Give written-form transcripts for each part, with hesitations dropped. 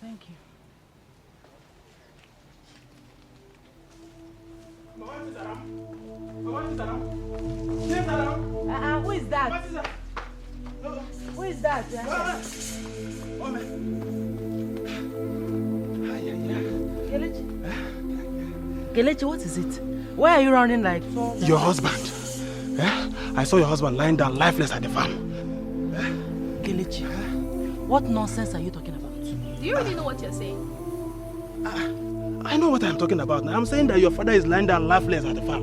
Thank you. Who is that? Who is that? Kelechi, what is it? Why are you running like? Your husband. I saw your husband lying down lifeless at the farm. Kelechi, what nonsense are you talking about? Do you really know what you're saying? I know what I'm talking about now. I'm saying that your father is lying down lifeless at the farm.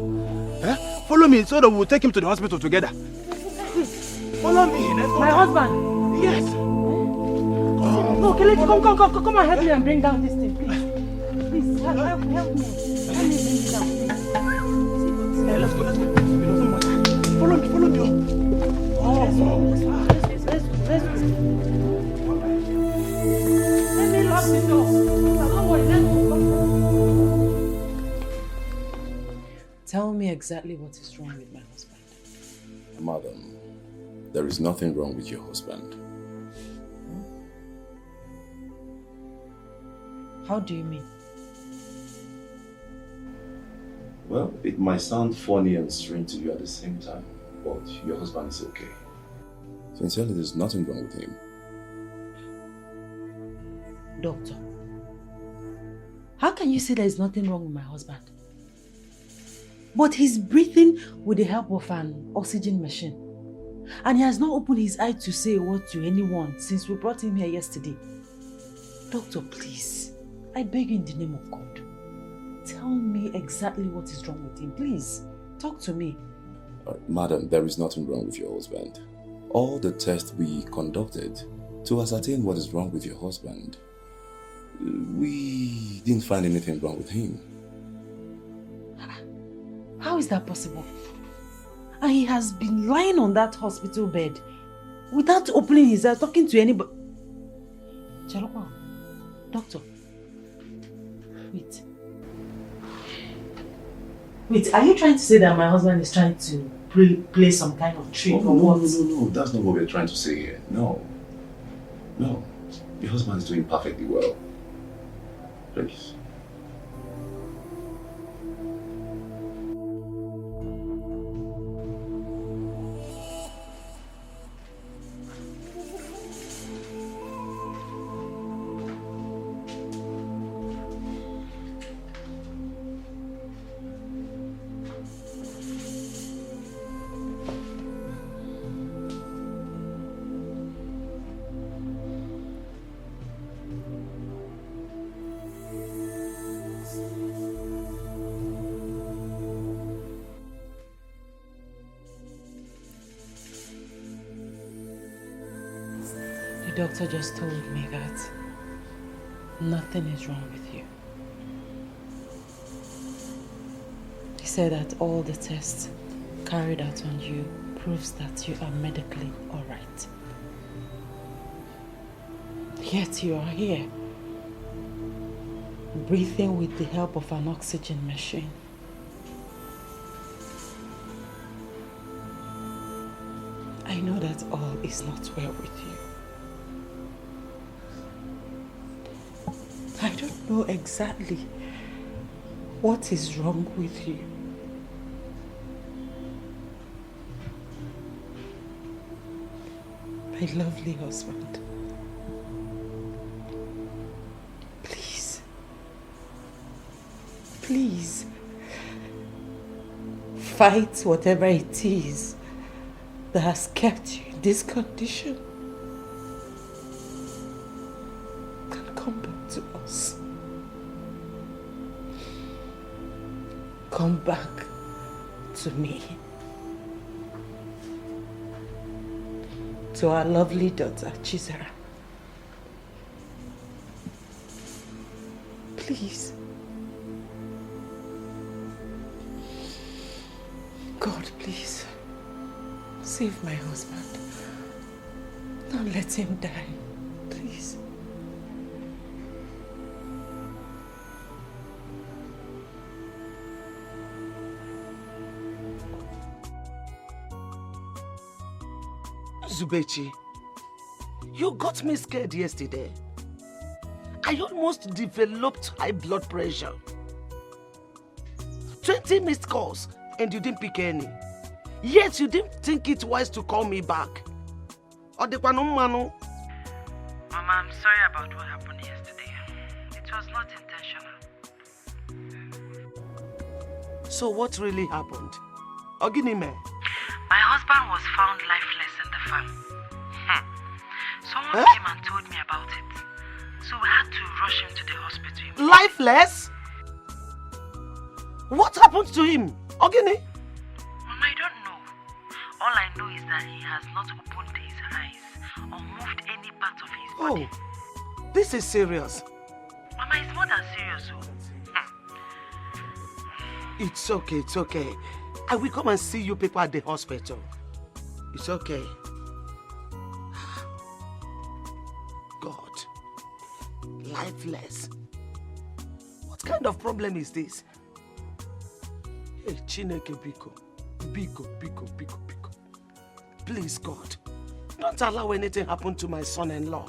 Follow me so that we'll take him to the hospital together. Follow me. Let's go. My husband? Yes. No, Kelechi, come and help me and bring down this thing, please. Please, help me. Help me bring it down, please. Let's go. Follow me. Let's go. Let me lock the door. Don't worry, let's go. Tell me exactly what is wrong with my husband. Madam, there is nothing wrong with your husband. How do you mean? Well, it might sound funny and strange to you at the same time, but your husband is okay. Sincerely, there's nothing wrong with him. Doctor, how can you say there is nothing wrong with my husband? But he's breathing with the help of an oxygen machine. And he has not opened his eye to say a word to anyone since we brought him here yesterday. Doctor, please, I beg you in the name of God, tell me exactly what is wrong with him. Please, talk to me. Madam, there is nothing wrong with your husband. All the tests we conducted to ascertain what is wrong with your husband, we didn't find anything wrong with him. How is that possible? And he has been lying on that hospital bed without opening his eyes, talking to anybody. Chalokwa, doctor, wait. Wait, are you trying to say that my husband is trying to play some kind of trick or what? No, that's not what we're trying to say here. No. Your husband is doing perfectly well. Please. The doctor just told me that nothing is wrong with you. He said that all the tests carried out on you proves that you are medically alright. Yet you are here, breathing with the help of an oxygen machine. I know that all is not well with you. I don't know exactly what is wrong with you. My lovely husband, please, fight whatever it is that has kept you in this condition. And come back to us. Come back to me. To our lovely daughter, Chizzy. Please. God, please. Save my husband. Don't let him die. Please. Zubechi, you got me scared yesterday. I almost developed high blood pressure. 20 missed calls and you didn't pick any. Yet you didn't think it wise to call me back. Mama, I'm sorry about what happened yesterday. It was not intentional. So what really happened? Oginime? My husband was found lifeless in the farm. Someone came and told me about it. So we had to rush him to the hospital. Lifeless? What happened to him? Ogini? Mama, I don't know. All I know is that he has not opened his eyes or moved any part of his body. Oh, this is serious. Mama, it's more than serious. It's okay, it's okay. I will come and see you people at the hospital. It's okay. God. Lifeless. What kind of problem is this? Hey, Chineke Biko. Biko. Please, God, don't allow anything happen to my son-in-law.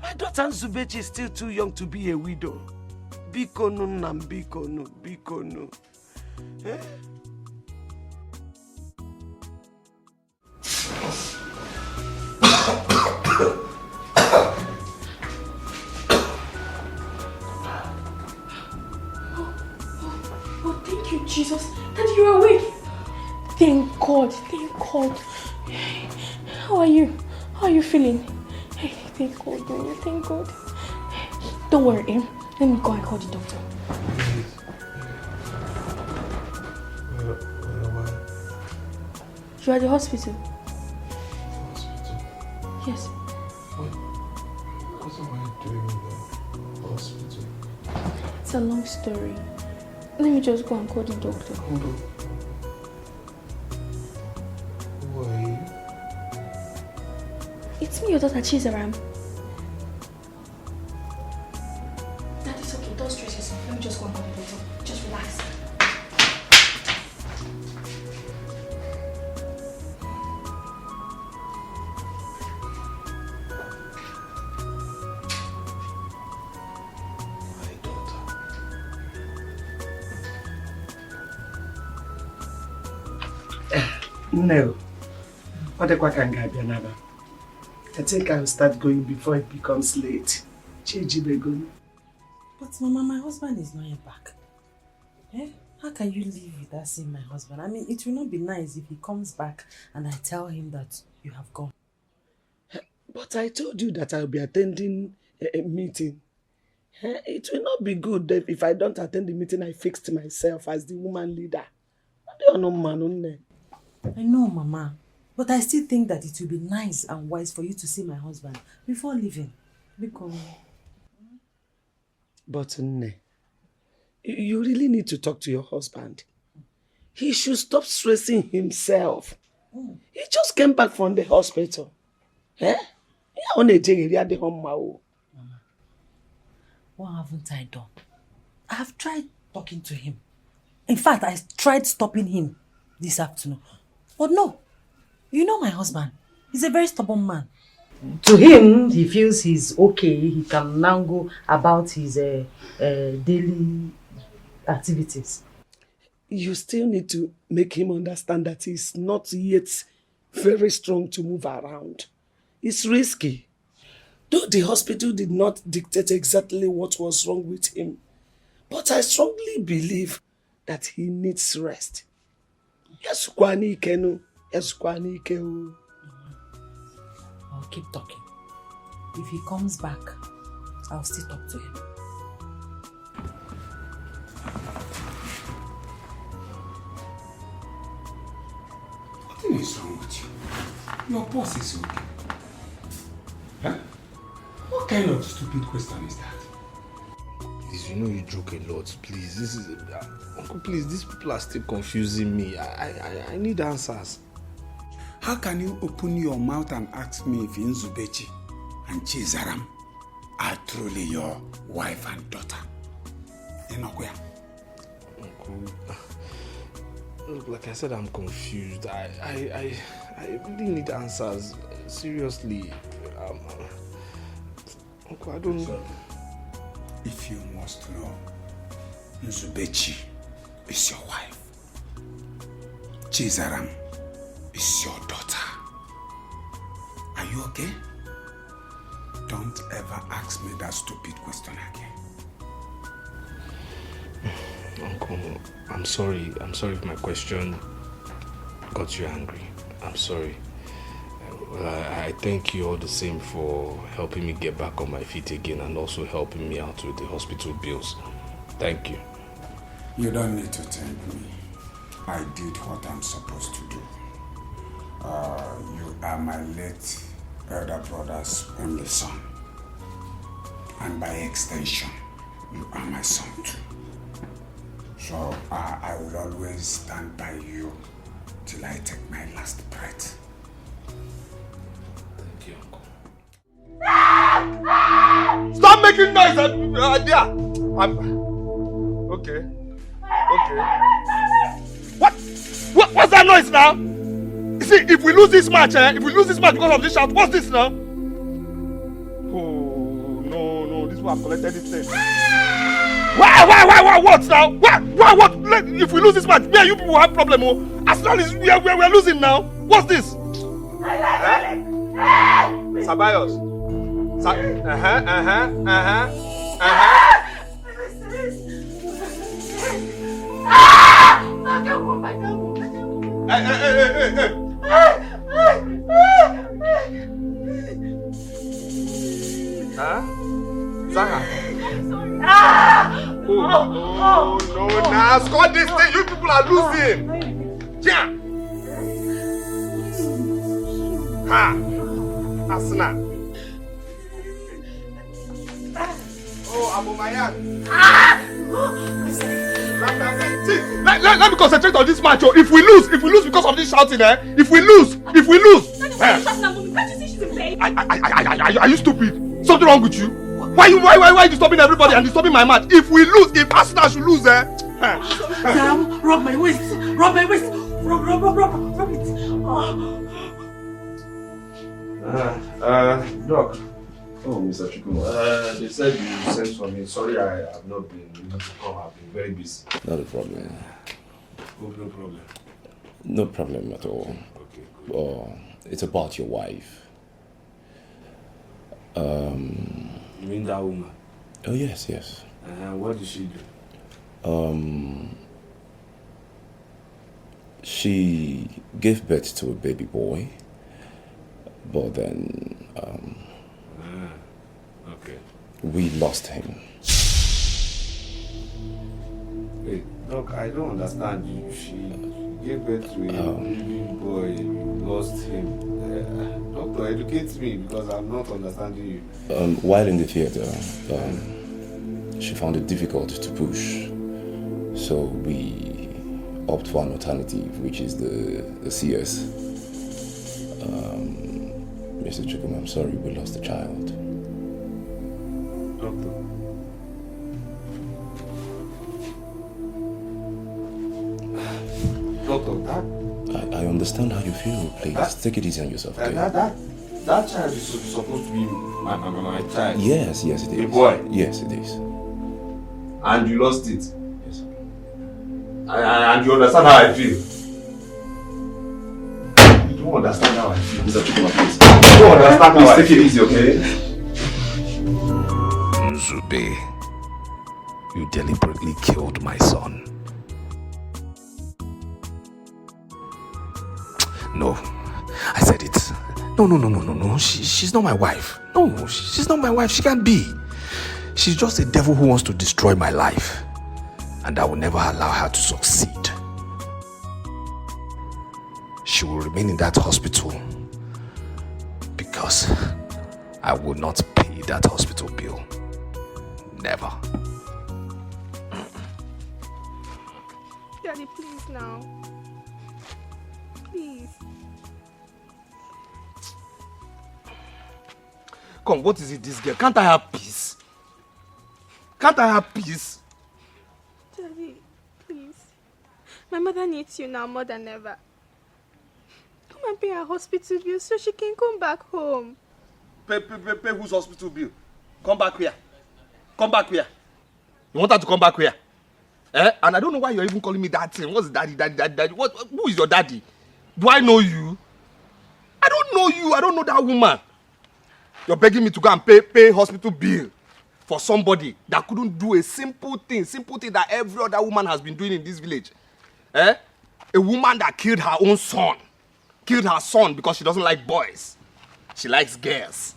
My daughter Zubechi is still too young to be a widow. Biko no nam, biko no. Eh? Oh, thank you, Jesus, that you're awake. Thank God. How are you? How are you feeling? Hey, thank God, baby. Thank God. Don't worry, let me go and call the doctor. You are at the hospital? Hospital? Yes. What am I doing in the hospital? It's a long story. Let me just go and call the doctor. Hold on. Who are you? It's me, your daughter Chizzy. That is okay, don't stress yourself. Let me just go and call the doctor. Just relax. No. I think I'll start going before it becomes late. But Mama, my husband is not yet back. How can you live without seeing my husband? I mean, it will not be nice if he comes back and I tell him that you have gone. But I told you that I'll be attending a meeting. It will not be good if I don't attend the meeting I fixed myself as the woman leader. I know, Mama. But I still think that it will be nice and wise for you to see my husband before leaving. Because... But Nne, you really need to talk to your husband. He should stop stressing himself. He just came back from the hospital. Mama, what haven't I done? I have tried talking to him. In fact, I tried stopping him this afternoon. But no. You know my husband. He's a very stubborn man. To him, he feels he's okay. He can now go about his daily activities. You still need to make him understand that he's not yet very strong to move around. It's risky. Though the hospital did not dictate exactly what was wrong with him, but I strongly believe that he needs rest. I'll keep talking. If he comes back, I'll still talk to him. What is wrong with you? Your boss is okay. Huh? What kind of stupid question is that? Please, you know you joke a lot. Please, this is... Uncle, please, these people are still confusing me. I need answers. How can you open your mouth and ask me if Zubechi and Chizaram are truly your wife and daughter? Uncle, look, like I said, I'm confused. I really need answers. Seriously. Uncle, I don't know. If you must know, Nzubechi is your wife. Chizaram is your daughter. Are you okay? Don't ever ask me that stupid question again. Uncle, I'm sorry. I'm sorry if my question got you angry. I'm sorry. Well, I thank you all the same for helping me get back on my feet again and also helping me out with the hospital bills. Thank you. You don't need to thank me. I did what I'm supposed to do. You are my late elder brother's only son. And by extension, you are my son too. So I will always stand by you till I take my last breath. Thank you, Uncle. Stop making noise, dear. Okay. What's that noise now? You see, if we lose this match, because of this shout, what's this now? Oh no, this one I've collected this thing. Why, what now? What? If we lose this match, me and you people have problem. Arsenal is we are losing now. What's this? Sabayos. Hey. Zanga. Oh, no, now score this thing. You people are losing. Yeah. Arsenal. Oh, Abomayan. See, let me concentrate on this match. If we lose because of this shouting, if we lose. Are you stupid? Something wrong with you? Why are you disturbing everybody and disturbing my match? If we lose, if Arsenal should lose, Sam, rub my waist. Rub it. Doc. Oh, Mr. Chikumo. They said you sent for me. Sorry, I have not been able to come. I've been very busy. Not a problem. Oh, no problem. No problem at all. Okay, good. Oh, it's about your wife. You mean that woman? Oh, yes. What did she do? She gave birth to a baby boy, but then Okay. we lost him. Wait, Doc, I don't understand you. She gave birth to a baby boy, you lost him. Doctor, educate me because I'm not understanding you. While in the theater, she found it difficult to push, so we opt for an alternative, which is the CS. Mr. Chukwuma, I'm sorry, we lost the child. Doctor. Doctor, I understand how you feel. Please, take it easy on yourself, okay? That child is supposed to be my child. Yes, it is. A boy? Yes, it is. And you lost it? Yes. And you understand how I feel? You don't understand how I feel. Mr. Chukwuma, please. You don't understand how I take feel. it easy, okay? Zubby, you deliberately killed my son. No, I said it. No. She's not my wife. No, she's not my wife. She can't be. She's just a devil who wants to destroy my life. And I will never allow her to succeed. She will remain in that hospital because I will not pay that hospital bill. Never. Daddy, please now. Please. Come, what is it, this girl? Can't I have peace? Daddy, please. My mother needs you now more than ever. Come and pay her hospital bill so she can come back home. Pay whose hospital bill? Come back here. Come back here. You want her to come back here? Eh? And I don't know why you're even calling me that thing. What's daddy? Who is your daddy? Do I know you? I don't know you. I don't know that woman. You're begging me to go and pay hospital bill for somebody that couldn't do a simple thing that every other woman has been doing in this village. Eh? A woman that killed her own son. Killed her son because she doesn't like boys. She likes girls.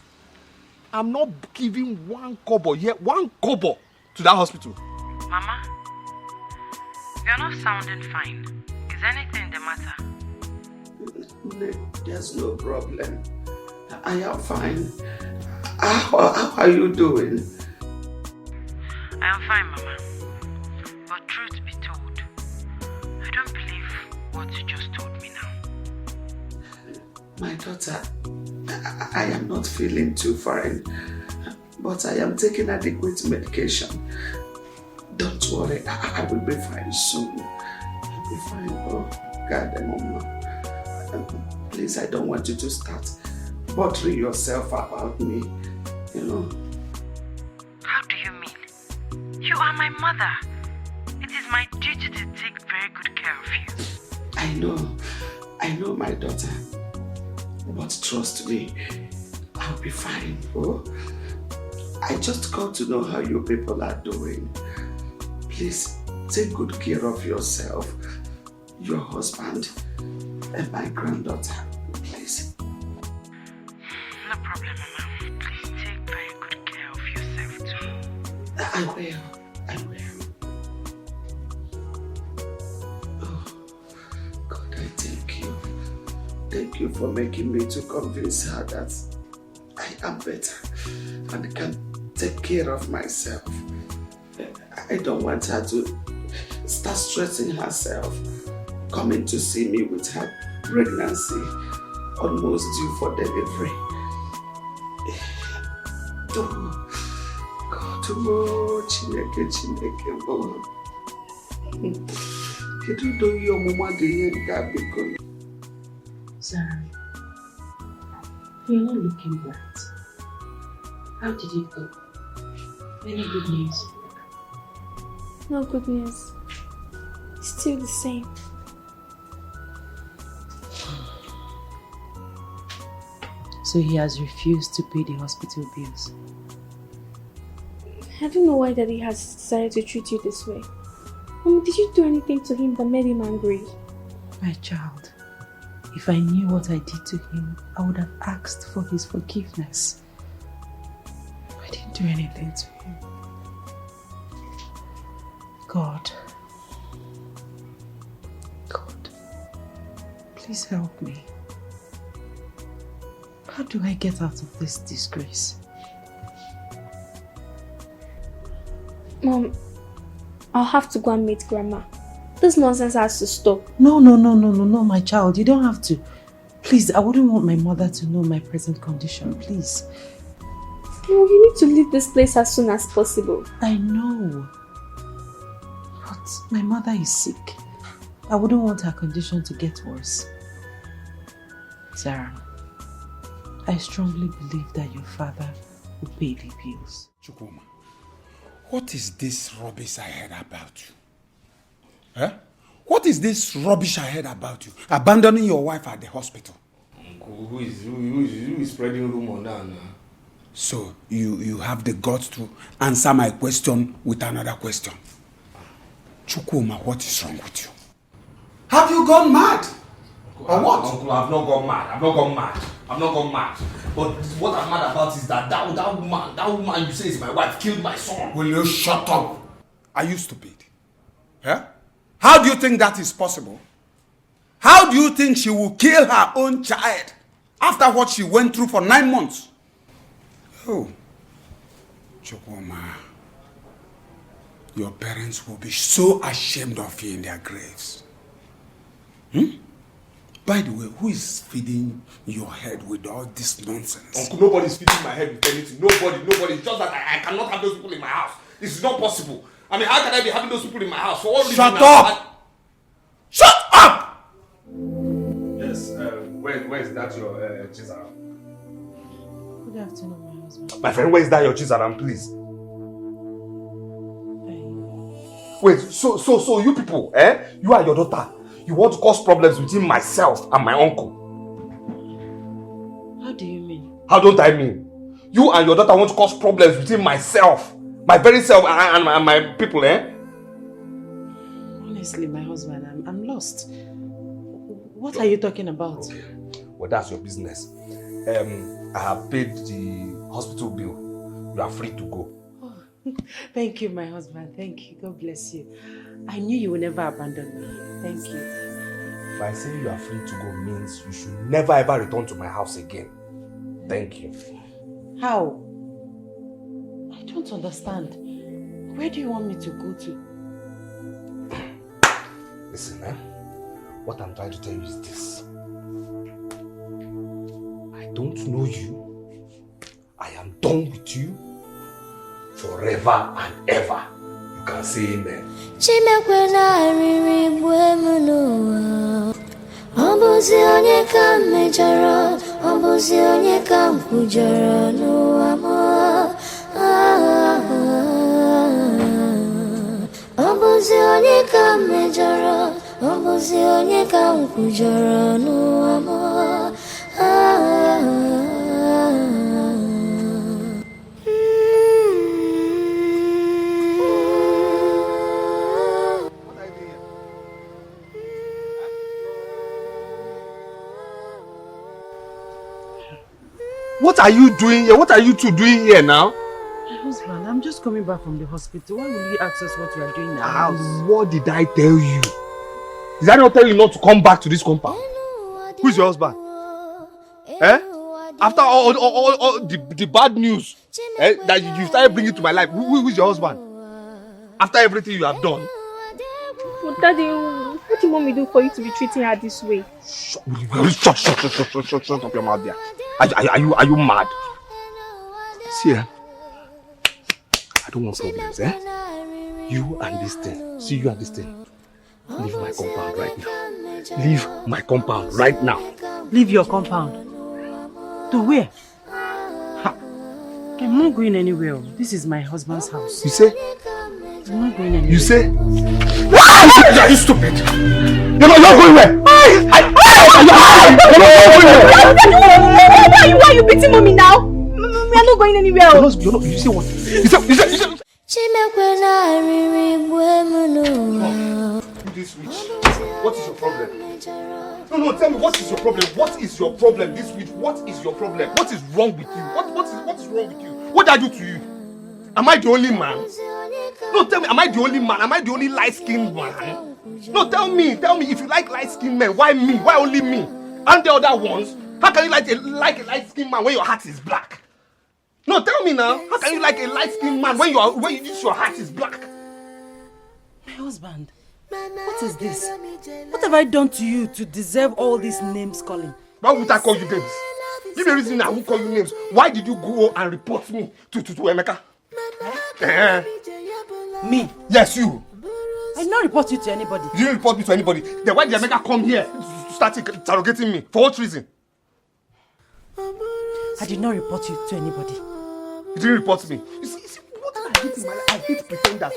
I'm not giving one kobo to that hospital. Mama, you're not sounding fine. Is anything the matter? There's no problem. I am fine. How are you doing? I am fine, Mama. But truth be told, I don't believe what you just told me now. My daughter, I am not feeling too fine, but I am taking adequate medication. Don't worry, I will be fine soon. I'll be fine. Oh, God, Mama. Please, I don't want you to start bothering yourself about me, you know. How do you mean? You are my mother. It is my duty to take very good care of you. I know, my daughter. But trust me, I'll be fine. Oh, I just got to know how you people are doing. Please take good care of yourself, your husband, and my granddaughter. Please. No problem, Mama. Please take very good care of yourself too. I will. Oh, God, I thank you. Thank you for making me to convince her that I am better and can take care of myself. I don't want her to start stressing herself, coming to see me with her pregnancy almost due for delivery. God, Chineke, you don't know your mama the Sarah, you're not looking bright. How did it go? Any good news? No good news. Still the same. So he has refused to pay the hospital bills. I don't know why Daddy has decided to treat you this way. Did you do anything to him that made him angry? My child, if I knew what I did to him, I would have asked for his forgiveness. I didn't do anything to him. God, please help me. How do I get out of this disgrace? Mom, I'll have to go and meet Grandma. This nonsense has to stop. No, my child. You don't have to. Please, I wouldn't want my mother to know my present condition. Please. No, you need to leave this place as soon as possible. I know. But my mother is sick. I wouldn't want her condition to get worse. Sarah, I strongly believe that your father will pay the bills. Chukwuma, what is this rubbish I heard about you? Eh? What is this rubbish I heard about you? Abandoning your wife at the hospital. Uncle, who is spreading rumor now? So you have the guts to answer my question with another question. Chukwuma, what is wrong with you? Have you gone mad? Or what? Uncle, I've not gone mad. But what I'm mad about is that woman you say is my wife killed my son. Will you shut up? Are you stupid? Yeah? How do you think that is possible? How do you think she will kill her own child after what she went through for 9 months? Oh, Chukwuma, your parents will be so ashamed of you in their graves. By the way, who is feeding your head with all this nonsense? Uncle, nobody's feeding my head with anything. Nobody. It's just that I cannot have those people in my house. This is not possible. I mean, how can I be having those people in my house? For what reason? Shut up! Shut up! Yes, where is that your Chizzy? Good afternoon, my husband. My friend, where is that your Chizaram, please? Wait, so you people, you and your daughter, you want to cause problems between myself and my uncle? How do you mean? How don't I mean? You and your daughter want to cause problems between myself, my very self, and my people, Honestly, my husband, I'm lost. What are you talking about? Okay. Well, that's your business. I have paid the hospital bill. You are free to go. Oh, thank you, my husband. Thank you. God bless you. I knew you would never abandon me. Thank you. If I say you are free to go means you should never ever return to my house again. Thank you. How? I don't understand. Where do you want me to go to? Listen, what I'm trying to tell you is this. I don't know you. I am done with you forever and ever. You can say amen. Ombuzionye kam mejara, ombuzionye kam kujara no amo. Ombuzionye kam mejara, ombuzionye kam kujara no amo. What are you doing here? What are you two doing here now? My husband, I'm just coming back from the hospital. Why will you ask us what you are doing in the house? And what did I tell you? Did I not tell you not to come back to this compound? Who is your husband? After all the bad news that you started bringing to my life, who is your husband? After everything you have done. But Daddy, what do you want me to do for you to be treating her this way? Shut up your mouth there. Are you mad? See, I don't want problems, You and this thing. See, you and this thing. Leave my compound right now. Leave my compound right now. Leave your compound? To where? Ha. I'm not going anywhere. This is my husband's house. You say? I'm not going anywhere. You say? Are you stupid? You're not going where? Why are you beating mommy now? We are not going anywhere. You say what? You say. This witch. What is your problem? No, tell me, what is your problem? What is your problem this witch? What is your problem? What is wrong with you? What is wrong with you? What did I do to you? Am I the only man? No, tell me, am I the only man? Am I the only light-skinned man? No, tell me, if you like light-skinned men, why me? Why only me? And the other ones? How can you like a light-skinned man when your heart is black? No, tell me now, how can you like a light-skinned man when your heart is black? My husband, what is this? What have I done to you to deserve all these names calling? Why would I call you names? Give me a reason I won't call you names. Why did you go and report me to Emeka? Me? Yes, you. I did not report you to anybody. You didn't report me to anybody. Then why did Emeka come here to start interrogating me? For what reason? I did not report you to anybody. You didn't report me. You see what I hate in my life? I hate pretenders.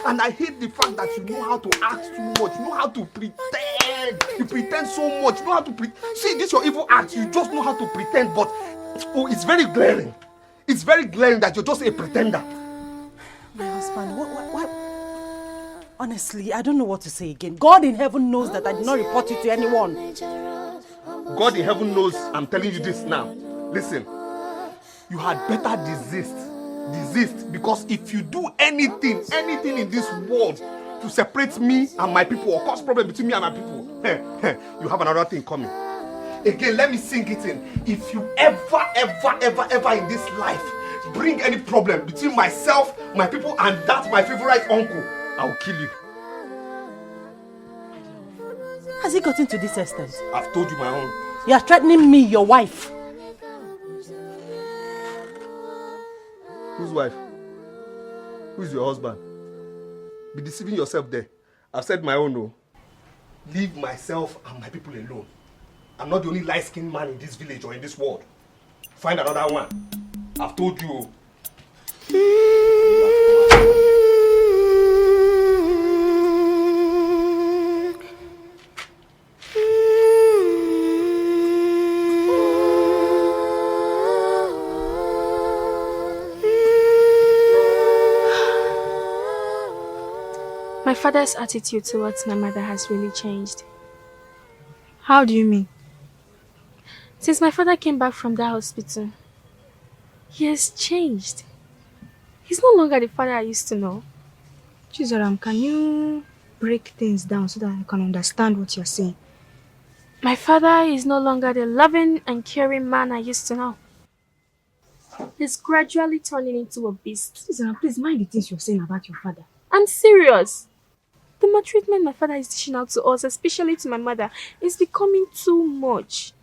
And I hate the fact that you know how to act too much. You know how to pretend. You pretend so much. You know how to see, this your evil act. You just know how to pretend, but it's very glaring. It's very glaring that you're just a pretender. My husband, what? Honestly, I don't know what to say again. God in heaven knows that I did not report you to anyone. God in heaven knows I'm telling you this now. Listen, you had better desist, because if you do anything in this world to separate me and my people or cause problem between me and my people, you have another thing coming. Again, let me sink it in. If you ever in this life bring any problem between myself, my people, and that my favorite uncle, I'll kill you. Has it gotten to this extent? I've told you my own. You are threatening me, your wife. Whose wife? Who's your husband? Be deceiving yourself there. I've said my own, no. Leave myself and my people alone. I'm not the only light-skinned man in this village or in this world. Find another one. I've told you. My father's attitude towards my mother has really changed. How do you mean? Since my father came back from that hospital, he has changed. He's no longer the father I used to know. Chizoram, can you break things down so that I can understand what you're saying? My father is no longer the loving and caring man I used to know. He's gradually turning into a beast. Chizoram, please mind the things you're saying about your father. I'm serious. The maltreatment my father is dishing out to us, especially to my mother, is becoming too much.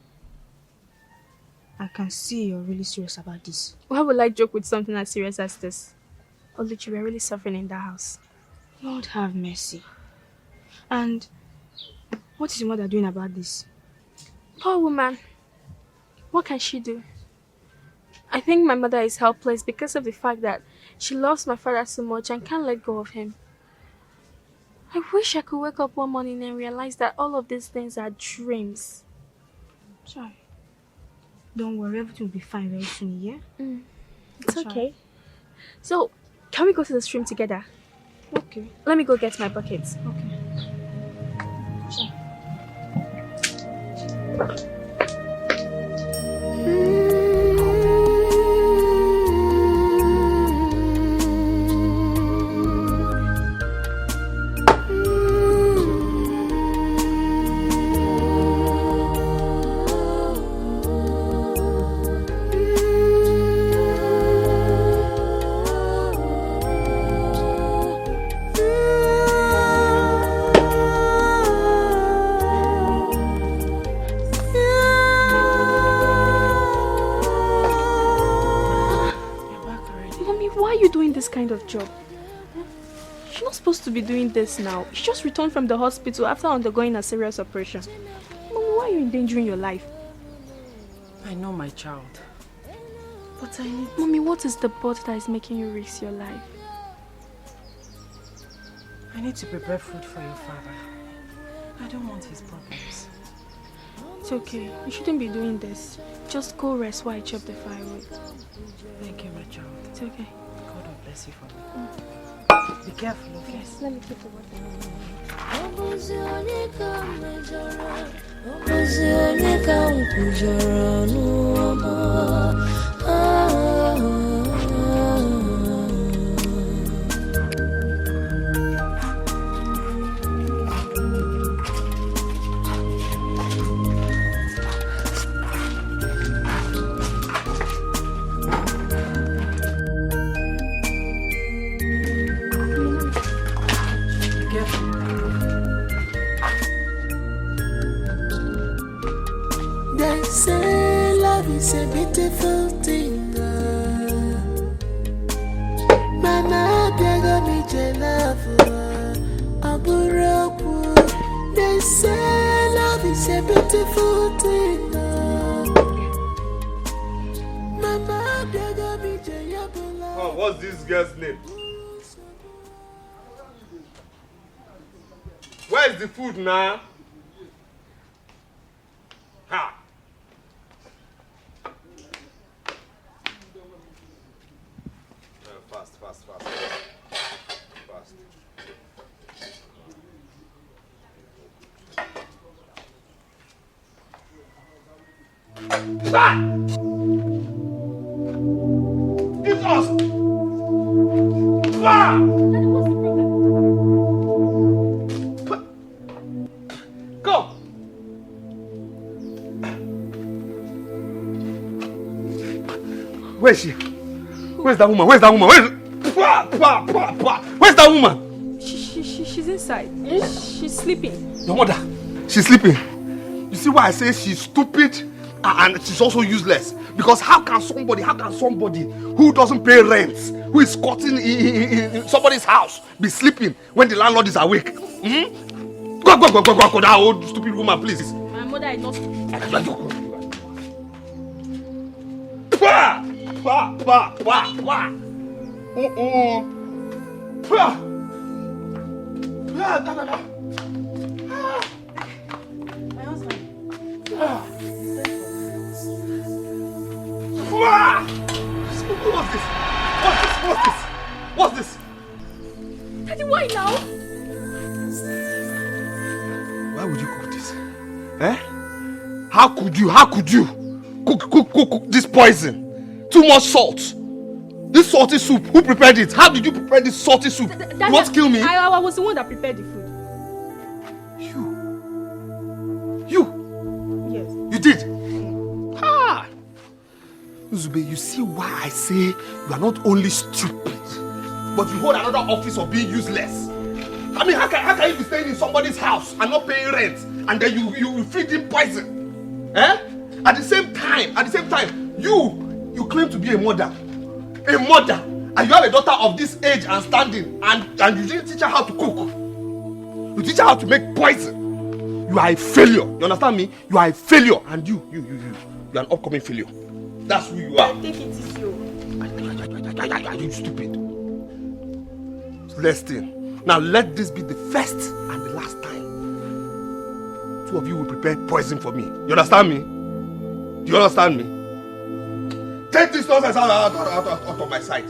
I can see you're really serious about this. Why would I joke with something as serious as this? Alichie, we're really suffering in that house. Lord have mercy. And what is your mother doing about this? Poor woman. What can she do? I think my mother is helpless because of the fact that she loves my father so much and can't let go of him. I wish I could wake up one morning and realize that all of these things are dreams. Sorry. Don't worry, everything will be fine very soon, yeah? It's okay. So, can we go to the stream together? Okay. Let me go get my buckets. Okay. Kind of job. She's not supposed to be doing this now. She just returned from the hospital after undergoing a serious operation. Mommy, why are you endangering your life? I know, my child. But I need... Mommy, what is the board that is making you risk your life? I need to prepare food for your father. I don't want his problems. It's okay. You shouldn't be doing this. Just go rest while I chop the firewood. Thank you, my child. It's okay. Bless you for me. Be careful, okay? Yes, let me keep the water. It's a beautiful thing. Mama, bega me love. Aburaku. They say love is a beautiful thing. Mama, bega me Oh, what's this girl's name? Where's the food now? Ha! Fast. Ah! It's us! Ah! Go! Where is she? Where's that woman? Where's that woman? She's inside. She's sleeping. Your mother, she's sleeping. You see why I say she's stupid and she's also useless? Because how can somebody who doesn't pay rent, who is squatting in somebody's house, be sleeping when the landlord is awake? Mm-hmm. Go, that old stupid woman, please. My mother is not stupid. My husband. What's this? Daddy, why now? Why would you cook this? Eh? How could you cook this poison? Too much salt. This salty soup, who prepared it? How did you prepare this salty soup? You want to kill me? I was the one that prepared the food. You? Yes. You did? Ha! Zube, you see why I say you are not only stupid, but you hold another office of being useless. I mean, how can you be staying in somebody's house and not paying rent, and then you feed him poison? Eh? At the same time, you claim to be a mother, and you have a daughter of this age and standing, and you didn't teach her how to cook. You teach her how to make poison. You are a failure. You understand me? You are a failure, and you are an upcoming failure. That's who you are. I think it is you. Are you stupid? Last thing. Now let this be the first and the last time two of you will prepare poison for me. You understand me? Do you understand me? Take this nonsense out of my sight.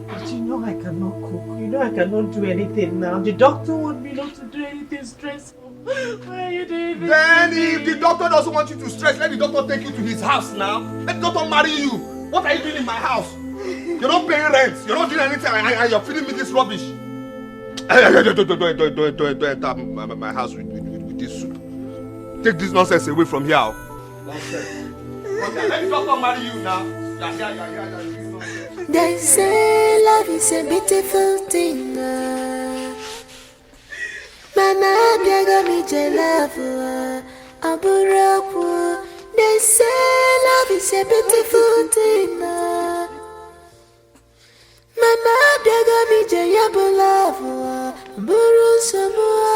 But you know I cannot cook. You know I cannot do anything now. The doctor wants me not to do anything stressful. Why are you doing this? Then if the doctor doesn't want you to stress, let the doctor take you to his house now. Let the doctor marry you. What are you doing in my house? You're not paying rent. You're not doing anything, and you're feeding me this rubbish. Don't enter my house with this soup. Take this nonsense away from here. Nonsense. Okay, let the doctor marry you now. Yeah. They say love is a beautiful thing. Mama, biaga mi jelavu, aburapu. They say love is a beautiful thing. Mama, biaga mi jelavu, aburu samua.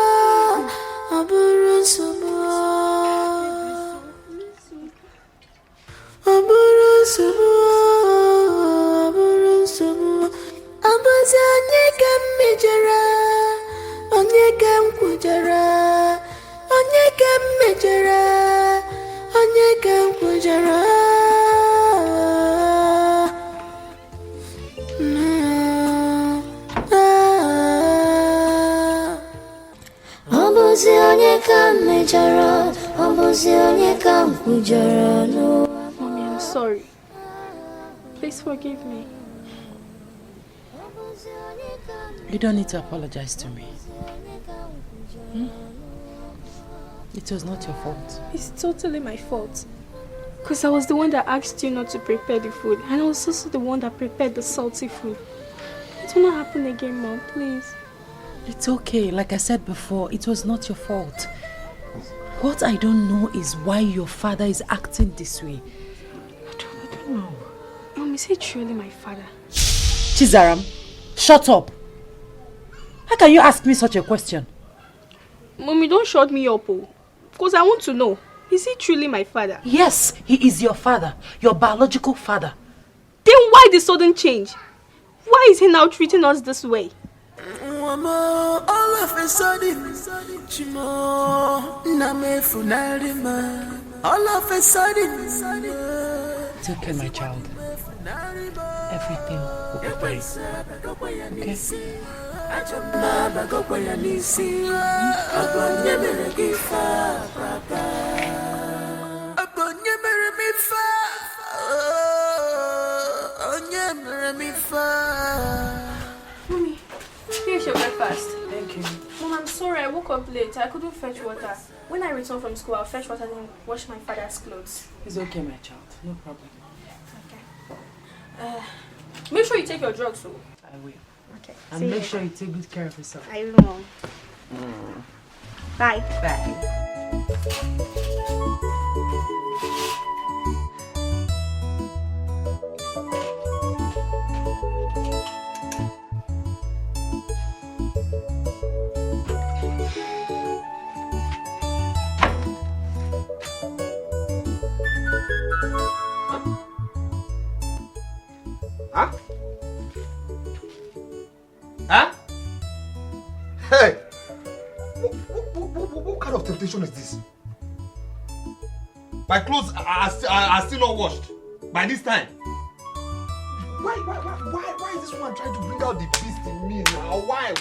Ambaza onyeka mmejara, onyeka mkwujara, onyeka mmejara, onyeka mkwujara. Ambaza onyeka mmejara, ambaza onyeka mkwujara no. Mommy, I'm sorry. Please forgive me. You don't need to apologize to me. It was not your fault. It's totally my fault. Because I was the one that asked you not to prepare the food. And I was also the one that prepared the salty food. It will not happen again, Mom, please. It's okay. Like I said before, it was not your fault. What I don't know is why your father is acting this way. I don't know. Mom, is he truly my father? Chizaram, shut up. How can you ask me such a question? Mommy, don't shut me up, because I want to know. Is he truly my father? Yes, he is your father. Your biological father. Then why the sudden change? Why is he now treating us this way? All of a sudden, all of a sudden. It's okay, my child. Everything will be fine. Okay? Mommy, here's your breakfast. Thank you. Mom, I'm sorry, I woke up late. I couldn't fetch water. When I return from school, I'll fetch water and wash my father's clothes. It's okay, my child. No problem. Okay. Make sure you take your drugs, though. I will. Okay. And make sure you take good care of yourself. I will, Mom. Bye. Bye. Hey! What kind of temptation is this? My clothes are still not washed by this time. Why is this woman trying to bring out the beast in me now? Why?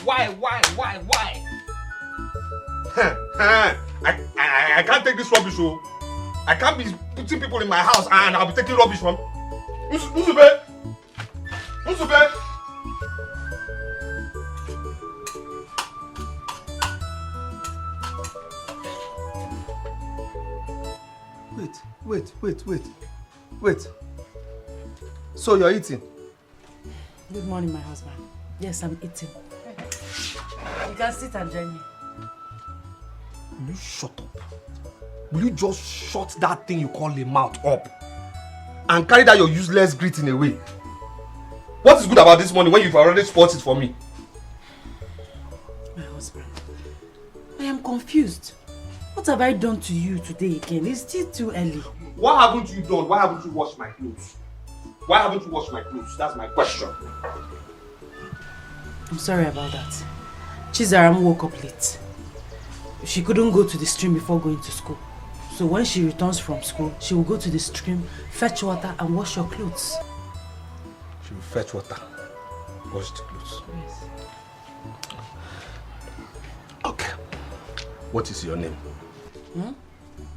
I can't take this rubbish, oh. I can't be putting people in my house and I'll be taking rubbish from. Nzube! Wait. So you're eating? Good morning, my husband. Yes, I'm eating. You can sit and join me. Will you shut up? Will you just shut that thing you call a mouth up and carry that your useless greeting away? What is good about this money when you've already spoiled it for me? My husband, I am confused. What have I done to you today again? It's still too early. What haven't you done? Why haven't you washed my clothes? That's my question. I'm sorry about that. Chizaram woke up late. She couldn't go to the stream before going to school. So when she returns from school, she will go to the stream, fetch water and wash your clothes. She will fetch water, wash the clothes. Yes. Okay. What is your name? Hmm?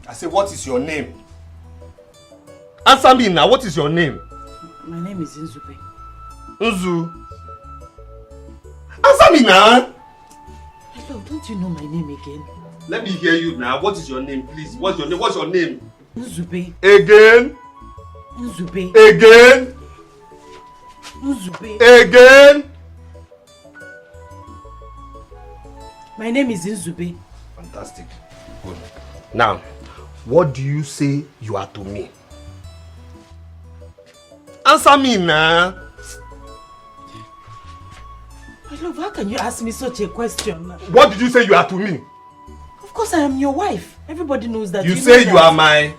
I say, what is your name? Answer me now, what is your name? My name is Nzube. Nzu. Answer me now! Hello, don't you know my name again? Let me hear you now. What is your name, please? What's your name? Nzube. Again? Nzube. Again? Nzube. Again? My name is Nzube. Fantastic. Good. Now, what do you say you are to me? Answer me now. My love, how can you ask me such a question? What did you say you are to me? Of course I am your wife. Everybody knows that. You say you are my...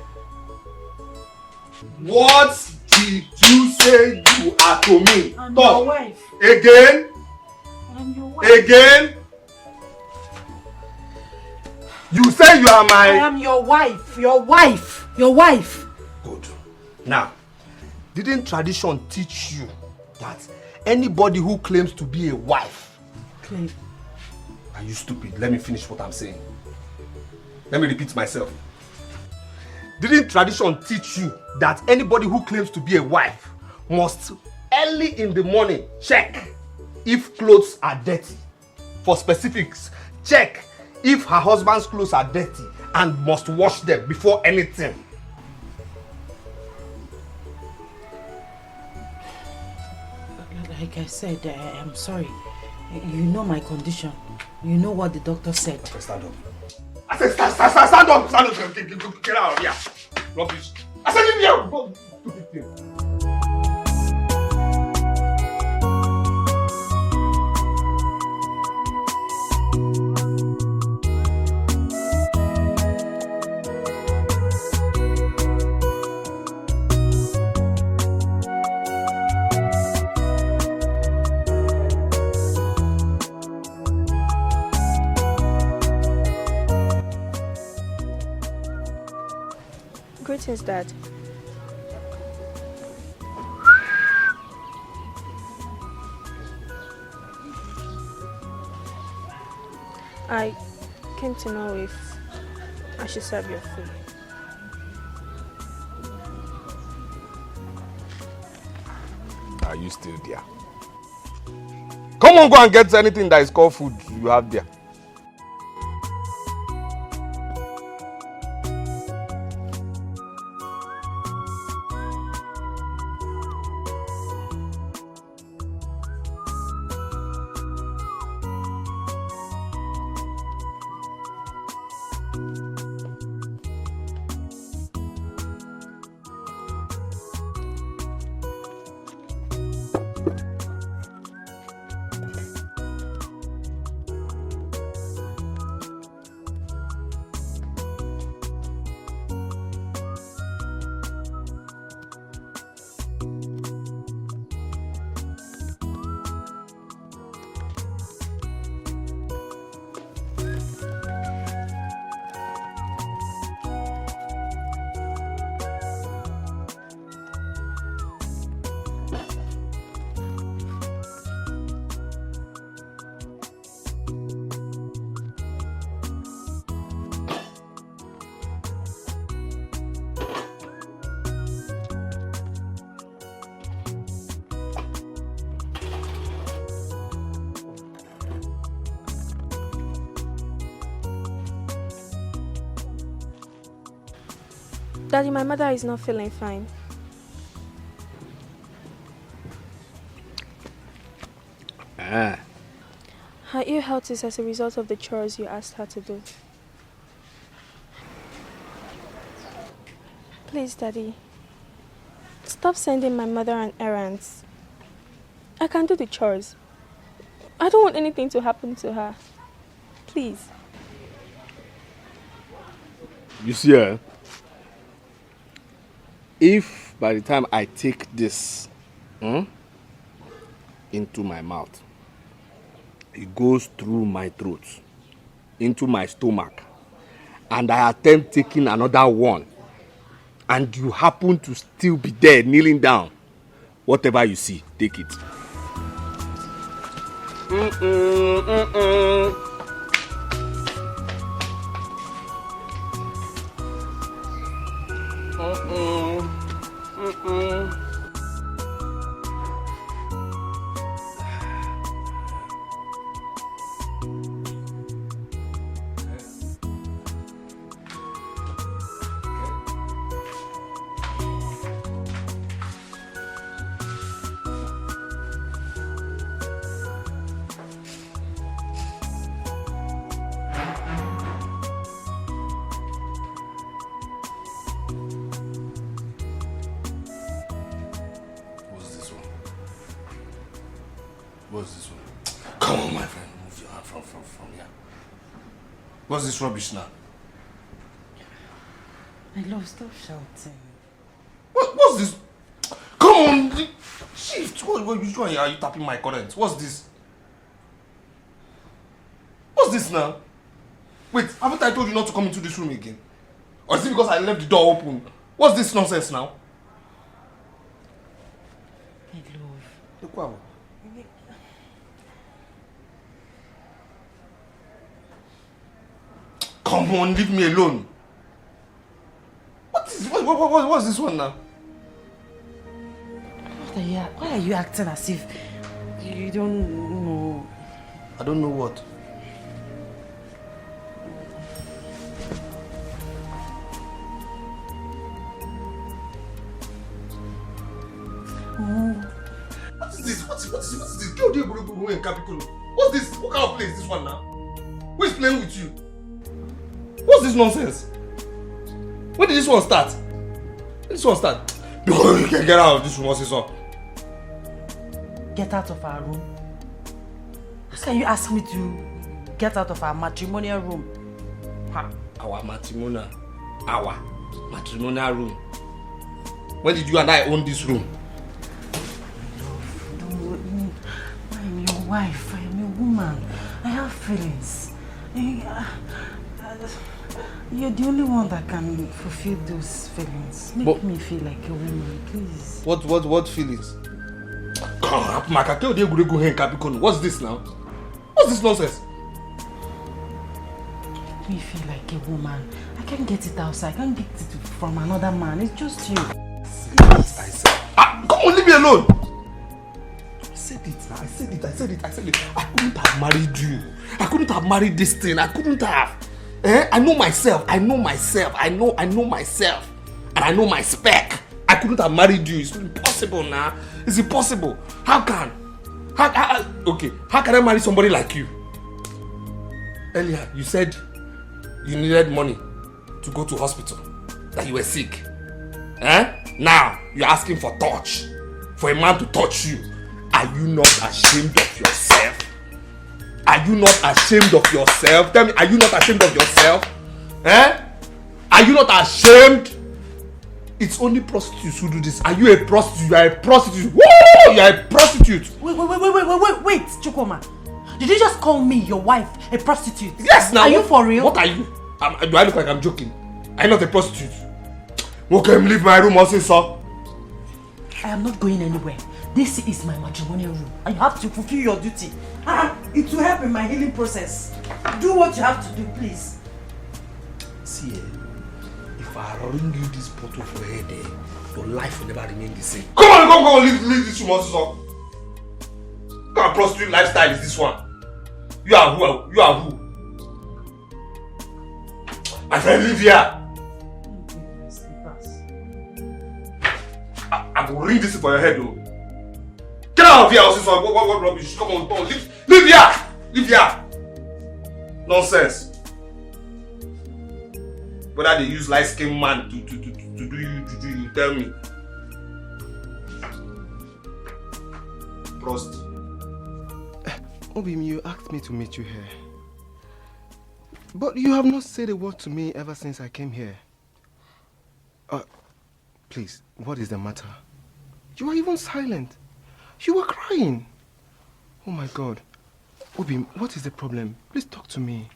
What did you say you are to me? I'm your wife. Again? I'm your wife. Again? You say you are my... I am your wife. Your wife. Your wife. Good. Now, didn't tradition teach you that anybody who claims to be a wife... Claim. Are you stupid? Let me finish what I'm saying. Let me repeat myself. Didn't tradition teach you that anybody who claims to be a wife must early in the morning check if clothes are dirty? For specifics, check if her husband's clothes are dirty and must wash them before anything. Like I said, I am sorry. You know my condition. You know what the doctor said. Okay, stand up. I said stand up! Get out of here! Rubbish! I said leave here! Go, stupid thing. Greetings, Dad. I came to know if I should serve your food. Are you still there? Come on, go and get anything that is called food you have there. Daddy, my mother is not feeling fine. Ah. Her ill health is as a result of the chores you asked her to do. Please, Daddy, stop sending my mother on errands. I can do the chores. I don't want anything to happen to her. Please. You see, if by the time I take this into my mouth, it goes through my throat, into my stomach, and I attempt taking another one, and you happen to still be there, kneeling down, whatever you see, take it. What's this one? Come on, my friend. Move your hand from here. What's this rubbish now? My love, stop shouting. What's this? Come on! Shift! Which one are you tapping my current? What's this? What's this now? Wait, haven't I told you not to come into this room again? Or is it because I left the door open? What's this nonsense now? My love. Look what? Come on, leave me alone. What's this one now? Why are you acting as if you don't know? I don't know what. What is this? What is this? What's this? What kind of play is this one now? Who is playing with you? What's this nonsense? When did this one start? When did this one start? You can get out of this room, what's this one? Get out of our room? How can you ask me to get out of our matrimonial room? Our matrimonial room. When did you and I own this room? I am your wife, I am a woman. I have feelings. You're the only one that can fulfill those feelings. Make me feel like a woman, please. What feelings? What's this now? What's this nonsense? Make me feel like a woman. I can't get it outside. I can't get it from another man. It's just you. I said. Come on, leave me alone. I said it. I couldn't have married you. I couldn't have married this thing. I couldn't have. I know myself. I know myself. And I know my spec. I couldn't have married you. It's impossible now. It's impossible. How can I marry somebody like you? Earlier, you said you needed money to go to hospital. That you were sick. Now, you're asking for touch. For a man to touch you. Are you not ashamed of yourself? Are you not ashamed of yourself? Tell me, are you not ashamed of yourself? Are you not ashamed? It's only prostitutes who do this. Are you a prostitute? You are a prostitute. Woo! You are a prostitute. Wait, Chukoma. Did you just call me, your wife, a prostitute? Yes, now. Are you for real? What are you? Do I look like I'm joking? I'm not a prostitute. Okay, leave my room, also, sir. I am not going anywhere. This is my matrimonial room. And you have to fulfill your duty. It will help in my healing process. Do what you have to do, please. See, if I ring you this bottle for your head, your life will never remain the same. Come on, leave this room, also, sir. What kind of prostitute lifestyle is this one? You are who? My friend, leave here. will ring this for your head, though. Get out of here, what rubbish? Come on, leave here! Leave here! Nonsense. Whether they use light-skinned man to do you, tell me. Prost. Obim, you asked me to meet you here. But you have not said a word to me ever since I came here. Please, what is the matter? You are even silent. You were crying. Oh my God. Obim, what is the problem? Please talk to me.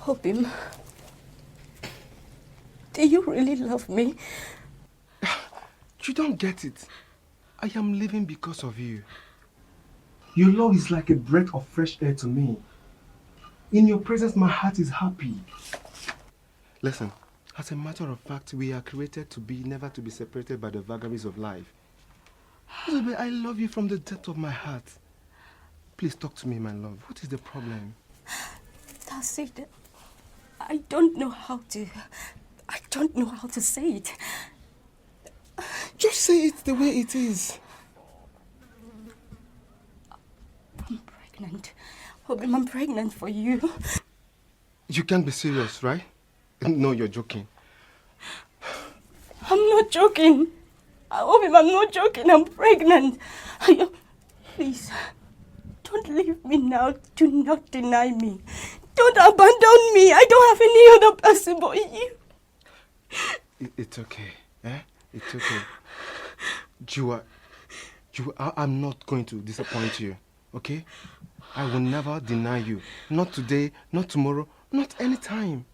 Obim, do you really love me? You don't get it. I am living because of you. Your love is like a breath of fresh air to me. In your presence, my heart is happy. Listen, as a matter of fact, we are created to be, never to be separated by the vagaries of life. I love you from the depth of my heart. Please talk to me, my love. What is the problem? That's it. I don't know how to say it. Just say it the way it is. I'm pregnant. Obim, I'm pregnant for you. You can't be serious, right? No, you're joking. I'm not joking. Obim, I'm not joking. I'm pregnant. Please, don't leave me now. Do not deny me. Don't abandon me. I don't have any other person but you. It's okay. Eh? It's okay. I'm not going to disappoint you. Okay? I will never deny you. Not today, not tomorrow, not any time.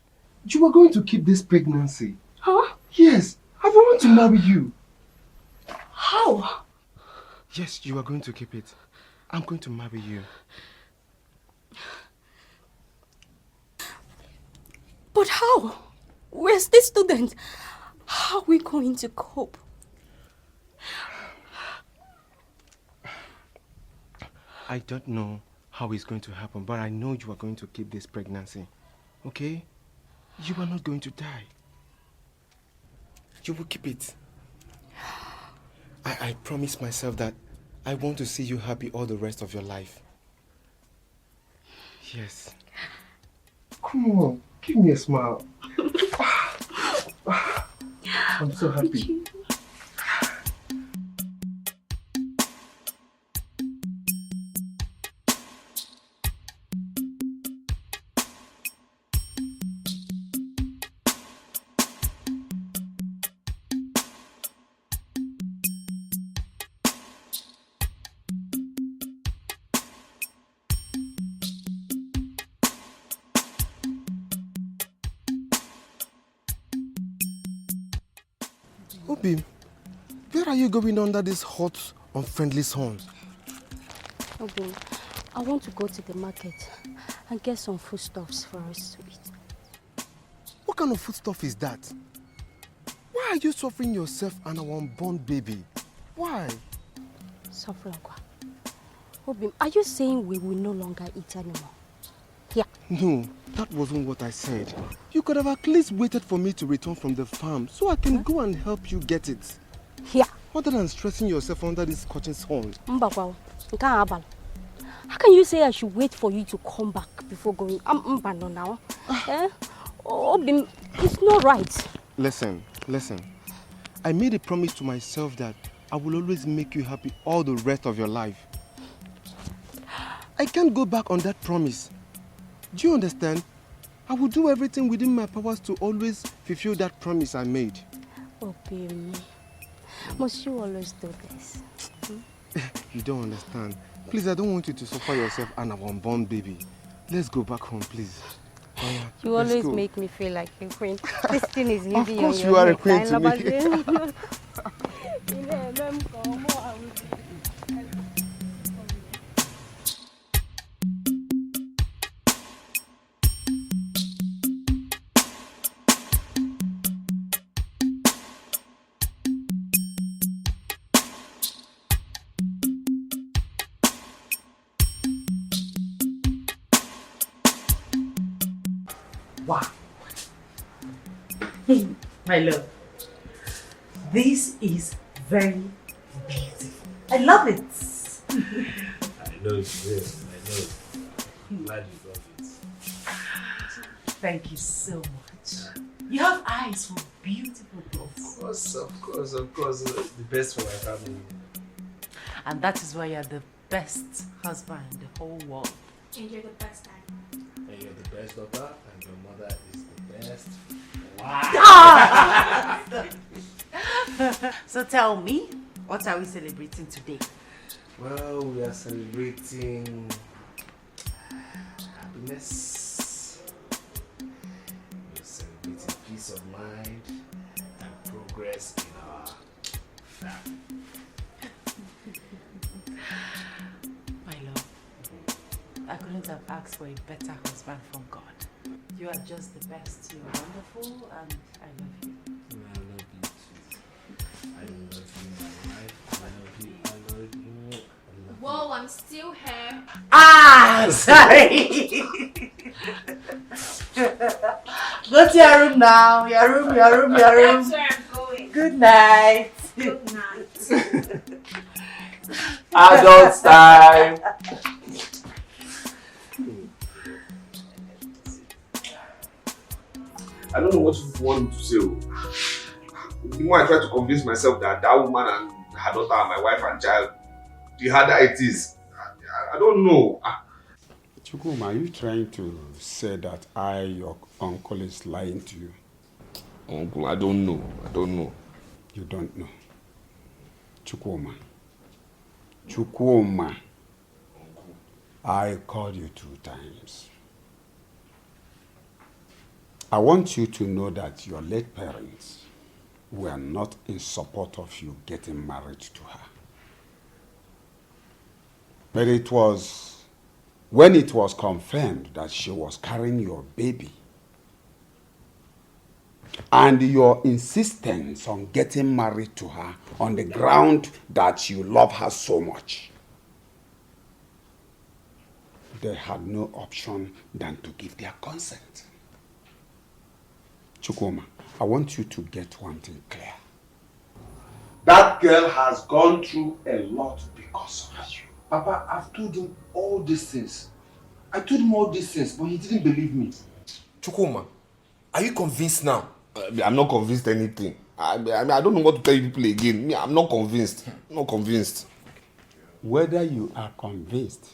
You are going to keep this pregnancy. Huh? Yes, I want to marry you. How? Yes, you are going to keep it. I'm going to marry you. But how? We're still students. How are we going to cope? I don't know how it's going to happen, but I know you are going to keep this pregnancy. Okay? You are not going to die. You will keep it. I promise myself that I want to see you happy all the rest of your life. Yes. Come on, give me a smile. I'm so happy. Obim, where are you going under this hot, unfriendly sun? Obim, I want to go to the market and get some foodstuffs for us to eat. What kind of foodstuff is that? Why are you suffering yourself and our unborn baby? Why? Suffering? Obim, are you saying we will no longer eat anymore? Yeah. No, that wasn't what I said. You could have at least waited for me to return from the farm so I can go and help you get it. Yeah. Other than stressing yourself under this scorching sun. How can you say I should wait for you to come back before going? I'm now. Obim, it's not right. Listen. I made a promise to myself that I will always make you happy all the rest of your life. I can't go back on that promise. Do you understand? I will do everything within my powers to always fulfill that promise I made. Obim, must you always do this? You don't understand. Please, I don't want you to suffer yourself and our unborn baby. Let's go back home, please. Oh, yeah. You always make me feel like a queen. This thing is heavy on your Of course you are a queen to me. Wow. My love, This is very beautiful. I love it. I know it's real. I know. I'm glad you love it. Thank you so much. You have eyes for beautiful things. Of course. The best for my family. And that is why you're the best husband in the whole world. And you're the best dad. And you're the best daughter, and your mother is the best. Wow! So tell me, what are we celebrating today? Well, we are celebrating happiness. We're celebrating peace of mind and progress in our family. My love, I couldn't have asked for a better husband from God. You are just the best. You're wonderful, and I love you. I love you too. I love you, my wife. I love you. Whoa, I'm still here. Ah, sorry. Go to your room now. Your room. That's where I'm going. Good night. Good night. Adult time. I don't know what you want me to say. The more I try to convince myself that that woman and her daughter and my wife and child, the harder it is. I don't know. Chukwuma, are you trying to say that your uncle, is lying to you? Uncle, I don't know. You don't know. Chukwuma, I called you 2 times. I want you to know that your late parents were not in support of you getting married to her. But it was when it was confirmed that she was carrying your baby and your insistence on getting married to her on the ground that you love her so much, they had no option than to give their consent. Chukwuma, I want you to get one thing clear. That girl has gone through a lot because of you. Papa, I've told him all these things. I told him all these things, but he didn't believe me. Chukwuma, are you convinced now? I'm not convinced anything. I don't know what to tell you people again. I'm not convinced. Whether you are convinced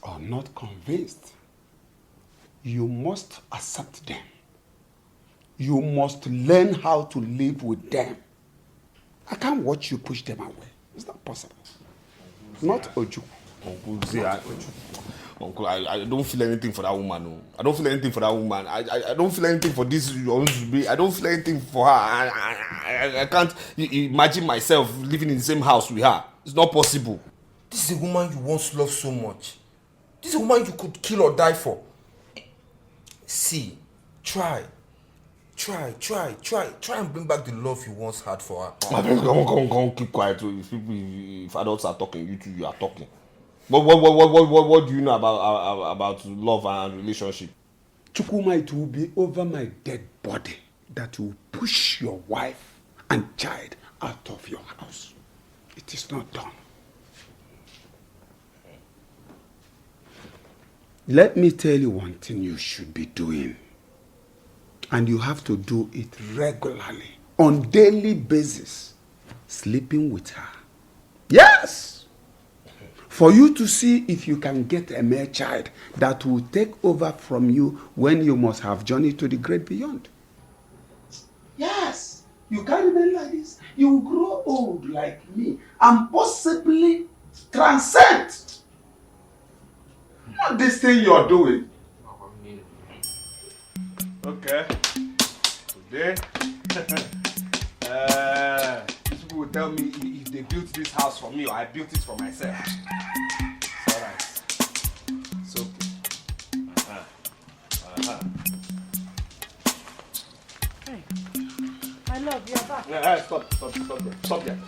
or not convinced, you must accept them. You must learn how to live with them. I can't watch you push them away. It's not possible. Not Oju. Uncle, I don't feel anything for that woman. No. I don't feel anything for that woman. I don't feel anything for this. I don't feel anything for her. I can't imagine myself living in the same house with her. It's not possible. This is a woman you once loved so much. This is a woman you could kill or die for. See, try and bring back the love you once had for her. Come, keep quiet. If adults are talking, you are talking. What do you know about love and relationship? Chukwuma, it will be over my dead body that will push your wife and child out of your house. It is not done. Let me tell you one thing you should be doing. And you have to do it regularly, on daily basis, sleeping with her. Yes! For you to see if you can get a male child that will take over from you when you must have journeyed to the great beyond. Yes! You can't remain like this. You will grow old like me and possibly transcend. Not this thing you're doing. Okay. Today, these people will tell me if they built this house for me or I built it for myself. It's alright. It's okay. Hey, my love, you're back. Yeah, stop there.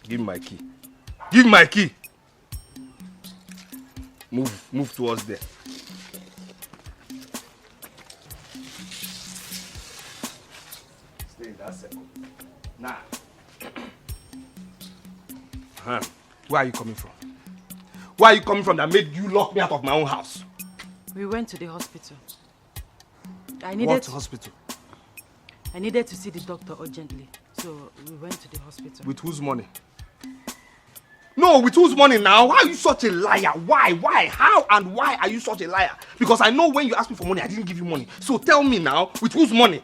Give me my key. Give me my key. Move towards there. Stay in that circle. Now. Where are you coming from? Where are you coming from that made you lock me out of my own house? We went to the hospital. What hospital? I needed to see the doctor urgently, so we went to the hospital. With whose money? No, with whose money now? Why are you such a liar? Why? How and why are you such a liar? Because I know when you asked me for money, I didn't give you money. So tell me now, with whose money?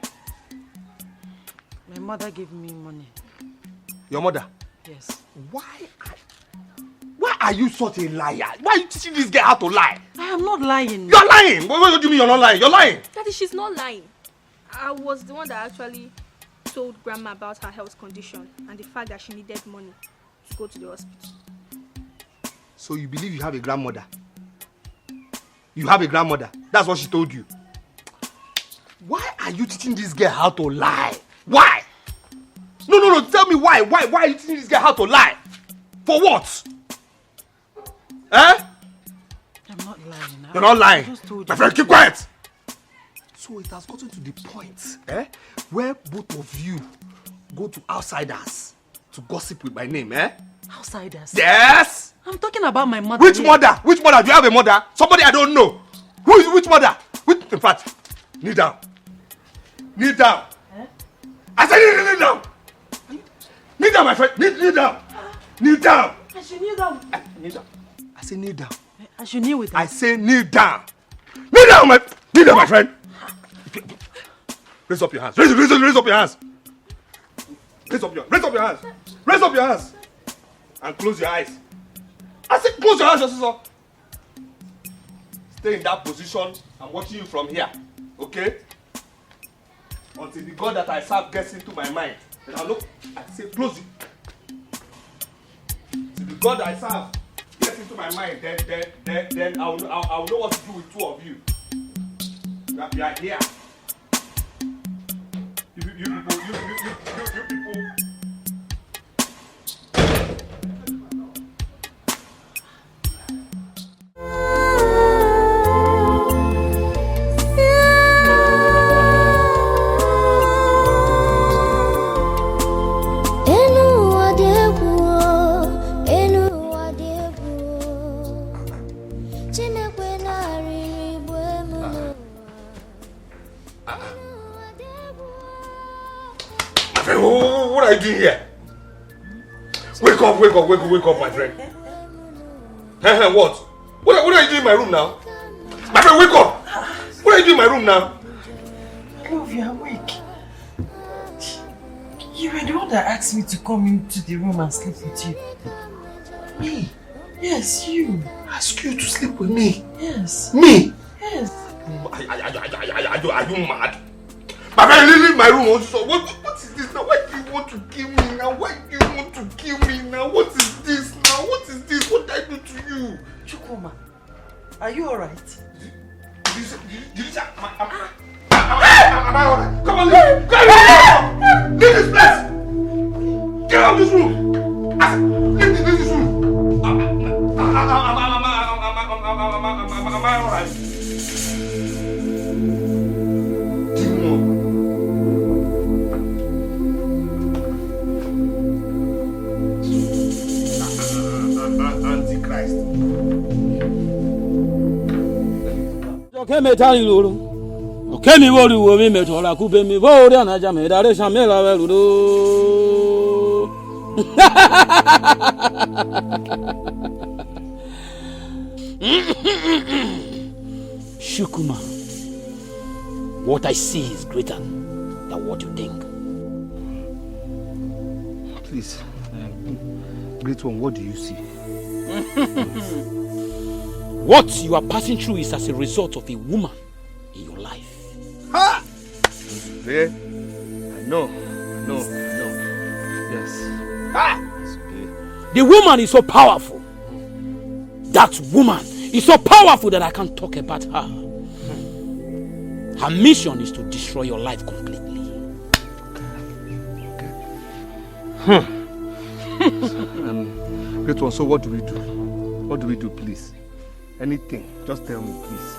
My mother gave me money. Your mother? Yes. Why are you such a liar? Why are you teaching this girl how to lie? I am not lying. You're lying! What do you mean you're not lying? You're lying! Daddy, she's not lying. I was the one that actually told Grandma about her health condition and the fact that she needed money to go to the hospital. So you believe you have a grandmother? You have a grandmother? That's what she told you. Why are you teaching this girl how to lie? Why? No, tell me why. Why are you teaching this girl how to lie? For what? Eh? I'm not lying. You're not lying. I just told you. My friend, keep quiet. So it has gotten to the point, where both of you go to outsiders to gossip with my name, Outsiders? Yes! I'm talking about my mother. Which mother? Which mother? Do you have a mother? Somebody I don't know. Which mother? In fact, kneel down. Kneel down. I said kneel down. Kneel down, my friend. Kneel down. Kneel down. I should kneel down. Kneel down. I say kneel down. I should kneel with her. I say kneel down. Kneel down, my friend. Raise up your hands. Raise up your hands. Raise up your hands. Raise up your hands. And close your eyes. I said close your eyes, Josiah. Stay in that position. I'm watching you from here. Okay? Until the God that I serve gets into my mind. Then I'll look. I say close it. Till the God I serve gets into my mind, then I'll know what to do with two of you. You are here. You people. What are you doing here? Wake up, my friend. What? What are you doing in my room now? My friend, wake up! What are you doing in my room now? Love, you're awake. You were the one that asked me to come into the room and sleep with you. Me? Yes, you. Ask you to sleep with me? Yes. Me? Yes. Are you mad? My friend, leave my room also. What is this now? Why do you want to kill me now? What is this now? What did I do to you? Chukuma, are you alright? Did you say am I alright? Come on, leave! Leave this place! Get out of this room! Leave this room! Am I alright? Keme tani lulu, kemi wori wo mi metola kube mi wori anaja me dare shamela weludo. Shukuma, what I see is greater than what you think. Please, great one, what do you see? What you are passing through is as a result of a woman in your life. Ha! Yeah, I know. Yes. Ha! The woman is so powerful. That woman is so powerful that I can't talk about her. Her mission is to destroy your life completely. Great one, so what do we do? What do we do, please? Anything, just tell me, please.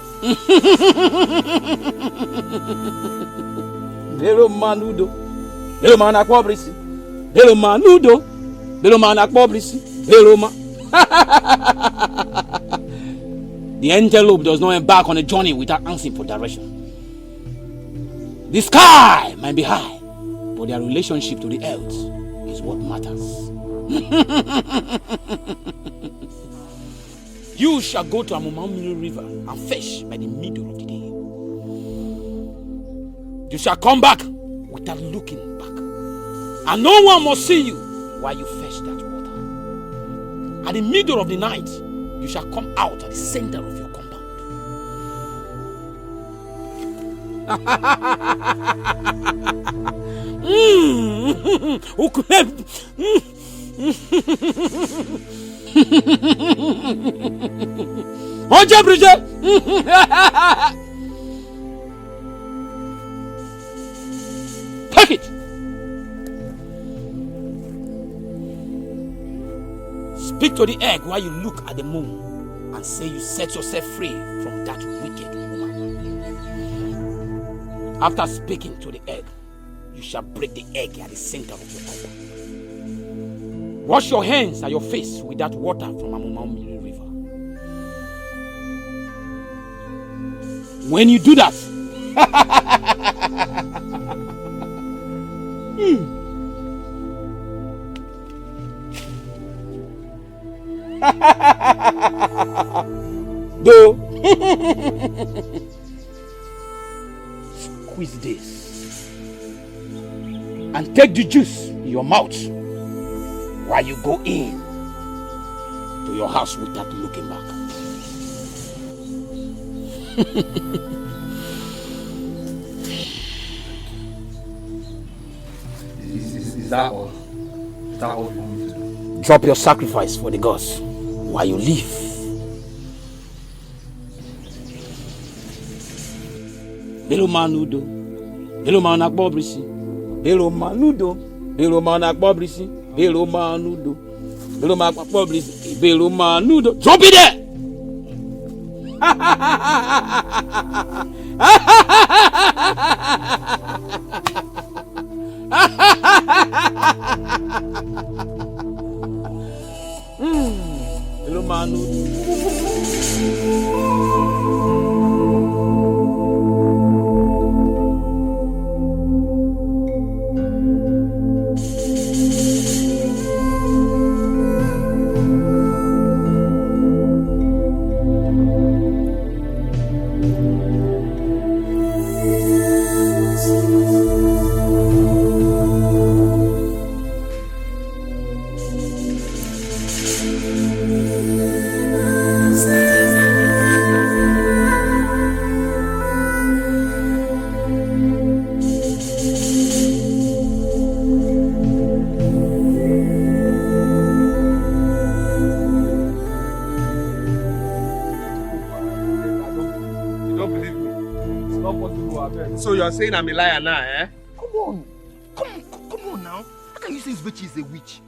Belo manudo. Belo mana pobrisi. Belo manudo. Belo mana pobrisi. Belo ma. The antelope does not embark on a journey without asking for direction. The sky might be high, but their relationship to the earth is what matters. You shall go to Amumamili River and fish by the middle of the day. You shall come back without looking back, and no one must see you while you fetch that water. At the middle of the night, you shall come out at the center of your compound. Take it. Speak to the egg while you look at the moon and say you set yourself free from that wicked woman. After speaking to the egg, you shall break the egg at the center of your compound. Wash your hands and your face with that water from Amumamili River. When you do that, do squeeze this and take the juice in your mouth while you go in to your house without looking back. Is that all? Is that all you want me to do? Drop your sacrifice for the gods while you live. Belo manudo, belo manak bobrisi, belo manudo, belo manak bobrisi, belo manudo, belo manak bobrisi, belo manudo. Drop it there! Belo manudo. So you're saying I'm a liar now, eh? Come on now. How can you say Izubechi is a witch?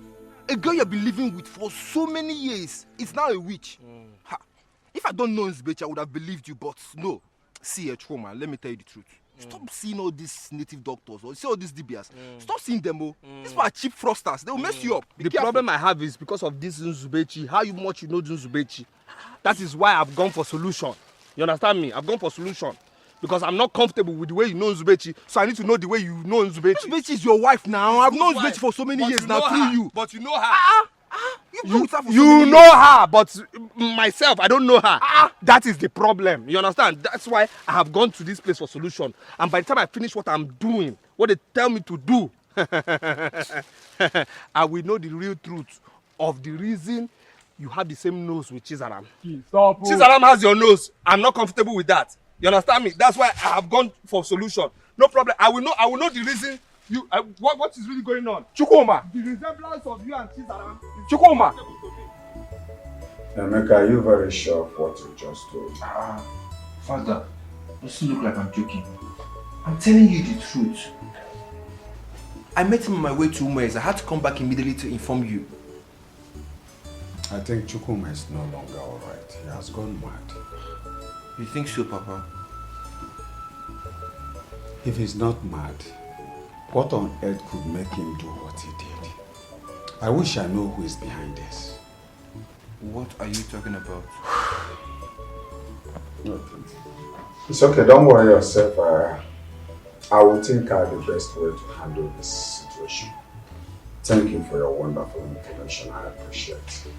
A girl you've been living with for so many years is now a witch. Ha. If I don't know Izubechi, I would have believed you, but no. See, trauma, let me tell you the truth. Stop seeing all these native doctors or see all these DBS. Stop seeing them, oh. These are cheap fraudsters. They will mess you up. The problem I have is because of this Nzubechi. How much you know Nzubechi? That is why I've gone for solution. You understand me? I've gone for solution. Because I'm not comfortable with the way you know Nzubechi, so I need to know the way you know Nzubechi. Nzubechi is your wife now. I've known Nzubechi for so many years now through you. But you know her. You know her, but myself, I don't know her. That is the problem. You understand? That's why I have gone to this place for solution. And by the time I finish what I'm doing, what they tell me to do, I will know the real truth of the reason you have the same nose with Chizaram. Stop. Chizaram has your nose. I'm not comfortable with that. You understand me? That's why I have gone for solution. No problem. I will know the reason you what is really going on. Chukwuma. The resemblance of you and Chizaram. Chukwuma. Emeka, are you very sure of what you just told me? Father, doesn't look like I'm joking. I'm telling you the truth. I met him on my way to Umez. I had to come back immediately to inform you. I think Chukwuma is no longer alright. He has gone mad. You think so, Papa? If he's not mad, what on earth could make him do what he did? I wish I know who is behind this. What are you talking about? Nothing. It's okay, don't worry yourself. I will think out the best way to handle this situation. Thank you for your wonderful information. I appreciate it.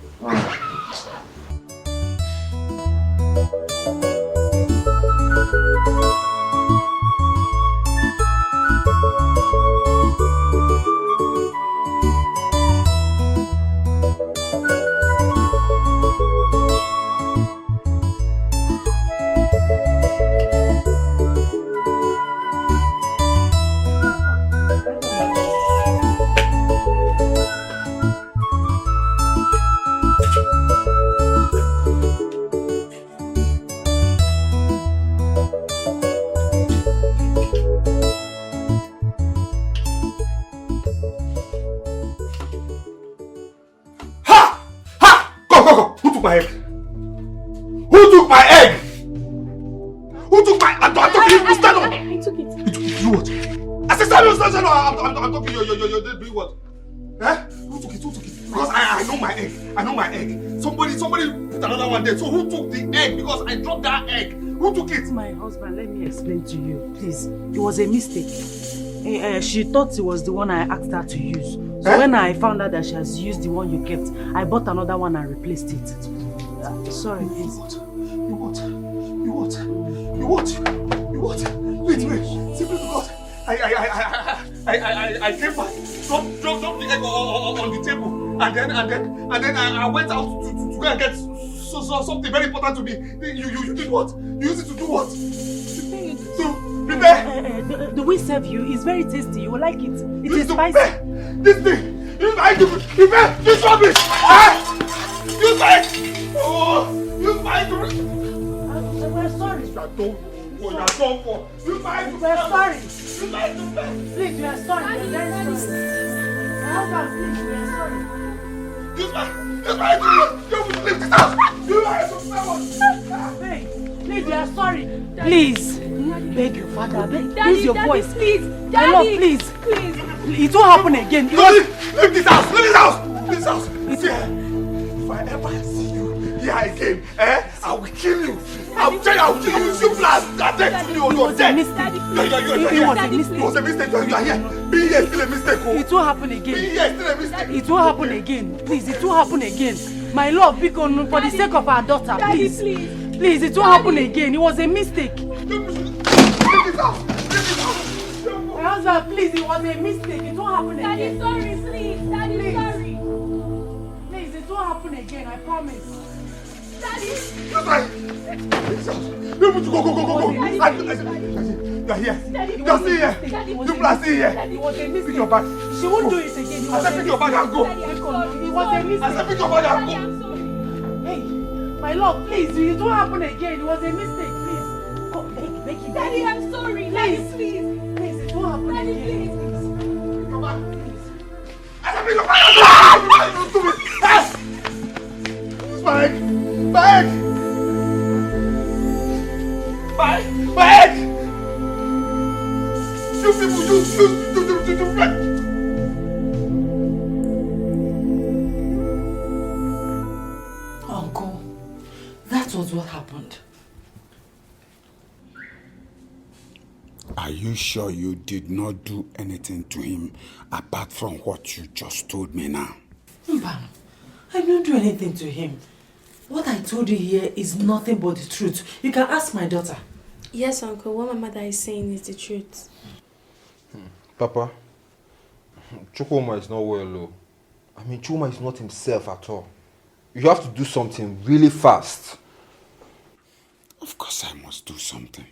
my egg? Who took my egg? Who took my... I'm talking, stand up! I took it. You what? I said stand up, I'm talking, you're doing what? Eh? Who took it? Because I know my egg. I know my egg. Somebody put another one there. So who took the egg? Because I dropped that egg. Who took it? My husband, let me explain to you, please. It was a mistake. She thought it was the one I asked her to use. So when I found out that she has used the one you kept, I bought another one and replaced it. Sorry, please. You what? Wait. Simply because I came back, dropped the egg on the table, and then I went out to go and get something very important to me. You did what? You used it to do what? To prepare. The way serve you is very tasty. You will like it. It is spicy. This thing. You like to prepare this rubbish. You like. Oh, you like to. We're sorry. You are done for. You like to. We're sorry. You like to. Please, we are sorry. We are very sorry. Please, we are sorry. You like to. You will leave this house. You like to. Hey, please, we are sorry. Please. Beg your father, raise your voice. Please, my love, please. It won't happen again. Leave this house. See, if I ever see you here again, I will kill you. I will kill you. You blast. I take you. You're dead. It was a mistake. You are here. Being here is still a mistake. It won't happen again. Being here is still a mistake. It won't happen again. Please, it won't happen again. My love, because for the sake of our daughter, please. Please, it won't happen again. It was a mistake. My husband, please, it was a mistake. It won't happen again. Daddy, sorry, please. Daddy, sorry. Please, it won't happen again, I promise. Daddy. Go. You are here. You are still here. You are still here. It was a mistake. Pick your bag. She won't do it again. I said pick your bag and go. It was a mistake. I said pick your bag and go. Hey, my love, please, it won't happen again. It was a mistake, please. Go, make it. Daddy, I'm sorry. Daddy, please. Please, it won't happen Daddy, again. please. Pick your bag. I said pick your bag and go. It's my egg. My egg. You people, you. Uncle, that was what happened. Are you sure you did not do anything to him apart from what you just told me now? Mba, I didn't do anything to him. What I told you here is nothing but the truth. You can ask my daughter. Yes, Uncle. What my mother is saying is the truth. Papa, Chukwuma is not well, though. I mean, Chuma is not himself at all. You have to do something really fast. Of course I must do something.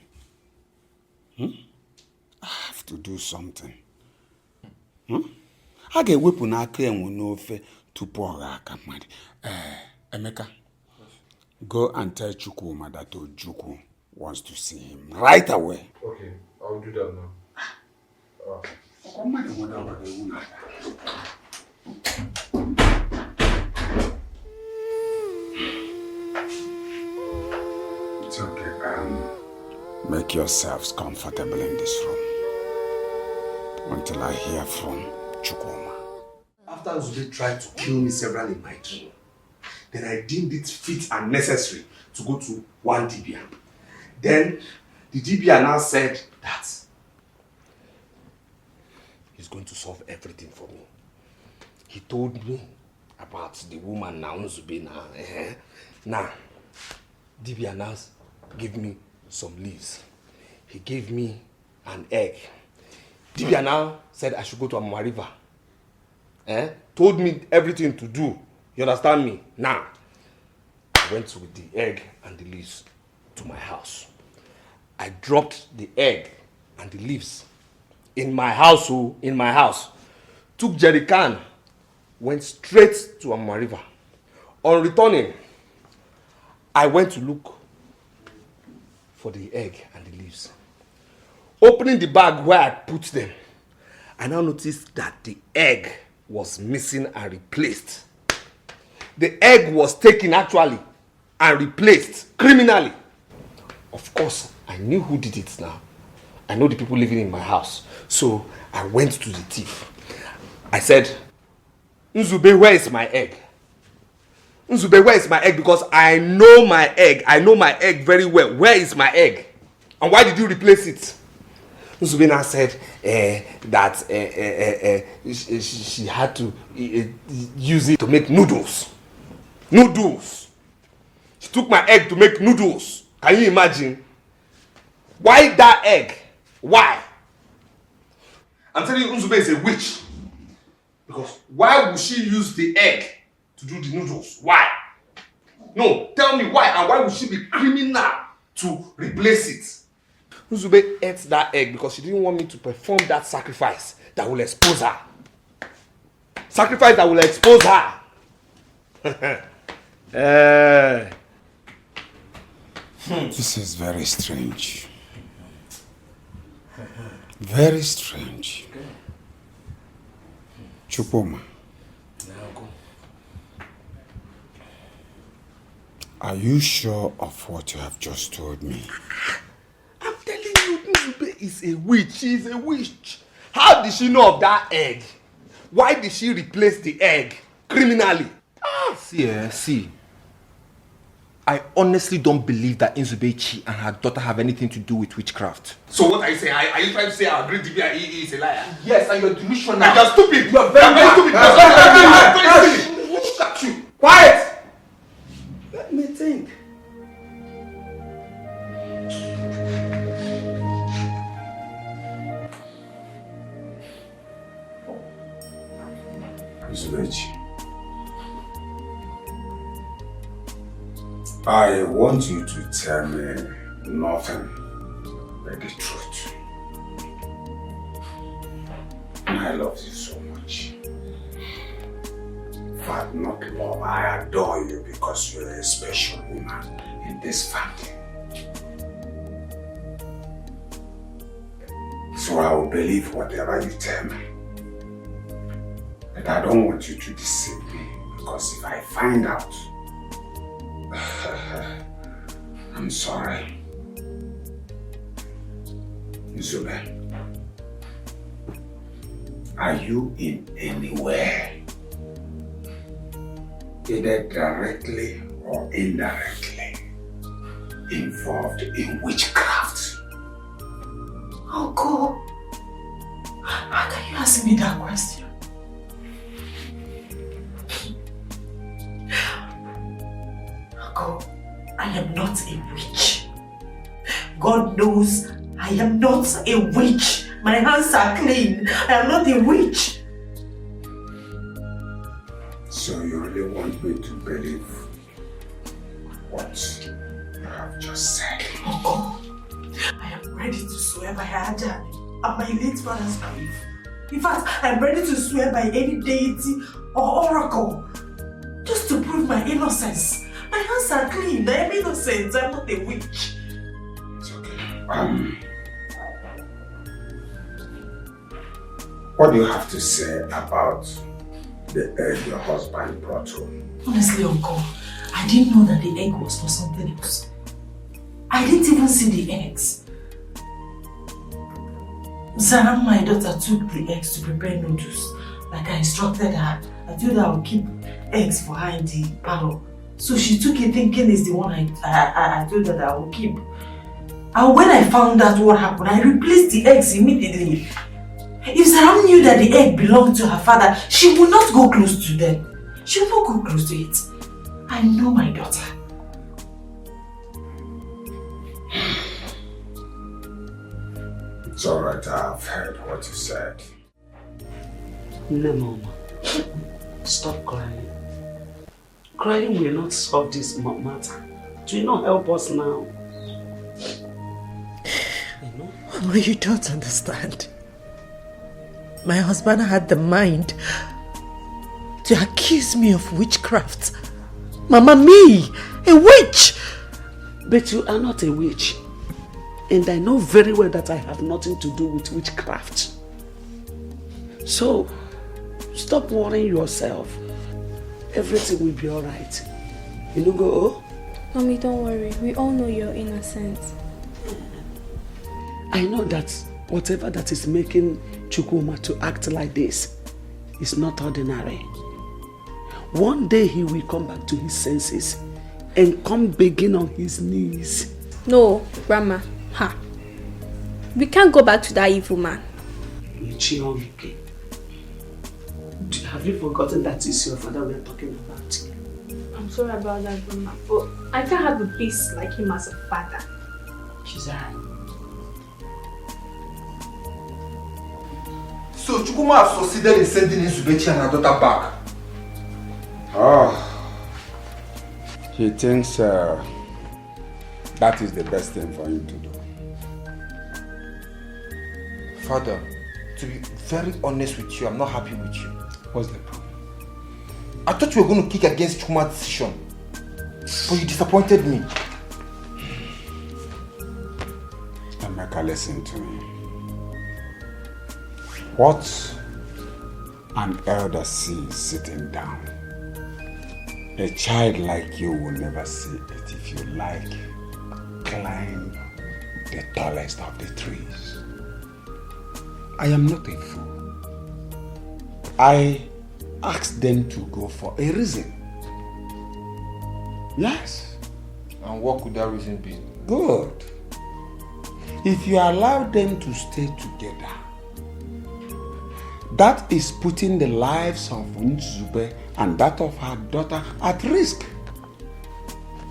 I have to do something. I get weapon I can no fe to pour akamad. Emeka, go and tell Chukwuma that Ojukwu wants to see him right away. Okay, I'll do that now. It's okay. Make yourselves comfortable in this room until I hear from Chukwuma. After Zubby tried to kill me several in my dream, then I deemed it fit and necessary to go to one Dibia. Then the Dibia now said that he's going to solve everything for me. He told me about the woman now, Zubby now. Now, Dibia now gave me some leaves. He gave me an egg. Dibia now said I should go to Amwa River. Told me everything to do. You understand me? Now, I went with the egg and the leaves to my house. I dropped the egg and the leaves in my house, took jerry can, went straight to Amwa River. On returning, I went to look for the egg and the leaves. Opening the bag where I put them, I now noticed that the egg was missing and replaced. The egg was taken actually and replaced criminally. Of course, I knew who did it now. I know the people living in my house. So I went to the thief. I said, Nzube, where is my egg? Nzube, where is my egg? Because I know my egg. I know my egg very well. Where is my egg? And why did you replace it? Nzube now said that she had to use it to make noodles. Noodles. She took my egg to make noodles. Can you imagine? Why that egg? Why? I'm telling you, Nzube is a witch. Because why would she use the egg to do the noodles? Why? No, tell me why, and why would she be criminal to replace it? Nzube ate that egg because she didn't want me to perform that sacrifice that will expose her. Sacrifice that will expose her. This is very strange. Very strange. Chukwuma, are you sure of what you have just told me? I'm telling you, Nzube is a witch. She is a witch. How did she know of that egg? Why did she replace the egg criminally? See. I honestly don't believe that Nzube and her daughter have anything to do with witchcraft. So what are you saying? Are you trying to say our great DBI is a liar? Yes, and you're delusional. And you're stupid. You're very stupid. Look at you. Quiet. Let me think. Nzube, I want you to tell me nothing but the truth. I love you so much. In fact, not love, I adore you because you're a special woman in this family. So I will believe whatever you tell me. But I don't want you to deceive me, because if I find out, I'm sorry. Nzube, are you in any way, either directly or indirectly, involved in witchcraft? Uncle, how can you ask me that question? Uncle, I am not a witch. God knows I am not a witch. My hands are clean. I am not a witch. So you really want me to believe what you have just said? Uncle, I am ready to swear by Adam and my late father's grave. In fact, I am ready to swear by any deity or oracle just to prove my innocence. My hands are clean. I am innocent. I am not a witch. It's okay. What do you have to say about the egg your husband brought home? Honestly, Uncle, I didn't know that the egg was for something else. I didn't even see the eggs. Sarah, my daughter, took the eggs to prepare noodles. Like I instructed her. I told her I would keep eggs for her in the parlor. So she took it thinking it's the one I told her that I will keep. And when I found out what happened, I replaced the eggs immediately. If Sarah knew that the egg belonged to her father, she would not go close to them. She would not go close to it. I know my daughter. It's alright, I've heard what you said. No, Mama. Stop crying. Crying will not solve this matter. It will not help us now. Mama, you don't understand. My husband had the mind to accuse me of witchcraft. Mama, me, a witch! But you are not a witch. And I know very well that I have nothing to do with witchcraft. So, stop worrying yourself. Everything will be alright. You know, go, oh? Mommy, don't worry. We all know you're innocent. I know that whatever that is making Chukwuma to act like this is not ordinary. One day he will come back to his senses and come begging on his knees. No, Grandma. Ha. We can't go back to that evil man. Have you forgotten that it's your father we are talking about? I'm sorry about that, Grandma, but I can't have a beast like him as a father. She's alright. So Chukwuma has succeeded in sending Zubby Micheal and her daughter back. Oh, he thinks that is the best thing for him to do. Father, to be very honest with you, I'm not happy with you. What's the problem? I thought you were going to kick against Chukwuma's decision, but you disappointed me. Emeka, listen to me. What an elder sees sitting down, a child like you will never see it. If you like, climb the tallest of the trees. I am not a fool. I asked them to go for a reason. Yes. And what could that reason be? Good. If you allow them to stay together, that is putting the lives of Nzube and that of her daughter at risk.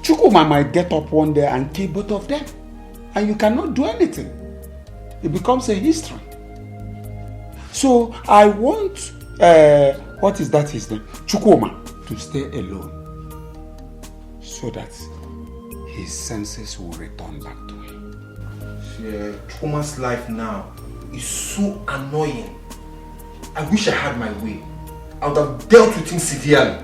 Chukwuma might get up one day and kill both of them, and you cannot do anything. It becomes a history. So I want, what is that his name? Chukwuma to stay alone so that his senses will return back to him. Yeah, Chukwuma's life now is so annoying. I wish I had my way. I would have dealt with him severely.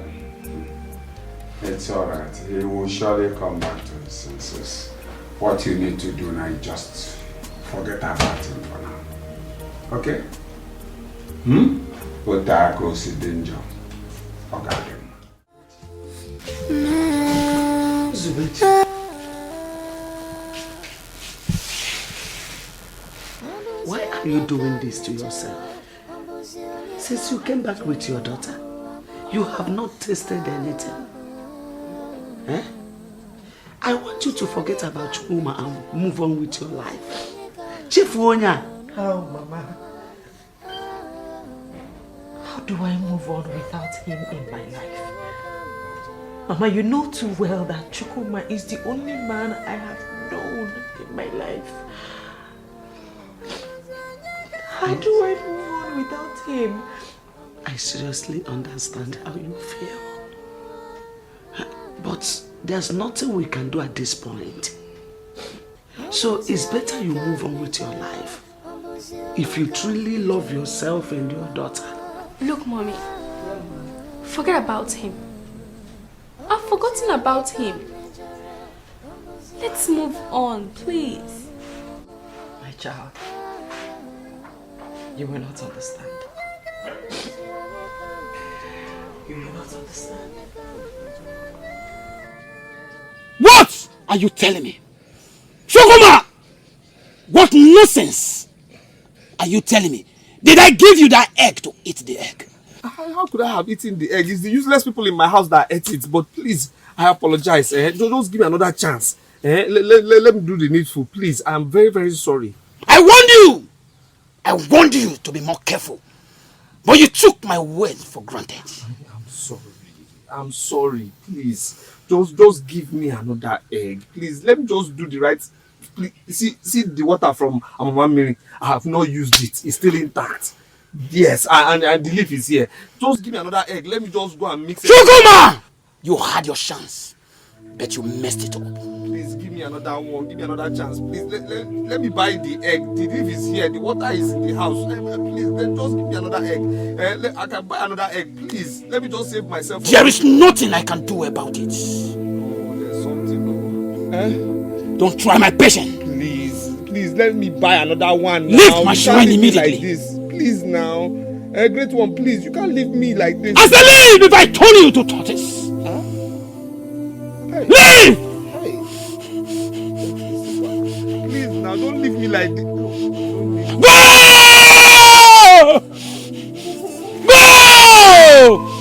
It's alright. He will surely come back to his senses. What you need to do now is just forget about him for now. Okay? But that goes in danger. Okay. Why are you doing this to yourself? Since you came back with your daughter, you have not tasted anything. Eh? I want you to forget about Chukwuma and move on with your life. Chifuonya. Oh, Mama. How do I move on without him in my life? Mama, you know too well that Chukwuma is the only man I have known in my life. How do I move on without him? I seriously understand how you feel. But there's nothing we can do at this point. So it's better you move on with your life. If you truly love yourself and your daughter. Look, Mommy. Forget about him. I've forgotten about him. Let's move on, please. My child, you will not understand. You will not understand. What are you telling me? Chukwuma! What nonsense! Are you telling me? Did I give you that egg to eat the egg? How could I have eaten the egg? It's the useless people in my house that ate it. But please, I apologize. Just give me another chance. Let me do the needful, please. I'm very, very sorry. I warned you! I warned you to be more careful. But you took my word for granted. I'm sorry. Please. Just give me another egg. Please, let me just do the right. Please, see the water from Mama Mary. I have not used it. It's still intact. Yes, and the leaf is here. Just give me another egg. Let me just go and mix it. Chukuma! You had your chance, but you messed it up. Please give me another one. Give me another chance. Please let me buy the egg. The leaf is here. The water is in the house. Please, just give me another egg. I can buy another egg. Please, let me just save myself. There is nothing I can do about it. Oh, there's something. Don't try my patience. Please, let me buy another one. Leave my shrine immediately. Like this. Please now. Great one, please. You can't leave me like this. I say leave if I turn you to tortoise. Huh? Hey. Leave! Hey. Please now, don't leave me like this. Go! Go!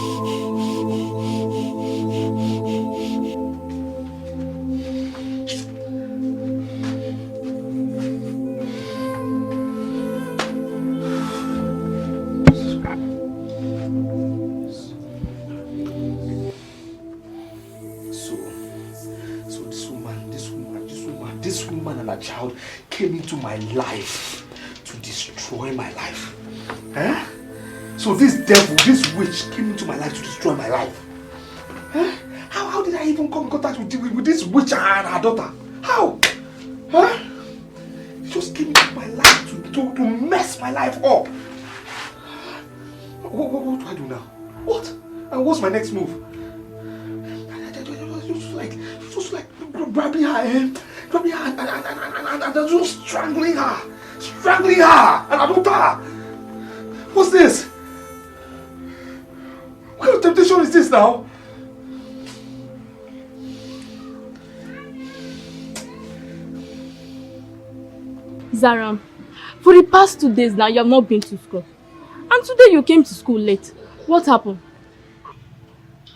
Child came into my life to destroy my life. Huh? So this devil, this witch came into my life to destroy my life. Huh? How did I even come in contact with this witch and her daughter? How? Huh? It just came into my life to mess my life up. What do I do now? What? And what's my next move? Just like grabbing her hand. And just strangling her and Adota. What's this? What kind of temptation is this now? Zaram, for the past 2 days now you have not been to school. And today you came to school late. What happened?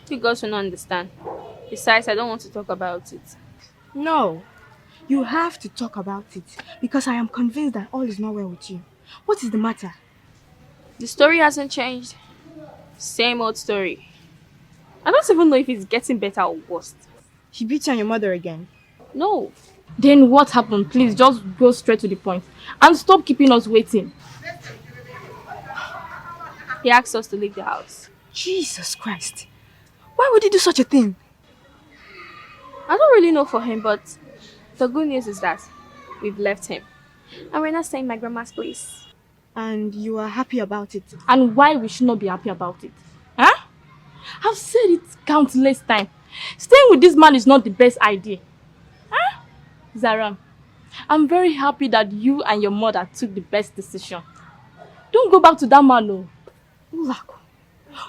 You guys will not understand. Besides, I don't want to talk about it. No. You have to talk about it because I am convinced that all is not well with you. What is the matter? The story hasn't changed. Same old story. I don't even know if it's getting better or worse. She beat you and your mother again? No. Then what happened? Please just go straight to the point and stop keeping us waiting. He asked us to leave the house. Jesus Christ. Why would he do such a thing? I don't really know for him, but the good news is that we've left him. And we're not staying in my grandma's place. And you are happy about it? And why we should not be happy about it? Huh? I've said it countless times. Staying with this man is not the best idea. Huh? Zaram, I'm very happy that you and your mother took the best decision. Don't go back to that man, no. Ulako,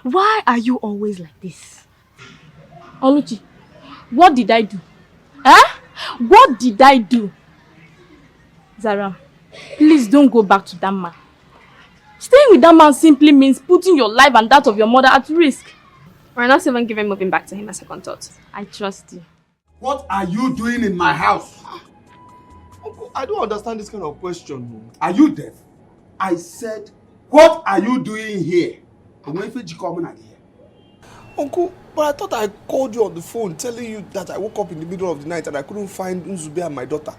why are you always like this? Alichie, what did I do? Huh? What did I do? Zara, please don't go back to that man. Staying with that man simply means putting your life and that of your mother at risk. We're not even giving moving back to him a second thought. I trust you. What are you doing in my house? Uncle, I don't understand this kind of question. Are you deaf? I said, what are you doing here? I'm Ifedi coming out here. Uncle, but I thought I called you on the phone telling you that I woke up in the middle of the night and I couldn't find Zubby and my daughter.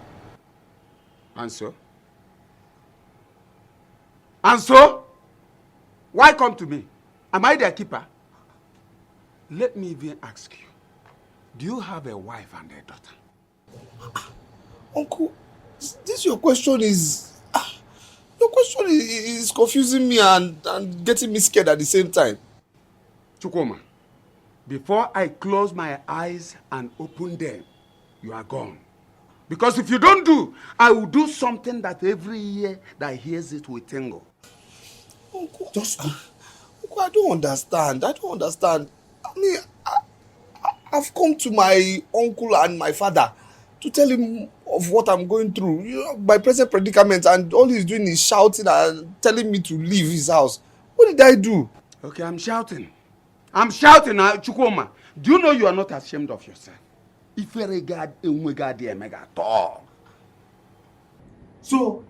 And so? And so? Why come to me? Am I their keeper? Let me even ask you. Do you have a wife and a daughter? Uncle, this your question is... Your question is confusing me and getting me scared at the same time. Chukoma, before I close my eyes and open them, you are gone. Because if you don't do, I will do something that every ear that hears it will tingle. Uncle, Uncle, I don't understand. I mean, I've come to my uncle and my father to tell him of what I'm going through. You know, my present predicament, and all he's doing is shouting and telling me to leave his house. What did I do? Okay, I'm shouting. I'm shouting now, Chukwuma. Do you know you are not ashamed of yourself? If you regard a mega talk. So,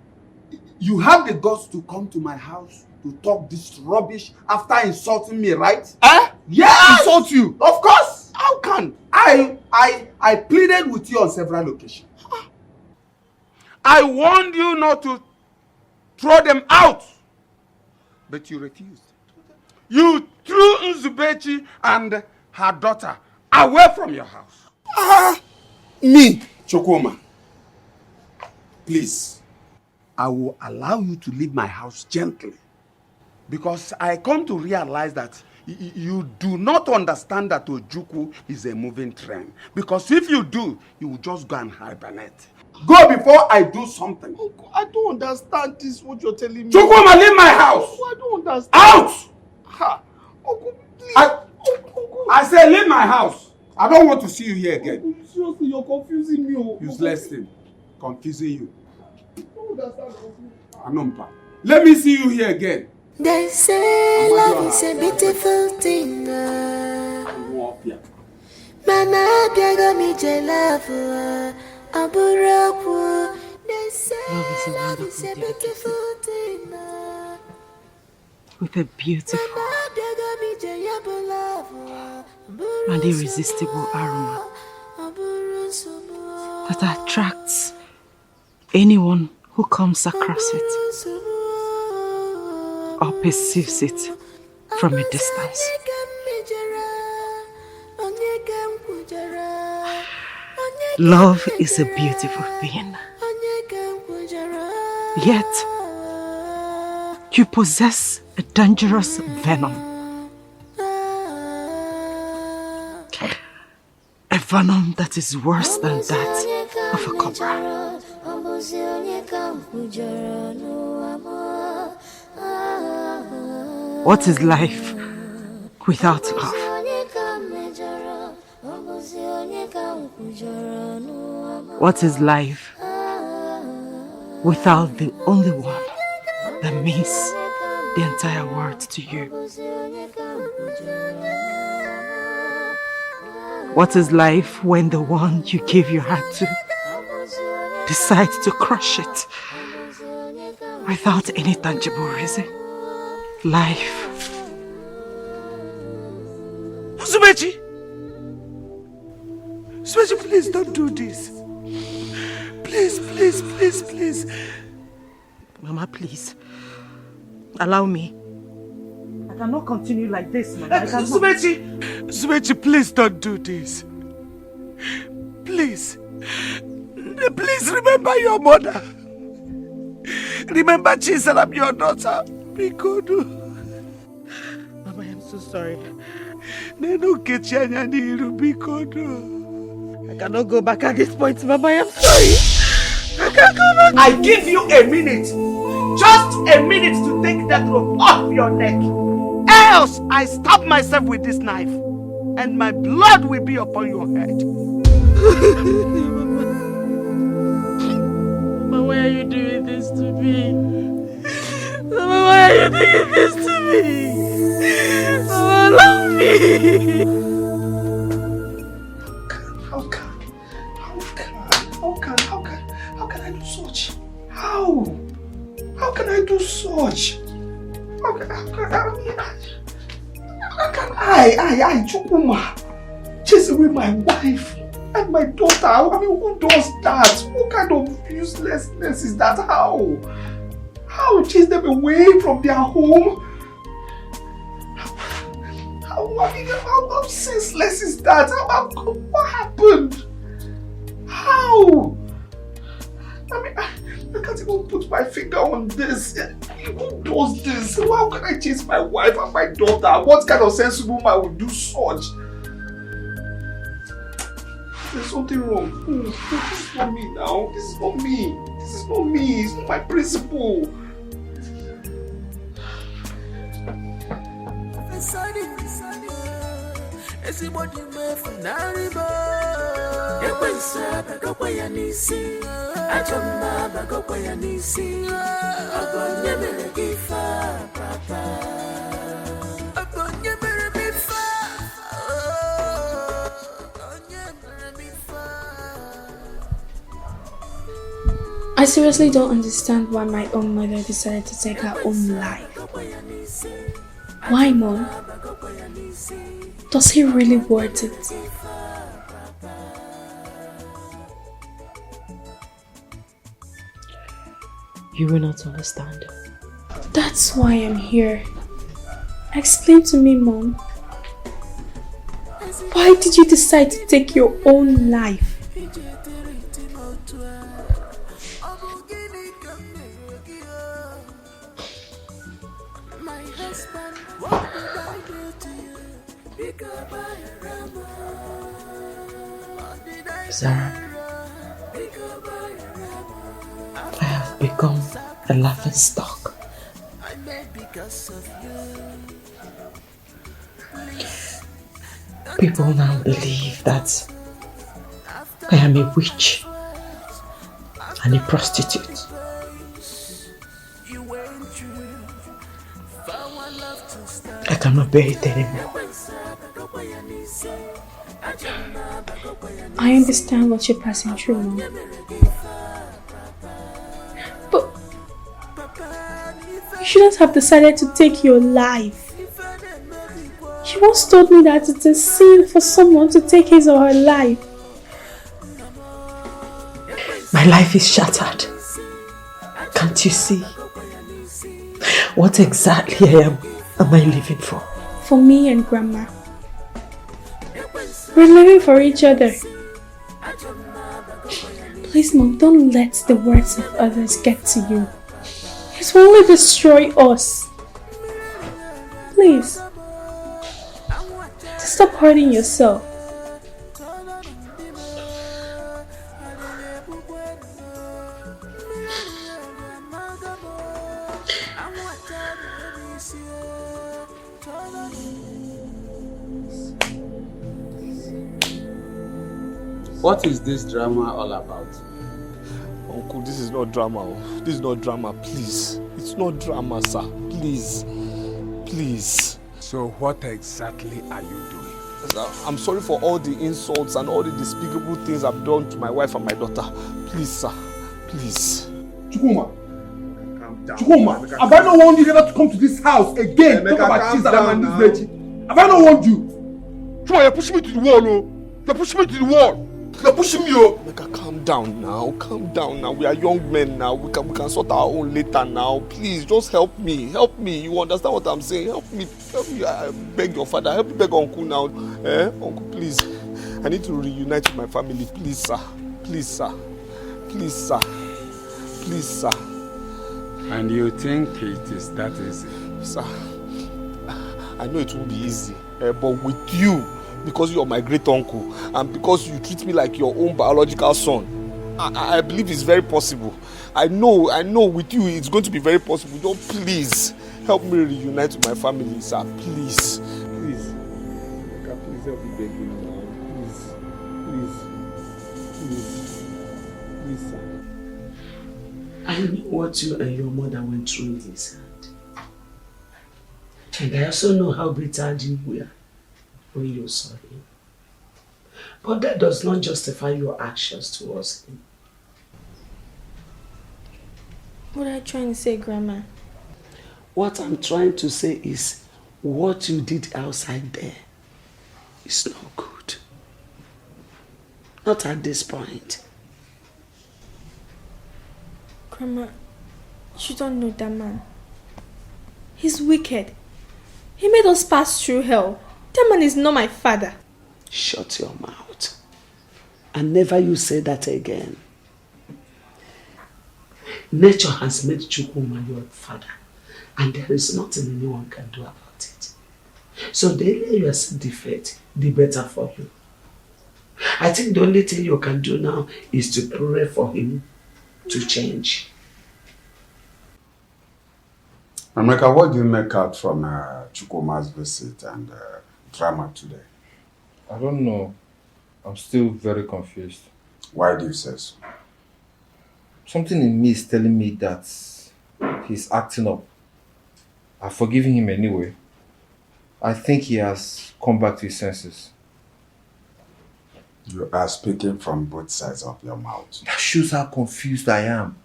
you have the guts to come to my house to talk this rubbish after insulting me, right? Yes! Insult you? Of course! How can? I pleaded with you on several occasions. I warned you not to throw them out, but you refused. You threw Nzubechi and her daughter away from your house. Me? Chukwuma, please, I will allow you to leave my house gently, because I come to realize that you do not understand that Ojukwu is a moving train. Because if you do, you will just go and hibernate. Go before I do something. Uncle, I don't understand this, what you're telling me. Chukwuma, leave my house! Uncle, I don't understand. Out! Ha! Uncle, please. I say leave my house. I don't want to see you here again. Uncle, seriously, you're confusing me. Useless thing. Confusing you. I don't understand. Anumpa. Let me see you here again. They say love is a beautiful thing. Mama, Biago mi jelavu, aburapu. They say love is a beautiful thing. With a beautiful and irresistible aroma that attracts anyone who comes across it or perceives it from a distance. Love is a beautiful thing. Yet, you possess a dangerous venom. A venom that is worse than that of a cobra. What is life without love? What is life without the only one that means the entire world to you? What is life when the one you give your heart to decides to crush it without any tangible reason? Life. Zubechi! Zubechi, please don't do this. Please, please, please, please. Mama, please. Allow me. I cannot continue like this, Mama. Zubechi, please don't do this. Please. Please remember your mother. Remember Chizzy, I'm your daughter. Be good. Mama, I'm so sorry. I cannot go back at this point, Mama. I'm sorry. I can't go back. I give you a minute. Just a minute to take that rope off your neck. Else, I stab myself with this knife. And my blood will be upon your head. Mama, why are you doing this to me? Mama, why are you doing this to me? Mama, love me. How can I do such? How can I do such? How can I, Chukwuma, chase away my wife and my daughter? I mean, who does that? What kind of uselessness is that? How chase them away from their home? How senseless is that? What happened? How? I mean, I can't even put my finger on this. Who does this? How can I chase my wife and my daughter? What kind of sensible man would do such? There's something wrong. This is not me now. This is not me. This is not me. It's not my principle. Everybody made from Naribo. Ekwensa bagokwa ya nisi, ajoma bagokwa ya nisi. Agonye mere gifa papa. Agonye mere bifa. Agonye mere bifa. I seriously don't understand why my own mother decided to take her own life. Why, Mom? Does he really want it? You will not understand. That's why I'm here. Explain to me, Mom. Why did you decide to take your own life? Sarah, I have become a laughing stock. People now believe that I am a witch and a prostitute. I cannot bear it anymore. I understand what you're passing through, Mom. But you shouldn't have decided to take your life. You once told me that it's a sin for someone to take his or her life. My life is shattered. Can't you see? What exactly am I living for? For me and Grandma. We're living for each other. Please, Mom, don't let the words of others get to you. It will only destroy us. Please. Stop hurting yourself. What is this drama all about? Uncle, this is not drama. This is not drama, please. It's not drama, sir. Please. Please. So what exactly are you doing? Sir, I'm sorry for all the insults and all the despicable things I've done to my wife and my daughter. Please, sir. Please. Chukuma. Chukuma, have I not warned you never to come to this house again? Talk about Chizzy and this lady. Have I not warned you? Chuma, you're pushing me to the wall, oh. You're pushing me to the wall. You're pushing me, oh. Mecca, calm down now. Calm down now. We are young men now. We can sort our own later now. Please, just help me. Help me. You understand what I'm saying? Help me. Help me. I beg your father. Help me beg Uncle now. Uncle, please. I need to reunite with my family. Please, sir. Please, sir. Please, sir. Please, sir. And you think it is that easy? Sir, I know it won't be easy, but with you, because you're my great uncle, and because you treat me like your own biological son, I believe it's very possible. I know with you it's going to be very possible. Don't please help me reunite with my family, sir. Please. Please. Please help me beg you now. Please, sir. I know what you and your mother went through in this hand. And I also know how bitter you were when you saw him. But that does not justify your actions towards him. What are you trying to say, Grandma? What I'm trying to say is what you did outside there is no good. Not at this point. Grandma, you don't know that man. He's wicked. He made us pass through hell. That man is not my father. Shut your mouth. And never you say that again. Nature has made Chukwuma your father. And there is nothing anyone can do about it. So the earlier you accept defeat, the better for you. I think the only thing you can do now is to pray for him to change. Emeka, what do you make out from Chukwuma's visit and drama today? I don't know. I'm still very confused. Why do you say so? Something in me is telling me that he's acting up. I've forgiven him anyway. I think he has come back to his senses. You are speaking from both sides of your mouth. That shows how confused I am.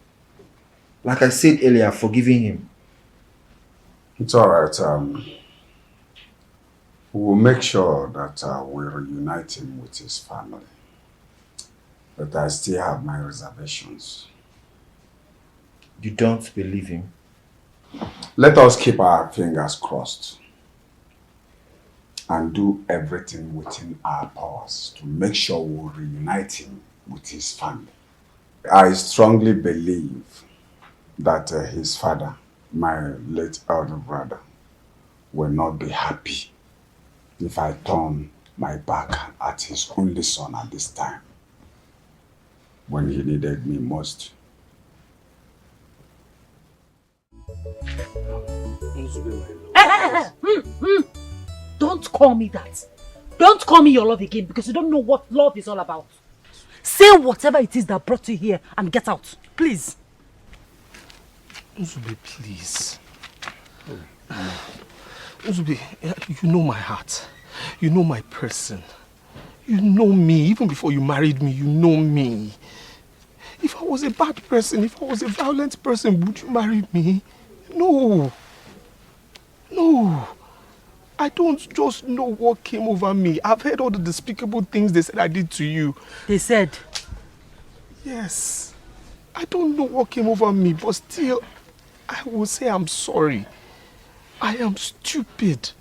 Like I said earlier, I've forgiven him. It's alright. We'll make sure that we reunite him with his family. But I still have my reservations. You don't believe him? Let us keep our fingers crossed and do everything within our powers to make sure we reunite him with his family. I strongly believe that his father, my late elder brother, will not be happy if I turn my back at his only son at this time, when he needed me most. Don't call me that. Don't call me your love again, because you don't know what love is all about. Say whatever it is that brought you here and get out, please. Zubby, please. Zubby, you know my heart. You know my person. You know me. Even before you married me, you know me. If I was a bad person, if I was a violent person, would you marry me? No. No. I don't just know what came over me. I've heard all the despicable things they said I did to you. They said? Yes. I don't know what came over me, but still, I will say I'm sorry. I am stupid.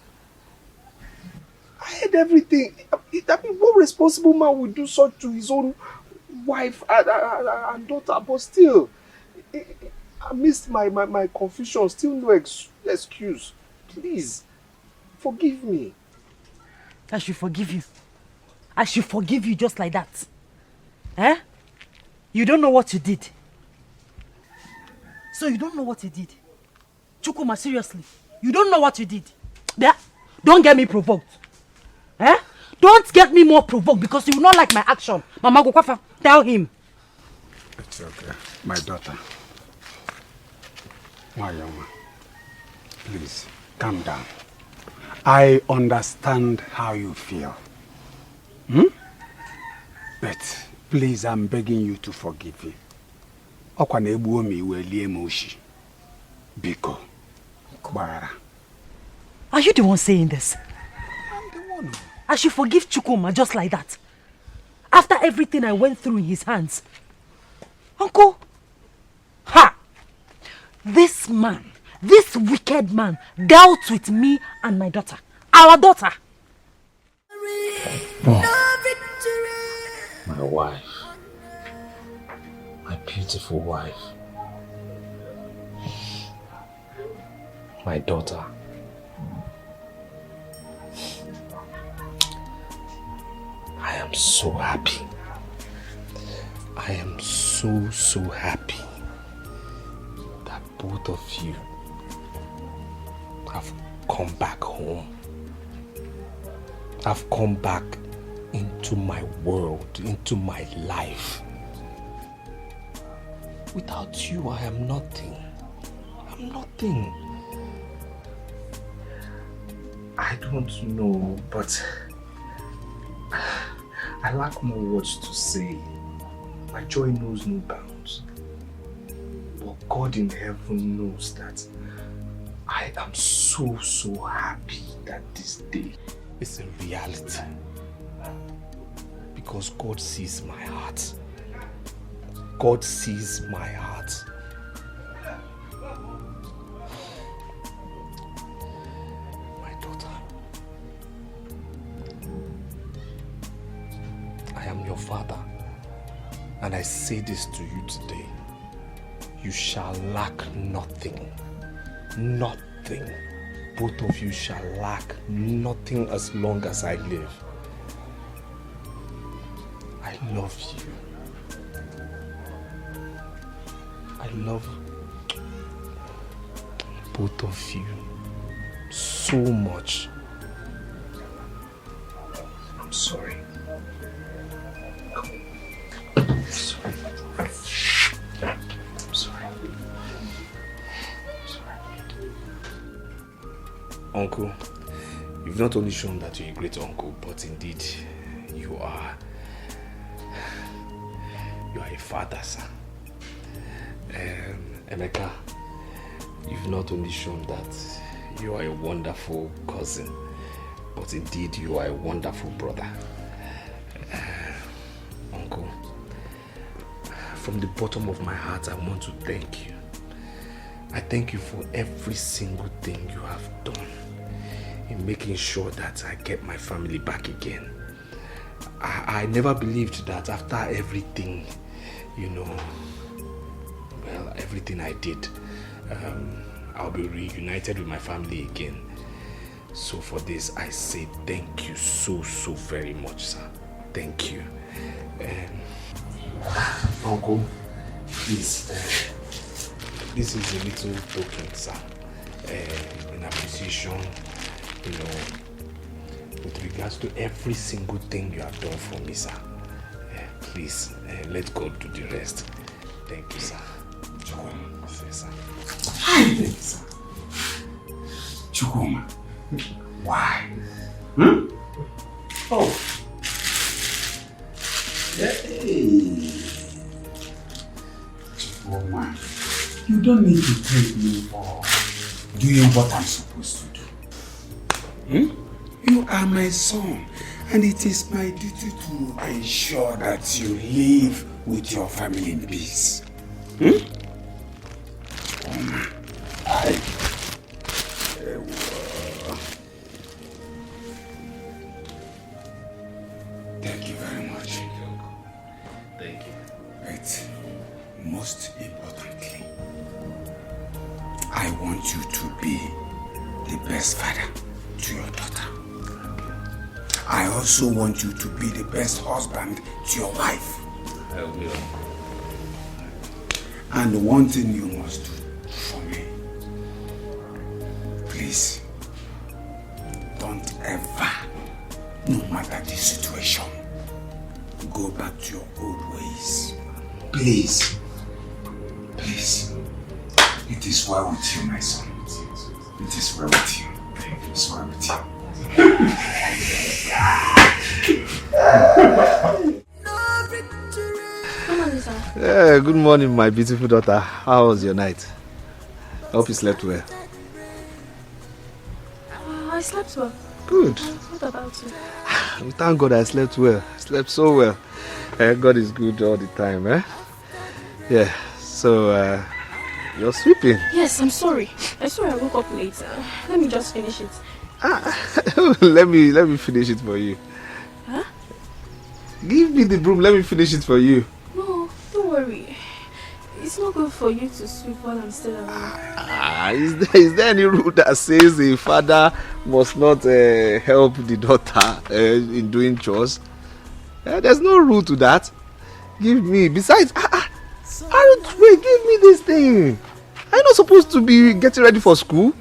I heard everything. I mean, what responsible man would do such to his own wife and daughter? But still, I missed my confusion. Still no excuse. Please, forgive me. I should forgive you. I should forgive you just like that. Eh? You don't know what you did. So you don't know what you did. Chukuma, seriously. You don't know what you did. Don't get me provoked. Eh? Don't get me more provoked, because you will not like my action. Mama Gokwafa, tell him. It's okay. My daughter. Wayama, please, calm down. I understand how you feel. But please, I'm begging you to forgive me. Biko. Are you the one saying this? I'm the one. I should forgive Chukuma just like that. After everything I went through in his hands. Uncle, ha! This man, this wicked man, dealt with me and my daughter. Our daughter. My wife. My beautiful wife. My daughter. I am so happy. I am so happy that both of you have come back home. Have come back into my world, into my life. Without you, I am nothing. I'm nothing. I don't know, but I lack more words to say. My joy knows no bounds. But God in heaven knows that I am so happy that this day is a reality. Because God sees my heart. God sees my heart. My daughter, I am your father, and I say this to you today. You shall lack nothing. Nothing. Both of you shall lack nothing as long as I live. I love you. I love both of you so much. I'm sorry. Uncle, you've not only shown that you're a great uncle, but indeed you are a father, sir. Emeka, you've not only shown that you are a wonderful cousin, but indeed you are a wonderful brother. Uncle, from the bottom of my heart, I want to thank you. I thank you for every single thing you have done in making sure that I get my family back again. I never believed that after everything, everything I did, I'll be reunited with my family again. So for this, I say thank you so very much, sir. Thank you. Uncle, please, this is a little token, sir, in appreciation, with regards to every single thing you have done for me, sir. Please, let God do the rest. Thank you, sir. Yes, sir. Thank you, sir. Chukuma. Why? Oh. Hey. Chukuma. You don't need to thank me for doing what I'm supposed to do. You are my son, and it is my duty to ensure that you live with your family in peace. Thank you very much. Thank you. But most importantly, I want you to be the best father to your daughter. I also want you to be the best husband to your wife. I will. And one thing you must do for me, please, don't ever, no matter the situation, go back to your old ways. Please, please. It is well with you, my son. It is well with you. It is well with you. Yeah, good morning, my beautiful daughter. How was your night? I hope you slept well. I slept well. Good. What about you? Thank God I slept well. I slept so well. God is good all the time, eh? Yeah, so you're sleeping. Yes, I'm sorry. I'm sorry I woke up late. Let me just finish it. let me finish it for you. Huh? Give me the broom, let me finish it for you. No, don't worry. It's not good for you to sweep while I'm still around. Is there any rule that says a father must not help the daughter in doing chores? There's no rule to that. Give me. Besides, wait, give me this thing. Are you not supposed to be getting ready for school?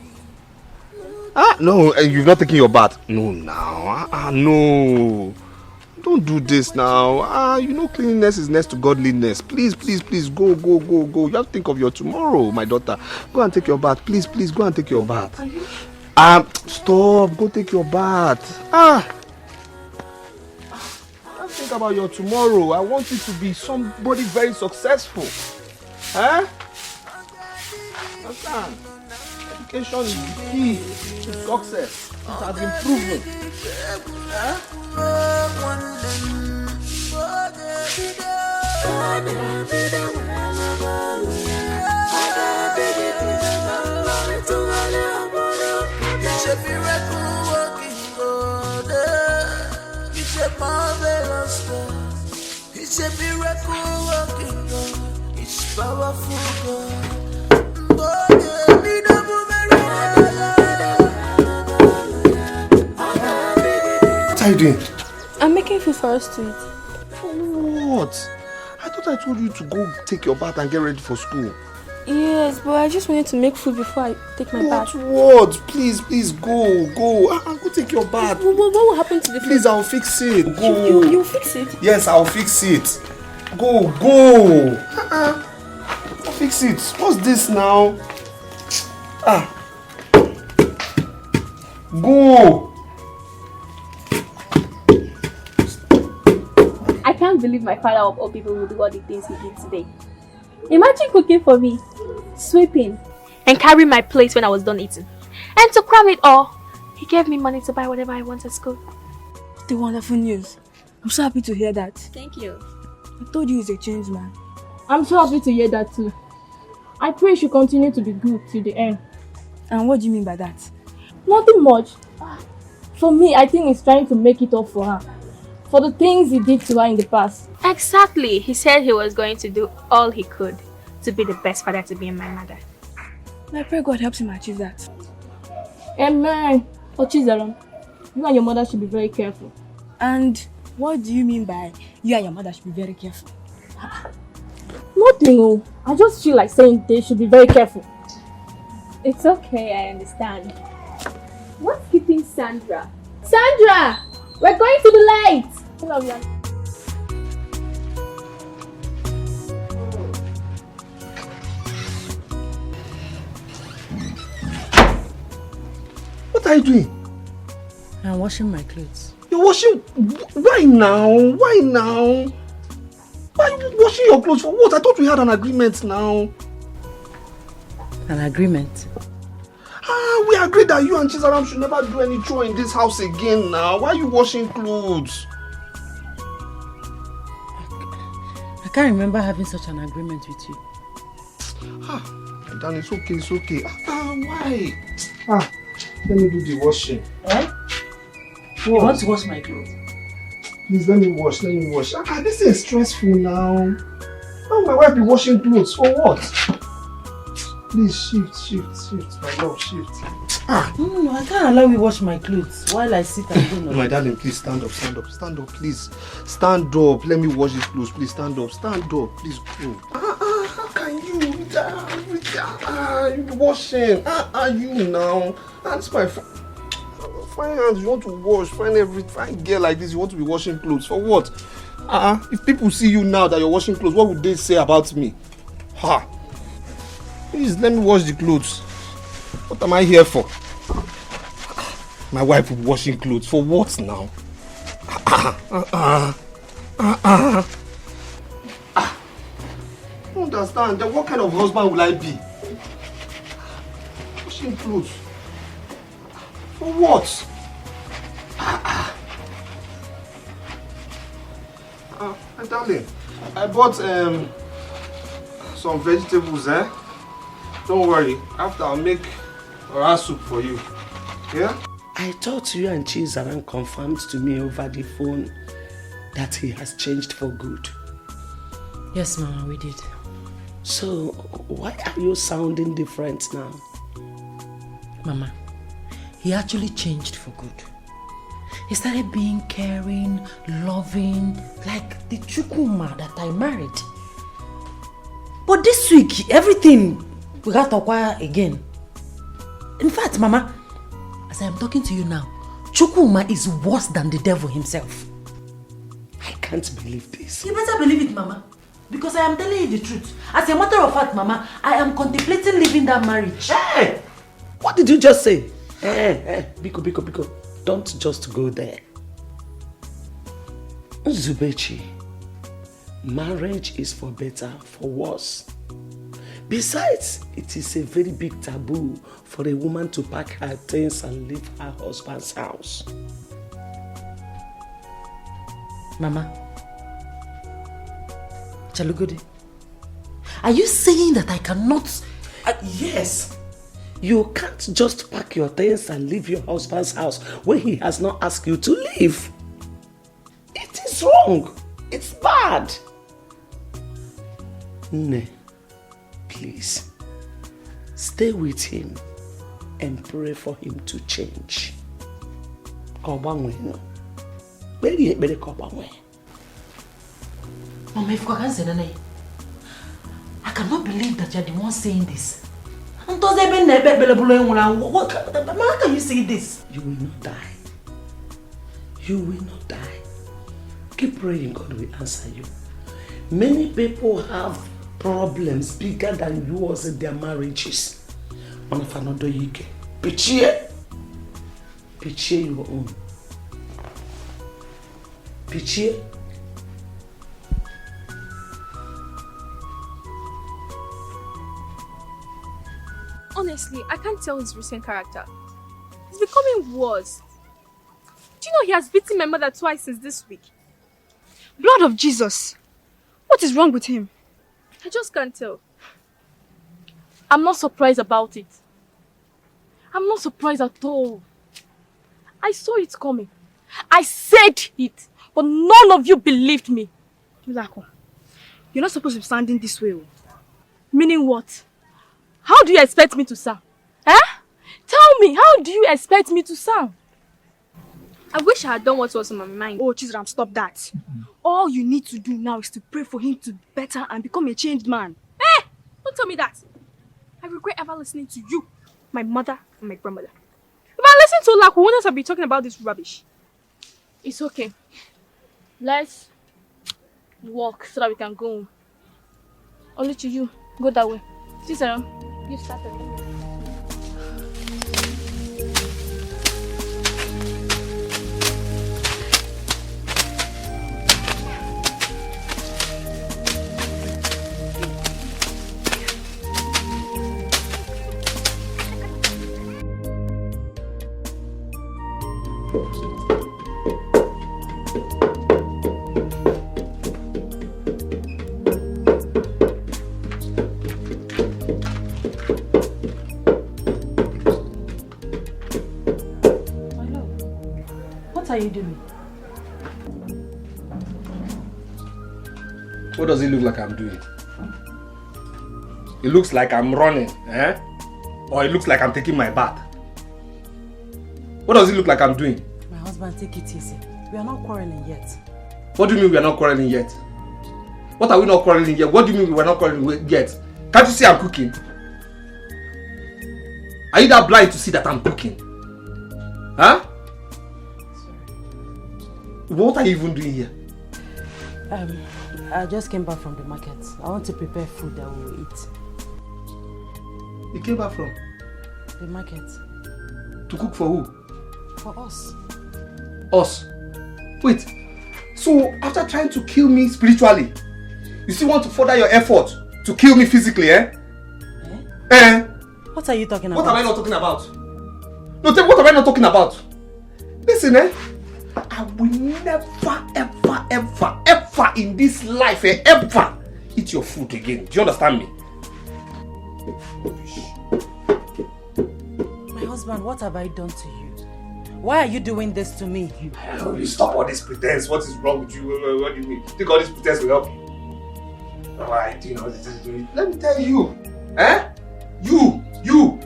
No, you've not taken your bath. No, now. No. Don't do this now. Cleanliness is next to godliness. Please, go. You have to think of your tomorrow, my daughter. Go and take your bath. Please, go and take your bath. Stop. Go take your bath. Think about your tomorrow. I want you to be somebody very successful. Understand? Education is the key to success. It has been proven. It's a miracle working God. It's a marvelous God. It's a miracle working God. It's powerful God. What are you doing? I'm making food for us to eat. For what? I thought I told you to go take your bath and get ready for school. Yes, but I just wanted to make food before I take my bath. What? Please, go. Go take your bath. What will happen to the food? Please, I'll fix it. Go. You fix it? Yes, I'll fix it. Go. I'll fix it. What's this now? Go. I can't believe my father of all people will do all the things he did today. Imagine cooking for me, sweeping, and carrying my plate when I was done eating. And to cram it all, he gave me money to buy whatever I want at school. What a wonderful news. I'm so happy to hear that. Thank you. I told you he's a changed man. I'm so happy to hear that too. I pray you should continue to be good till the end. And what do you mean by that? Nothing much. For me, I think he's trying to make it up for her. For the things he did to her in the past. Exactly. He said he was going to do all he could to be the best father to be my mother. I pray God helps him achieve that. Amen. Oh, Chizzy, you and your mother should be very careful. And what do you mean by you and your mother should be very careful? Nothing. I just feel like saying they should be very careful. It's okay, I understand. What's keeping Sandra? Sandra! We're going to be late! I love you. What are you doing? I'm washing my clothes. You're washing? Why now? Why are you washing your clothes for what? I thought we had an agreement now. An agreement? We agreed that you and Chizzy should never do any chore in this house again now. Why are you washing clothes? I can't remember having such an agreement with you. Dan, it's okay. Why? Let me do the washing. Eh? You want to wash my clothes? Please, let me wash. This is stressful now. How will my wife be washing clothes? For what? Please shift, my love, shift. No, I can't allow you wash my clothes while I sit and do nothing. My darling, please stand up, please. Stand up, let me wash these clothes, please stand up, please go. How can you? You're washing. You now. That's my fine hands, you want to wash, fine girl like this, you want to be washing clothes. For what? If people see you now that you're washing clothes, what would they say about me? Please, let me wash the clothes. What am I here for? My wife will be washing clothes. For what now? I don't understand. Then what kind of husband will I be? Washing clothes. For what? My darling, I bought some vegetables, Don't worry, after I'll make a soup for you. Yeah? I thought you and Chizzy confirmed to me over the phone that he has changed for good. Yes, Mama, we did. So, why are you sounding different now? Mama, he actually changed for good. He started being caring, loving, like the Chukuma that I married. But this week, everything got acquired again. In fact, Mama, as I am talking to you now, Chukuma is worse than the devil himself. I can't believe this. You better believe it, Mama. Because I am telling you the truth. As a matter of fact, Mama, I am contemplating leaving that marriage. Hey! What did you just say? Hey, Biko. Don't just go there. Zubechi, marriage is for better, for worse. Besides, it is a very big taboo for a woman to pack her things and leave her husband's house. Mama, Chalugode, are you saying that I cannot... Yes. You can't just pack your things and leave your husband's house when he has not asked you to leave. It is wrong. It's bad. Nne, please, stay with him and pray for him to change. Mama, if I can't say I cannot believe that you're the one saying this. How can you say this? You will not die. You will not die. Keep praying, God will answer you. Many people have problems bigger than yours in their marriages. One of another Dike. Picture your own. Picture. Honestly, I can't tell his recent character. He's becoming worse. Do you know he has beaten my mother twice since this week? Blood of Jesus! What is wrong with him? I just can't tell. I'm not surprised about it. I'm not surprised at all. I saw it coming. I said it, but none of you believed me. Yulako, you're not supposed to be standing this way. Meaning what? How do you expect me to sound? Huh? Tell me, how do you expect me to sound? I wish I had done what was on my mind. Oh, Chizram, stop that. All you need to do now is to pray for him to be better and become a changed man. Hey! Don't tell me that. I regret ever listening to you, my mother, and my grandmother. If I listened to Laku, wouldn't have been talking about this rubbish. It's okay. Let's walk so that we can go home. Alichie, you go that way. Sister, you started. What are you doing? What does it look like I'm doing? It looks like I'm running, eh? Or it looks like I'm taking my bath. What does it look like I'm doing? My husband, take it easy. We are not quarreling yet. What do you mean we are not quarreling yet? What are we not quarreling yet? What do you mean we are not quarreling yet? Can't you see I'm cooking? Are you that blind to see that I'm cooking? Huh? What are you even doing here? I just came back from the market. I want to prepare food that we will eat. You came back from? The market. To cook for who? For us. Us? Wait. So after trying to kill me spiritually, you still want to further your effort to kill me physically, eh? What are you talking about? What am I not talking about? No, tell me, what am I not talking about? Listen, I will never, ever in this life, ever eat your food again. Do you understand me? My husband, what have I done to you? Why are you doing this to me? You stop all this pretense. What is wrong with you? What do you mean? Think all this pretense will help you? Alright, you know, let me tell you. You,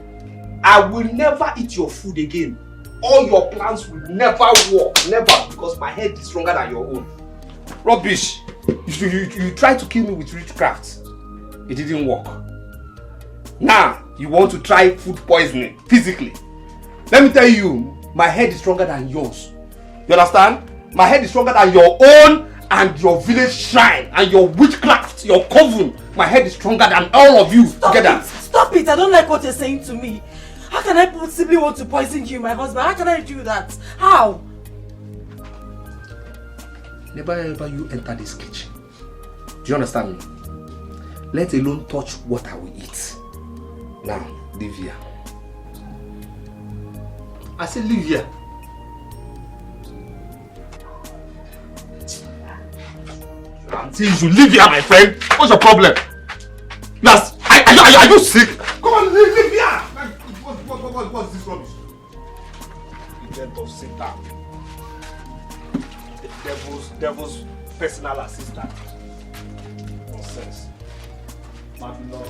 I will never eat your food again. All your plans will never work. Never, because my head is stronger than your own. Rubbish. You tried to kill me with witchcraft. It didn't work. Now, you want to try food poisoning physically. Let me tell you, my head is stronger than yours. You understand? My head is stronger than your own and your village shrine and your witchcraft, your coven. My head is stronger than all of you together. Stop it! I don't like what you're saying to me. How can I possibly want to poison you, my husband? How can I do that? How? Never ever you enter this kitchen. Do you understand me? Let alone touch what I will eat. Now, leave here. I said leave here. I'm saying you should leave here, my friend. What's your problem? Yes. Are you sick? Come on, leave here. What's this rubbish? Agent of Satan. The devil's personal assistant. Nonsense. My beloved.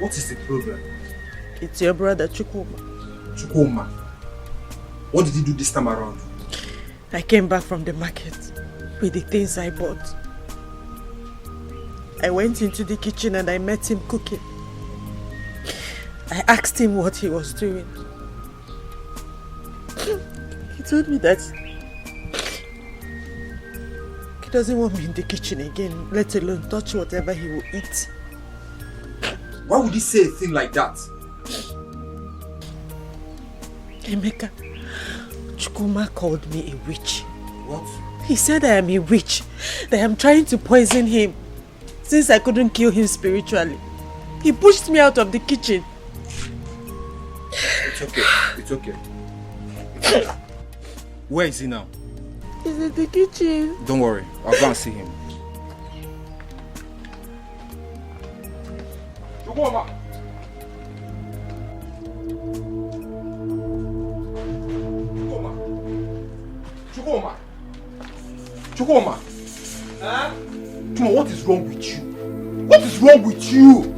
What is the problem? It's your brother, Chukuma. Chukuma? What did he do this time around? I came back from the market with the things I bought. I went into the kitchen and I met him cooking. I asked him what he was doing. He told me that he doesn't want me in the kitchen again, let alone touch whatever he will eat. Why would he say a thing like that? Emeka, Chukuma called me a witch. What? He said I am a witch, that I am trying to poison him since I couldn't kill him spiritually. He pushed me out of the kitchen. It's okay. It's okay. Where is he now? He's in the kitchen. Don't worry. I'll go and see him. Chukuma! Chukuma! Huh? Chuma, what is wrong with you? What is wrong with you?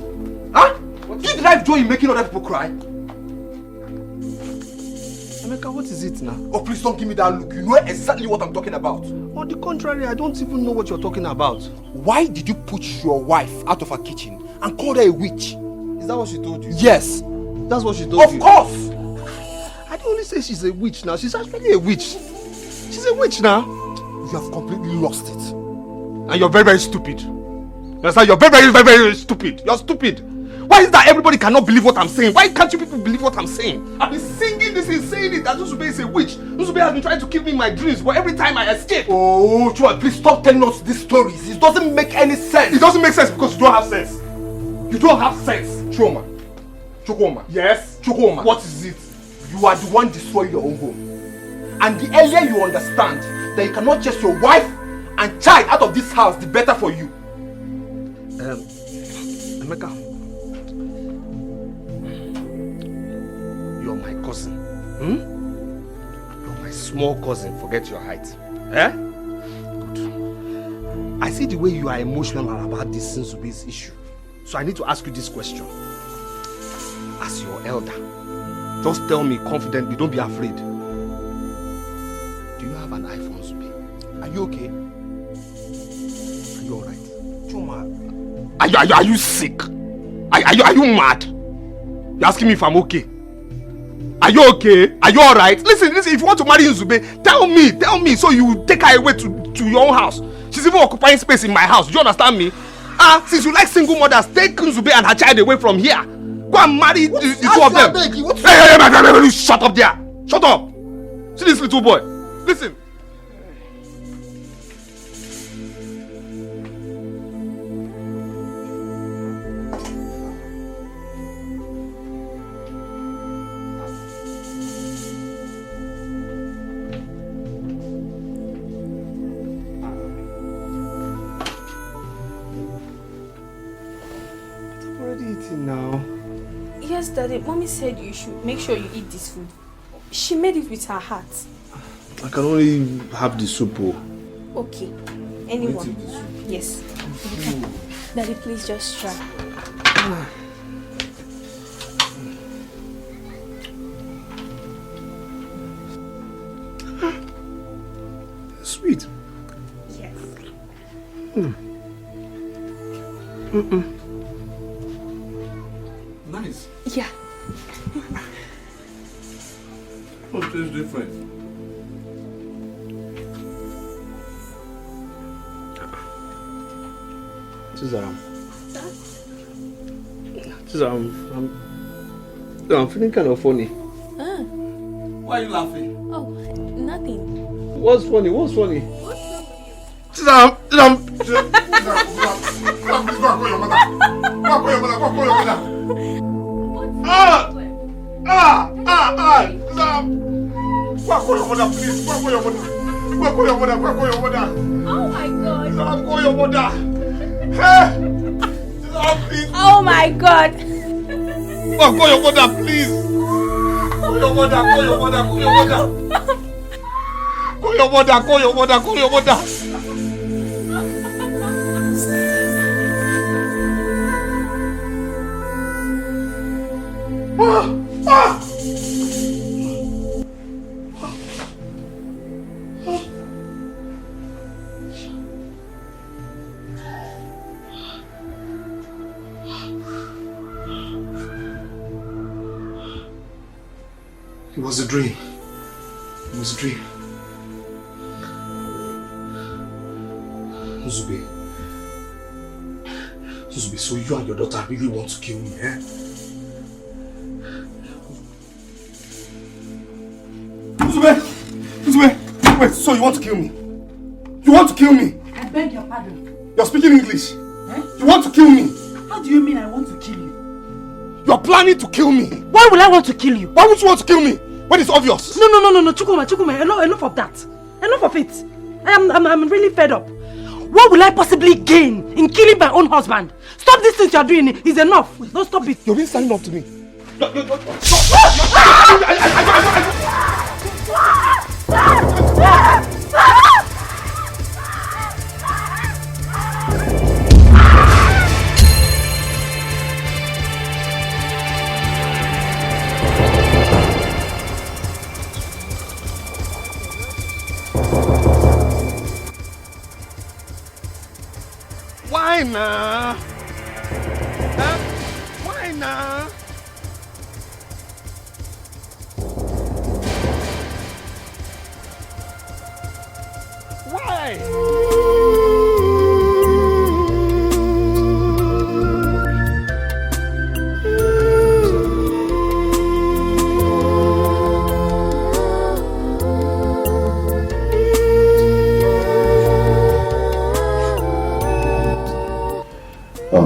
Huh? Do you derive joy in making other people cry? Emeka, what is it now? Oh, please don't give me that look. You know exactly what I'm talking about. On the contrary, I don't even know what you're talking about. Why did you push your wife out of her kitchen and call her a witch? Is that what she told you? Yes. That's what she told you? Of course! I didn't only say she's a witch now. She's actually a witch. She's a witch now. You have completely lost it. And you're very, very stupid. You're very, very, very, very stupid. You're stupid. Why is that everybody cannot believe what I'm saying? Why can't you people believe what I'm saying? I've been singing this and saying it that Zubby is a witch. Zubby has been trying to keep me in my dreams, but every time I escape. Oh, Chua, please stop telling us these stories. It doesn't make any sense. It doesn't make sense because you don't have sense. You don't have sense. Chuma. Chukuma. Yes? Chukuma. What is it? You are the one destroying your own home. And the earlier you understand that you cannot chase your wife and child out of this house, the better for you. Emeka, you're my cousin. You're my small cousin. Forget your height. Eh? Good. I see the way you are emotional about this Zubby's issue. So I need to ask you this question. As your elder, just tell me confidently, don't be afraid. Do you have an iPhone, Zubby? Are you okay? Are you alright? Chuma, Are you sick? Are you mad? You're asking me if I'm okay. Are you okay? Are you alright? Listen, if you want to marry Zubby, tell me so you take her away to your own house. She's even occupying space in my house. Do you understand me? Since you like single mothers, take Zubby and her child away from here. Go and marry the two of them. Hey, shut up there. Shut up. See this little boy. Listen. Now. Yes, Daddy. Mommy said you should make sure you eat this food. She made it with her heart. I can only have the soup. Okay. Anyone? Yes. Daddy, please just try. Sweet. Yes. Nice. Yeah. Oh, it tastes different. I'm feeling kind of funny. Why are you laughing? Oh, nothing. What's funny? What's funny? Oh my God! Call your mother, please. Call your mother, call your mother, call your mother. Call your mother, call your mother, call your mother. It was a dream. It was a dream. Zubby, so you and your daughter really want to kill me, eh? Zubby, wait, so you want to kill me? You want to kill me? I beg your pardon. You're speaking English. Eh? You want to kill me? How do you mean I want to kill you? You're planning to kill me. Why will I want to kill you? Why would you want to kill me? When it's obvious. No, Chukuma, enough of that. Enough of it. I'm really fed up. What will I possibly gain in killing my own husband? Stop this thing you're doing. It's enough. Don't stop it. You're being standing up to me. Why now? Huh? Why now? Why?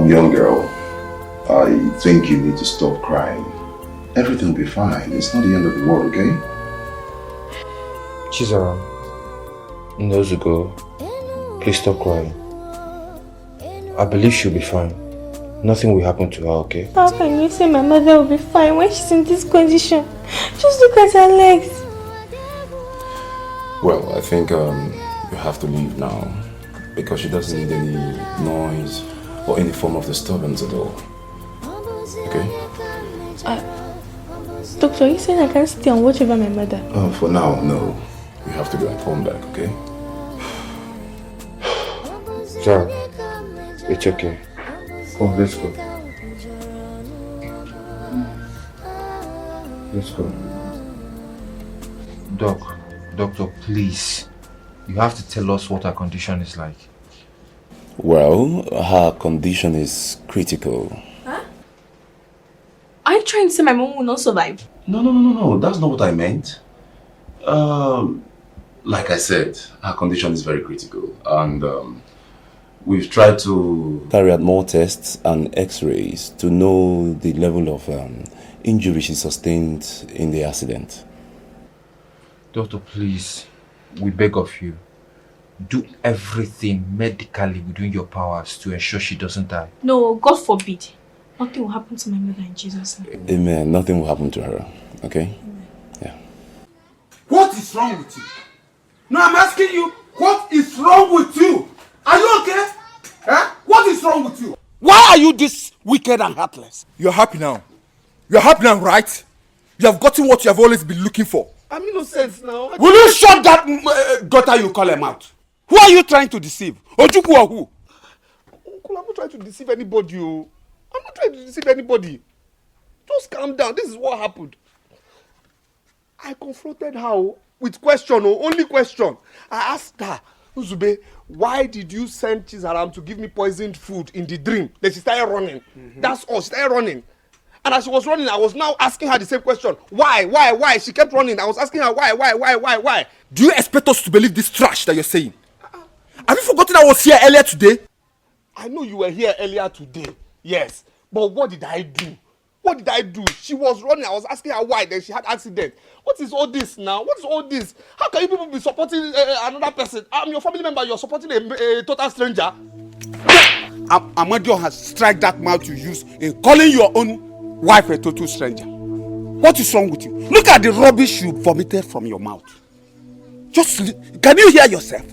Young girl, I think you need to stop crying. Everything will be fine. It's not the end of the world, okay? Chizzy, Nozugo, please stop crying. I believe she'll be fine. Nothing will happen to her, okay? How can you say my mother will be fine when she's in this condition? Just look at her legs. Well, I think you have to leave now because she doesn't need any noise or any form of disturbance at all. Okay? Doctor, you said I can't stay and watch over my mother. For now, no. You have to go and come back, okay? Zara, it's okay. Come, let's go. Let's go. Doctor, please. You have to tell us what her condition is like. Well, her condition is critical. Huh? Are you trying to say my mom will not survive? No. That's not what I meant. Like I said, her condition is very critical. And we've tried to carry out more tests and x-rays to know the level of injury she sustained in the accident. Doctor, please, we beg of you. Do everything medically within your powers to ensure she doesn't die. No, God forbid. Nothing will happen to my mother in Jesus' name. Amen. Nothing will happen to her. Okay? Amen. Yeah. What is wrong with you? No, I'm asking you, what is wrong with you? Are you okay? Huh? What is wrong with you? Why are you this wicked and heartless? You're happy now. You're happy now, right? You have gotten what you have always been looking for. I'm innocent now. Will you shut that gutter you call him out? Who are you trying to deceive? Ojukwu or who? Uncle, I'm not trying to deceive anybody. I'm not trying to deceive anybody. Just calm down. This is what happened. I confronted her with question, only question. I asked her, Zubby, why did you send Chizaram to give me poisoned food in the dream? Then she started running. That's all. She started running. And as she was running, I was now asking her the same question. Why? She kept running. I was asking her why? Do you expect us to believe this trash that you're saying? Have you forgotten I was here earlier today? I know you were here earlier today. Yes. But what did I do? She was running. I was asking her why. Then she had accident. What is all this now? What is all this? How can you people be supporting another person? I'm your family member. You're supporting a total stranger. Amadio has struck that mouth you use in calling your own wife a total stranger. What is wrong with you? Look at the rubbish you vomited from your mouth. Can you hear yourself?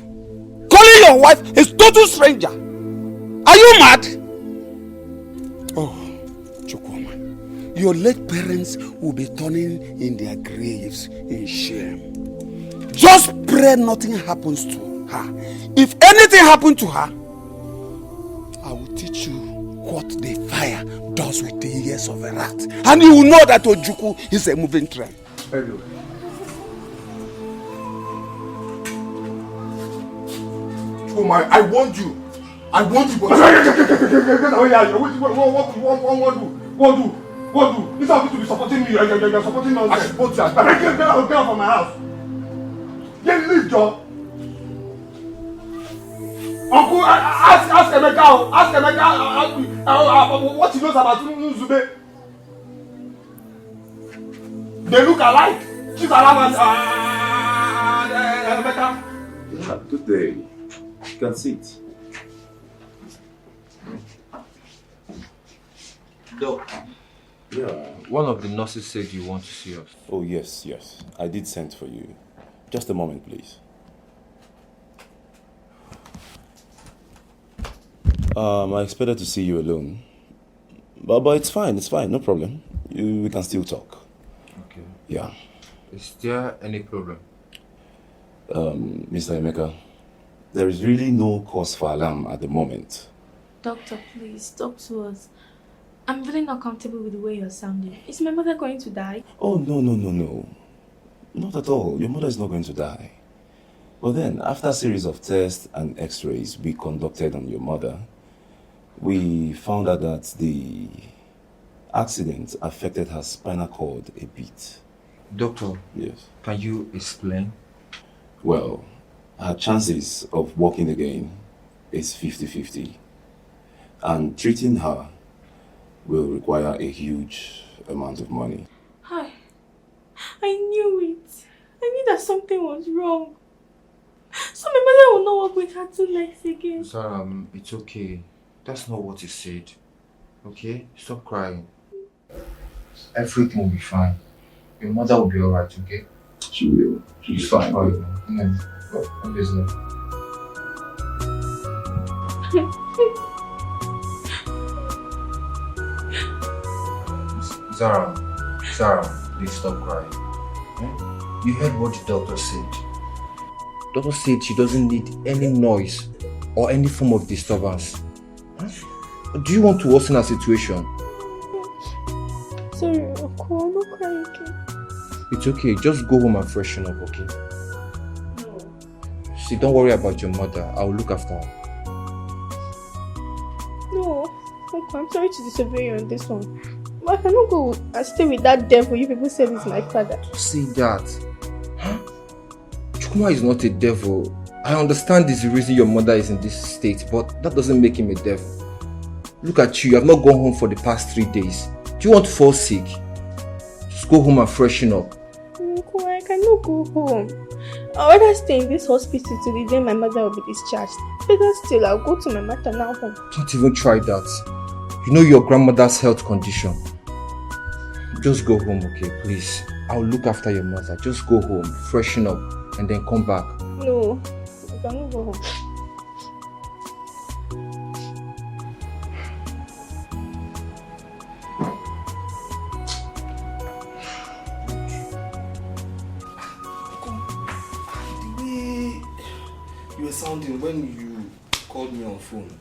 Calling your wife a total stranger. Are you mad? Oh, Chukwuma, your late parents will be turning in their graves in shame. Just pray nothing happens to her. If anything happens to her, I will teach you what the fire does with the ears of a rat. And you will know that Ojukwu is a moving train. Everywhere. Oh my, I want you. I want you, but... What do? This is to be supporting me. You're supporting me. I support you. Get out from my house. Leave, John. Uncle, ask Emeka. Ask Emeka what he knows about Zubby. They look alike. She's alive and Emeka. Good day. You can sit. Doc, Yeah. one of the nurses said you want to see us. Oh, yes. I did send for you. Just a moment, please. I expected to see you alone. But it's fine, no problem. We can still talk. Okay. Yeah. Is there any problem? Mr. Emeka, there is really no cause for alarm at the moment. Doctor, please, talk to us. I'm really not comfortable with the way you're sounding. Is my mother going to die? Oh, no. Not at all. Your mother is not going to die. But then, after a series of tests and x-rays we conducted on your mother, we found out that the accident affected her spinal cord a bit. Doctor, yes. Can you explain? Well, her chances of walking again is 50-50. And treating her will require a huge amount of money. Hi. I knew it. I knew that something was wrong. So my mother will not walk with her 2 legs again. Sarah, it's okay. That's not what he said. Okay? Stop crying. Everything will be fine. Your mother will be alright, okay? She will. She'll be fine. I'm busy. Sarah, please stop crying. You heard what the doctor said. Doctor said she doesn't need any noise or any form of disturbance. Do you want to worsen her situation? Sorry, Uncle, I'm not crying again. It's okay, just go home and freshen up, okay? No. See, don't worry about your mother. I'll look after her. No, Uncle, I'm sorry to disobey you on this one. But I cannot go and stay with that devil you people said is my father. Say that. Chukuma is not a devil. I understand this is the reason your mother is in this state, but that doesn't make him a devil. Look at you have not gone home for the past 3 days. Do you want to fall sick? Just go home and freshen up. Uncle, I cannot go home. I'd rather stay in this hospital till the day my mother will be discharged. Better still, I'll go to my maternal home. Don't even try that. You know your grandmother's health condition. Just go home, okay, please. I'll look after your mother. Just go home, freshen up, and then come back. No, I cannot go home. The way you were sounding when you called me on phone,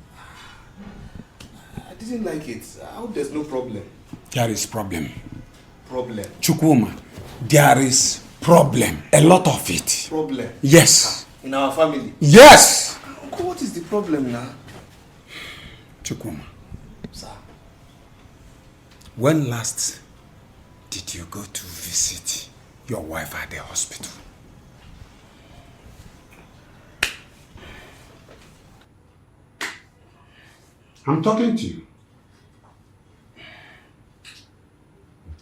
I didn't like it. I hope there's no problem. There is problem. Problem? Chukwuma, there is problem. A lot of it. Problem? Yes. In our family? Yes! Uncle, what is the problem now? Chukwuma. Sir? When last did you go to visit your wife at the hospital? I'm talking to you.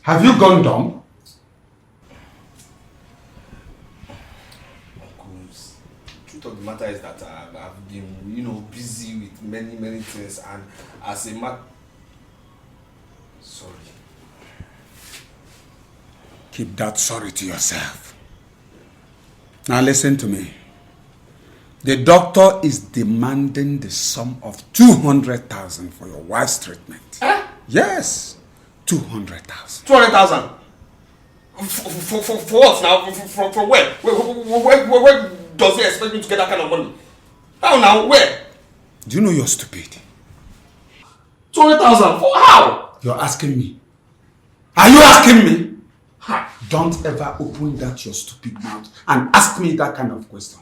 Have you gone dumb? Uncles, the truth of the matter is that I've been, busy with many things, and as a matter... Sorry. Keep that sorry to yourself. Now listen to me. The doctor is demanding the sum of 200,000 for your wife's treatment. Yes, 200,000. 200,000? For what now? From where? Where does he expect me to get that kind of money? How now? Where? Do you know you're stupid? 200,000? For how? You're asking me. Are you asking me? Don't ever open that your stupid mouth and ask me that kind of question.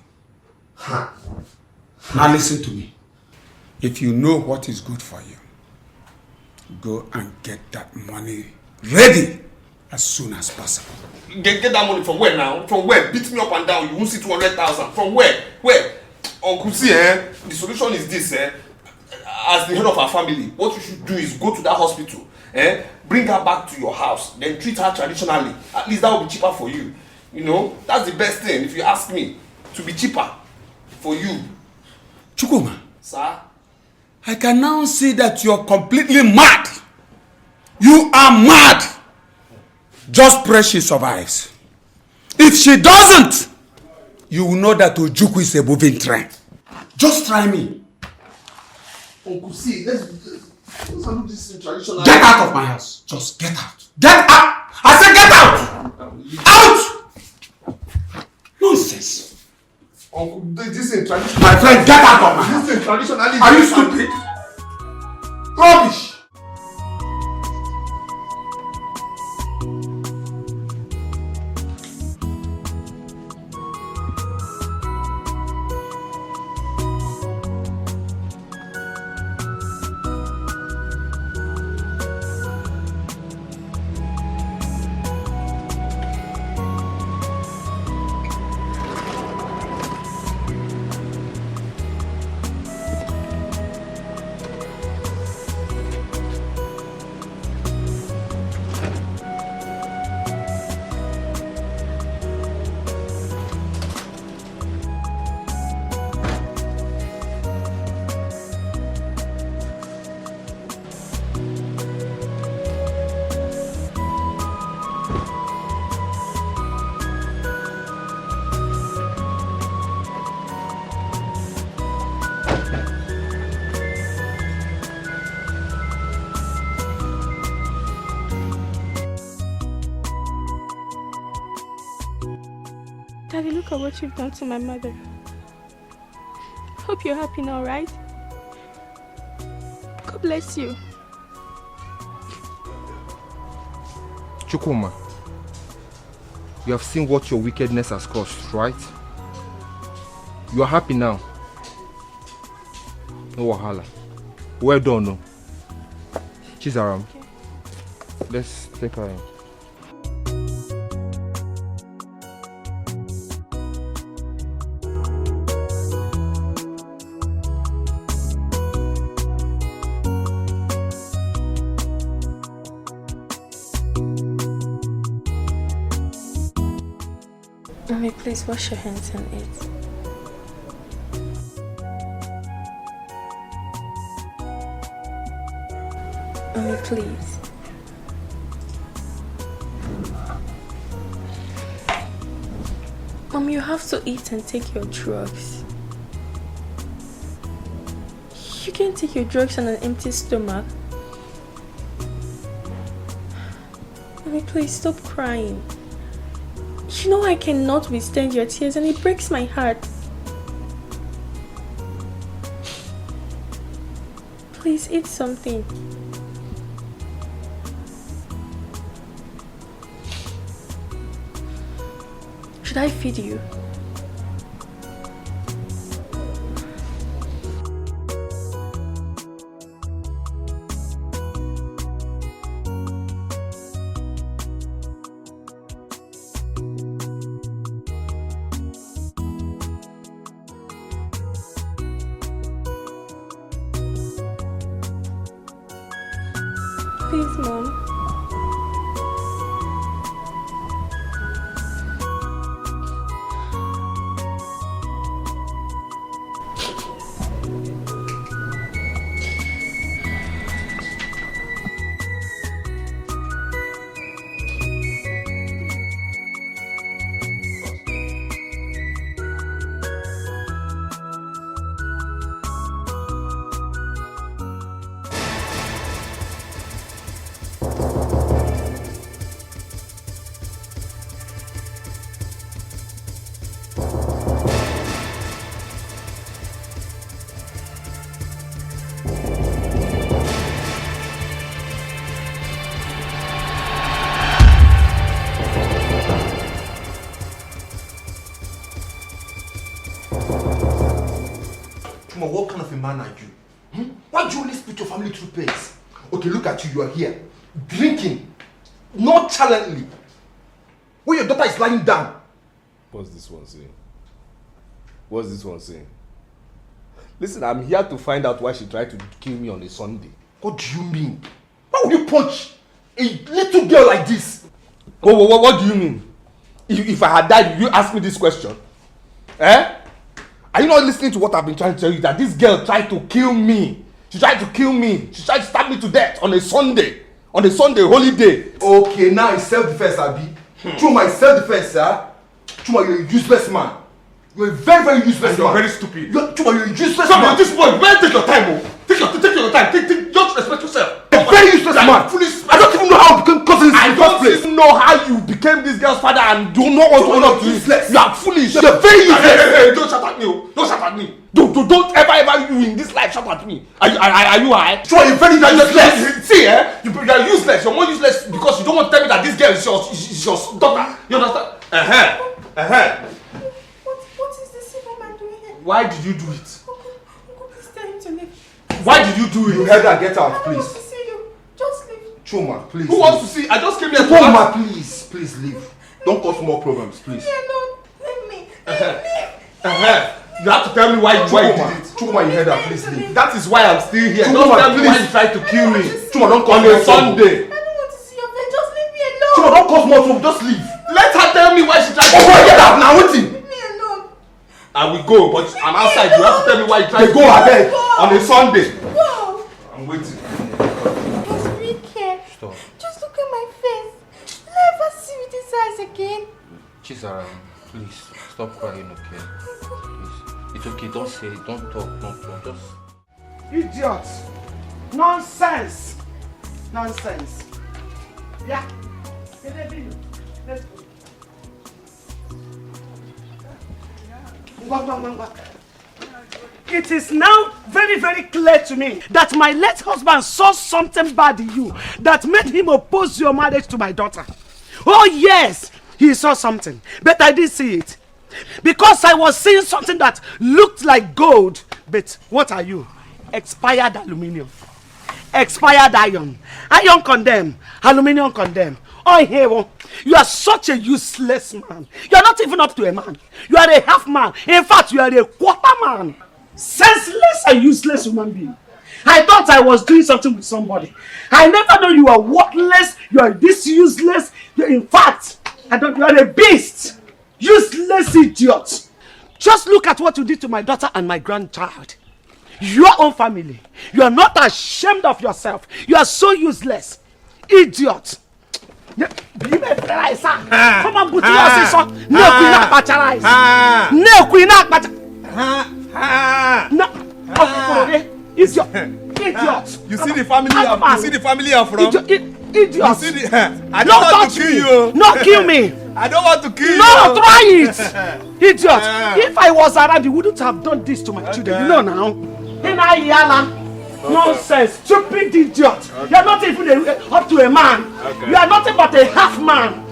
Now listen to me. If you know what is good for you, go and get that money ready as soon as possible. Get that money from where now? From where? Beat me up and down. You won't see 200,000. From where? Where? Uncle, see, the solution is this, as the head of our family, what you should do is go to that hospital, bring her back to your house, then treat her traditionally. At least that will be cheaper for you. You know, that's the best thing, if you ask me, to be cheaper for you. Chukuma. Sir? I can now see that you're completely mad. You are mad. Just pray she survives. If she doesn't, you will know that Ojukwu is a moving train. Just try me. Uncle, see, let's do this in traditional. Get out of my house. Just get out. Get out! I said get out! Out! Nonsense. Uncle, this is traditional. My friend, get out of my house. This is traditionally. Are you stupid? Rubbish. Daddy, look at what you've done to my mother. Hope you're happy now, right? God bless you. Chukuma, you have seen what your wickedness has cost, right? You are happy now. No wahala. Well done, no. Chizaram, let's take her in. Mommy, please wash your hands and eat. Mommy, please. Mom, you have to eat and take your drugs. You can't take your drugs on an empty stomach. Mommy, please stop crying. You know I cannot withstand your tears and it breaks my heart. Please eat something. Should I feed you? Please, Mom. a man like you? Why do you always put your family through pains? Okay, look at you. You are here, drinking, nonchalantly, when your daughter is lying down. What's this one saying? What's this one saying? Listen, I'm here to find out why she tried to kill me on a Sunday. What do you mean? Why would you punch a little girl like this? What do you mean? If I had died, you ask me this question? Eh? Are you not listening to what I've been trying to tell you? That this girl tried to kill me. She tried to kill me. She tried to stab me to death on a Sunday. On a Sunday, holy day. Okay, now it's self-defense, Abi. Chuma, it's self-defense, sir. Chuma, you're a useless man. You're a very, very useless man. You're very stupid. Chuma, you're a useless man. This boy, man, take your time, oh. Take your time. Just respect yourself. You're a very useless man. I don't even know how you became cousin in the first place. I don't even know how you became this girl's father and do not want to own up to it. You are foolish. You're very useless. Hey, don't shout at me. Don't shout at me. Don't ever you in this life shout at me. Are you high? Sure, you're very useless. See, you're useless. You're more useless because you don't want to tell me that this girl is your daughter. You understand? What is this woman doing here? Why did you do it? Please tell him to leave. Why did you do it? You heard her. Get out, I don't please. want to see you. Just leave. Chuma, please. Who wants to see? I just came here to Chuma, please leave. Don't cause more problems, please. Yeah, no, leave me. Leave. You have to tell me why you did it. Chuma, you heard her. Please leave. That is why I'm still here. Chuma, Don't tell me why please. you tried to kill me. Chuma, don't cause on more a Sunday. I don't want to see your face. Just leave me alone. Chuma, don't cause more trouble. Just leave. Let her tell me why she tried to kill me. Get out now. Waiting. Leave me alone. I will go, but I'm outside. You have to tell me why you tried to Go ahead. on a Sunday. Go. I'm waiting. Just be careful. Just look at my face. Never see with his eyes again. Chizzy, please stop crying, okay? Please. It's okay, don't say it, don't talk, just... Idiot! Nonsense! Nonsense! Yeah. Let's go. It is now very, very clear to me that my late husband saw something bad in you that made him oppose your marriage to my daughter. Oh yes, he saw something, but I didn't see it. Because I was seeing something that looked like gold, but what are you? Expired aluminium. Expired iron. Iron condemned, aluminium condemned. Oh, hero, you are such a useless man. You are not even up to a man. You are a half man. In fact, you are a quarter man. Senseless and useless human being. I thought I was doing something with somebody. I never knew you are worthless. You are this useless. In fact, you are a beast. Useless idiot. Just look at what you did to my daughter and my grandchild. Your own family. You are not ashamed of yourself. You are so useless. Idiot. Come on, put your son. No, queen not patronized. No, queen not patronized. No, idiot. You see the family I'm from? Idiot. You see the, I don't want to kill you. No, kill me. I don't want to kill you. No, try it. Idiot. If I was around, you wouldn't have done this to my children. You know now. Nonsense, stupid idiot. You are not even up to a man. You are nothing but a half man.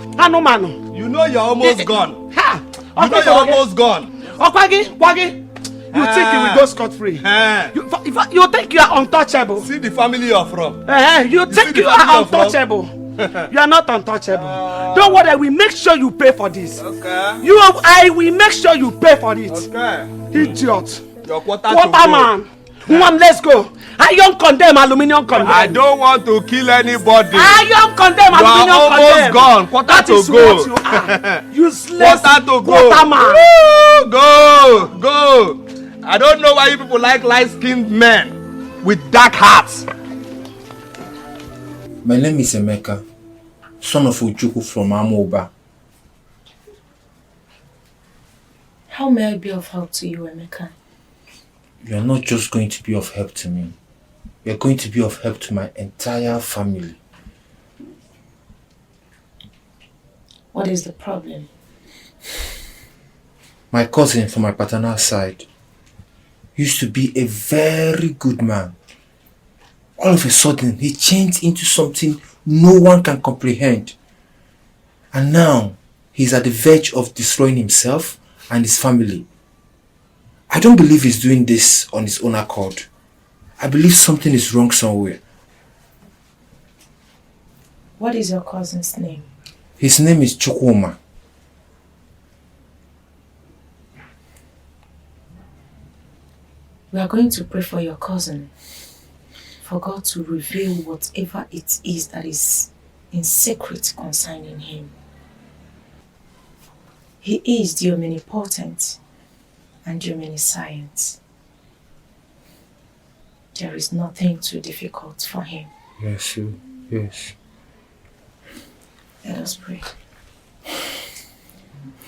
You know you're almost gone. You know you're almost gone. Kwagi, you think you will go scot-free? You think you are untouchable? See the family you're from. You think you are untouchable? You are not untouchable. Don't worry, I will make sure you pay for this. I will make sure you pay for it. Idiot. Your quarter man. One, let's go. Iron condemn, aluminium condemn. I don't want to kill anybody. Iron condemn, aluminium condemn. You are almost gone. Quarter to go. What you are. Useless. Quarter to go. Go. I don't know why you people like light-skinned men with dark hearts. My name is Emeka, son of Ujuku from Amoba. How may I be of help to you, Emeka? You are not just going to be of help to me. You are going to be of help to my entire family. What is the problem? My cousin from my paternal side used to be a very good man. All of a sudden, he changed into something no one can comprehend. And now, he's at the verge of destroying himself and his family. I don't believe he's doing this on his own accord. I believe something is wrong somewhere. What is your cousin's name? His name is Chukwuma. We are going to pray for your cousin, for God to reveal whatever it is that is in secret concerning him. He is the omnipotent and the omniscient. There is nothing too difficult for him. Yes, yes. Let us pray.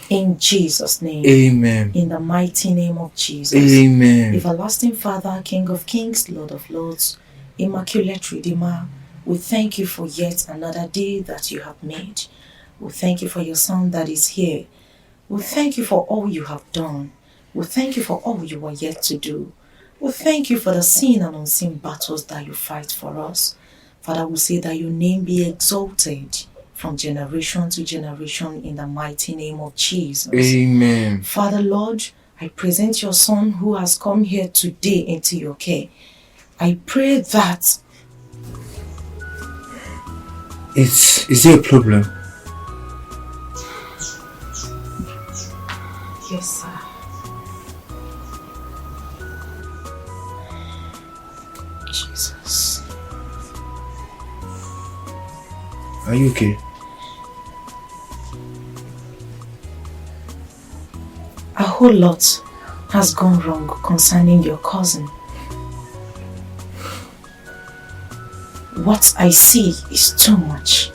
In Jesus' name. Amen. In the mighty name of Jesus. Amen. Everlasting Father, King of Kings, Lord of Lords, Immaculate Redeemer, we thank you for yet another day that you have made. We thank you for your Son that is here. We thank you for all you have done. We thank you for all you are yet to do. We thank you for the seen and unseen battles that you fight for us. Father, we say that your name be exalted from generation to generation in the mighty name of Jesus. Amen. Father, Lord, I present your Son who has come here today into your care. I pray that... Is there a problem? Yes, sir. Jesus. Are you okay? A whole lot has gone wrong concerning your cousin. What I see is too much.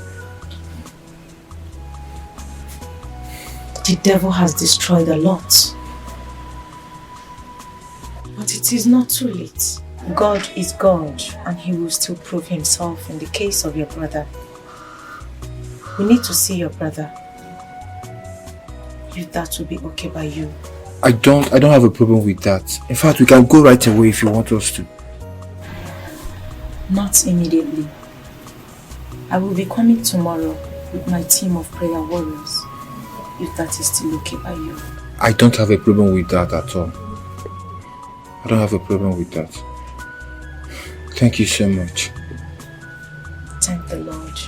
The devil has destroyed a lot. But it is not too late. God is God, and he will still prove himself in the case of your brother. We need to see your brother. If that will be okay by you. I don't have a problem with that. In fact, we can go right away if you want us to. Not immediately. I will be coming tomorrow with my team of prayer warriors. If that is still okay by you. I don't have a problem with that at all. I don't have a problem with that. Thank you so much. Thank the Lord.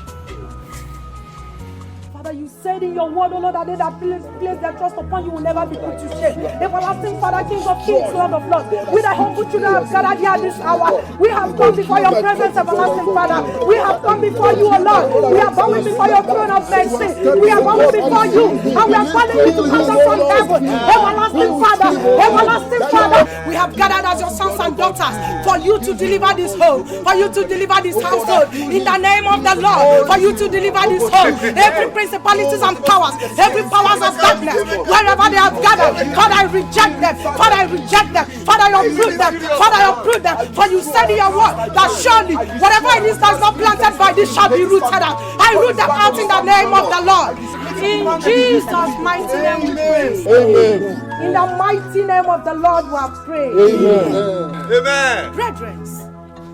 Father, you said in your word, O Lord, that they that place their trust upon you will never be put to shame. Everlasting Father, King of Kings, Lord of Lords, we thy humble children have gathered here this hour. We have come before your presence, everlasting Father. We have come before you, O Lord. We are bowing before your throne of mercy. We are bowing before you, and we are calling you to come down from heaven. Everlasting Father, everlasting Father, we have gathered as your sons and daughters for you to deliver this home, for you to deliver this household, in the name of the Lord, for you to deliver this home. Every principalities and powers, every powers of darkness, wherever they have gathered, Father, I reject them. Father, I reject them. Father, I uproot them. Father, I uproot them. For you said in your word that surely whatever it is that is not planted by this shall be rooted out. I root them out in the name of the Lord. In Jesus' mighty name we pray. Amen. In the mighty name of the Lord we have prayed. Amen. Amen. Brethren,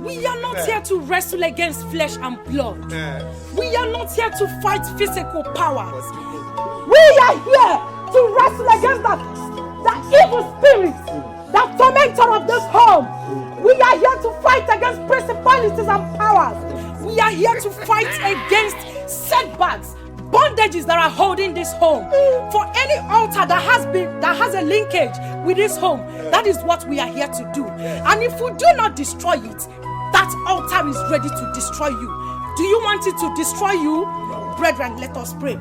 we are not here to wrestle against flesh and blood. We are not here to fight physical powers. We are here to wrestle against the evil spirits, the tormentor of this home. We are here to fight against principalities and powers. We are here to fight against setbacks, bondages that are holding this home. For any altar that has a linkage with this home, that is what we are here to do. And if we do not destroy it, that altar is ready to destroy you. Do you want it to destroy you? Brethren, let us pray.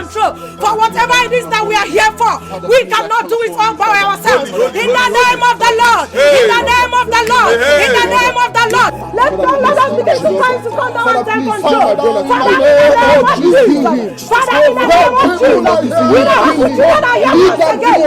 control. For whatever it is that we are here for, we cannot do it all by ourselves. In the name of the Lord, in the name of the Lord, in the name of the Lord. Let us begin to pray to come down and take control. Father, in the name of Jesus. Father, in the name of Jesus. We don't have to do that here once again.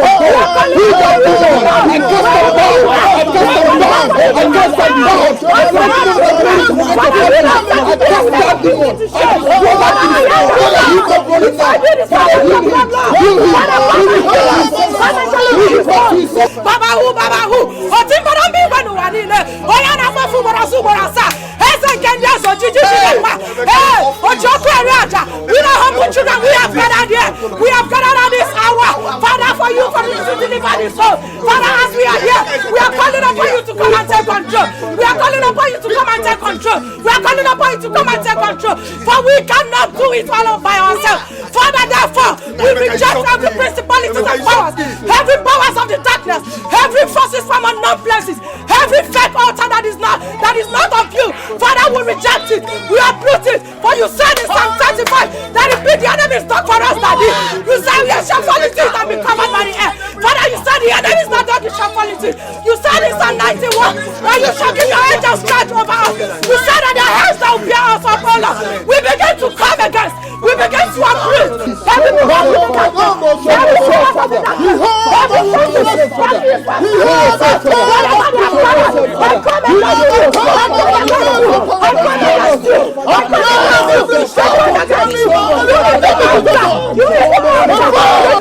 We have gathered at this hour, Father, for you to deliver this soul. Father, as we are here, we are calling upon you to come and take control. We are calling upon you to come and take control. We are calling upon you to come and take control. For we cannot do it all by ourselves. Father, therefore, we reject every principalities and powers, every powers of the darkness, every forces from unknown places, every fake altar that is not of you. Father, we reject it. We uproot it. For you said in Psalm 35 that if the enemy is not for us, Daddy, you said we shall fall into it and be covered by the air. Father, you said the enemy is not done, you shall fall into it. You said in Psalm 91 that you shall give your angels charge over us. You said that the hands that will bear us up, Lord. We begin to come against. We begin to uproot every power of the darkness, every power of the darkness, every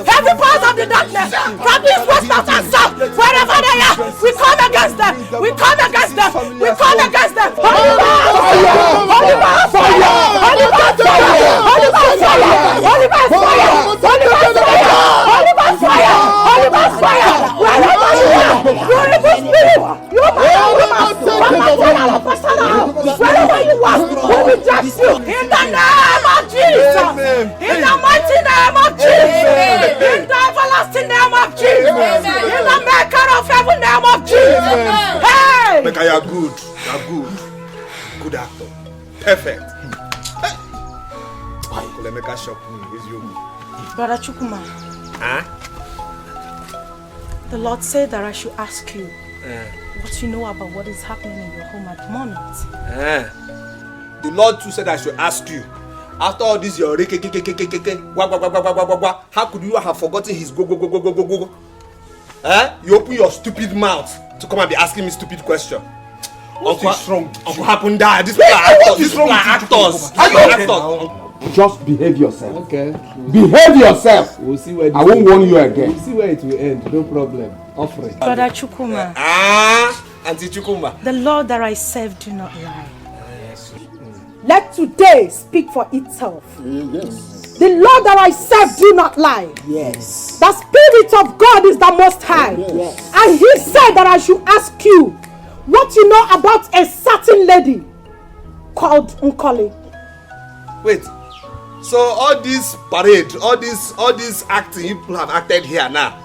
every part of the darkness from this west, north, and south, wherever they are, we come against them. We come against them. We come against them. Holy Ghost fire! Holy Ghost fire! Holy Ghost fire! Holy Ghost fire! Holy Ghost fire! Holy Ghost fire! Holy Ghost fire! Wherever you are, Holy Ghost spirit, you wherever you are, we reject you in the name of Jesus. In the mighty name of Jesus. In the everlasting name of Jesus. In the maker of heaven name of Jesus. Hey! Meka, you are good. You are good. Good actor. Perfect. Hey. Meka shocked me. It's you. Brother Chukuma. Huh? The Lord said that I should ask you what you know about what is happening in your home at the moment. The Lord too said I should ask you. After all this, your how could you have forgotten his go? You open your stupid mouth to come and be asking me stupid question. Uncle Happen died. These people are actors. Just behave yourself. Okay. Behave yourself. We'll see where I won't warn you again. We'll see where it will end. No problem. Offering. Brother Chukuma. Auntie Chukuma. The Lord that I serve do not lie. Let today speak for itself. Yes. The Lord that I serve do not lie. Yes. The Spirit of God is the Most High. Yes. And He said that I should ask you what you know about a certain lady called Nkoli. Wait. So all this parade, all this acting you people have acted here now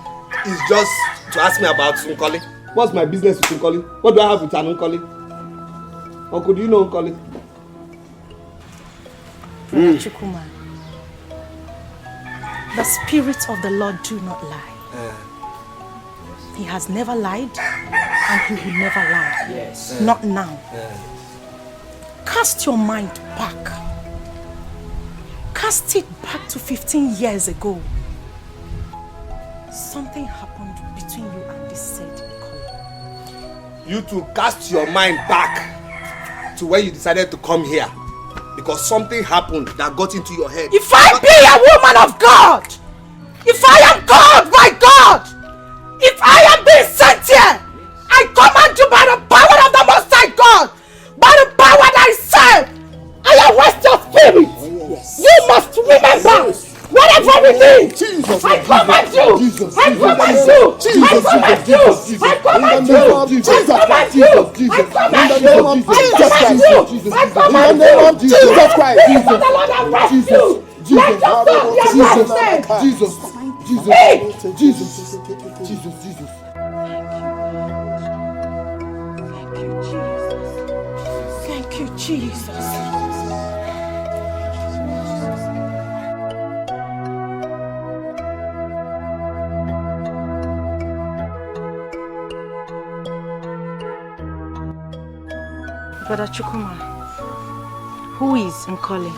is just to ask me about Nkoli? What's my business with Nkoli? What do I have with an Nkoli? Uncle, do you know Nkoli? Chukuma, the Spirit of the Lord do not lie. He has never lied and He will never lie. Yes. Not now. Cast your mind back. Cast it back to 15 years ago. Something happened between you and this said Nkoli. You to cast your mind back to when you decided to come here. Because something happened that got into your head. If I be a woman of God, if I am God, my God, if I am being sent here, I command you by the power of the Most High God, by the power that I serve, I arrest your spirit. You must remember, whatever it is, I command you, I command you, I command you, I command you, I command you, I command you, I command you, Jesus Christ, Jesus the Lord arrest you. Let yourself be arrested. Jesus. Thank you, Jesus. Brother Chukuma, who is Nkoli?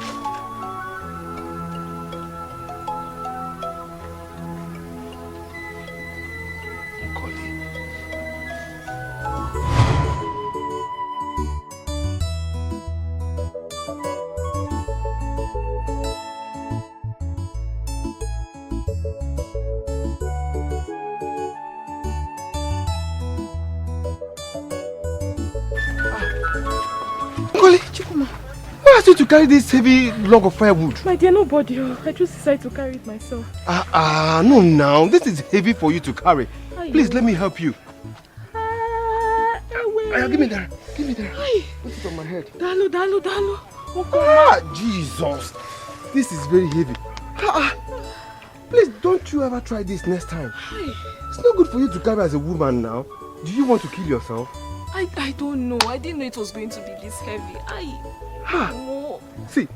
To carry this heavy log of firewood. My dear, nobody. I just decided to carry it myself. No now. This is heavy for you to carry. Please let me help you. Give me that. Give me that. Put it on my head. Dalu. Jesus. This is very heavy. Please don't you ever try this next time. It's not good for you to carry as a woman now. Do you want to kill yourself? I don't know. I didn't know it was going to be this heavy. No. See,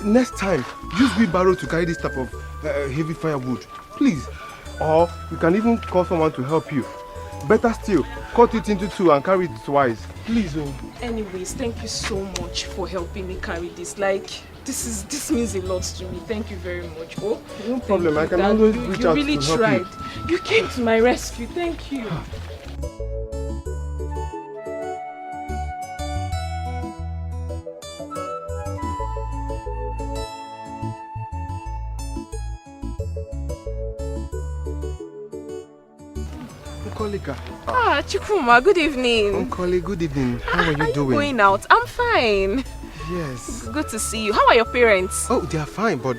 next time, use wheelbarrow to carry this type of heavy firewood, please. Or you can even call someone to help you. Better still, cut it into two and carry it twice, please. Anyways, thank you so much for helping me carry this. Like, this means a lot to me. Thank you very much. Oh, no problem. I can always reach out to help you. You really tried. You came to my rescue. Thank you. Chikuma, good evening. Nkoli, good evening. How are you doing? Going out? I'm fine. Yes. Good to see you. How are your parents? Oh, they are fine, but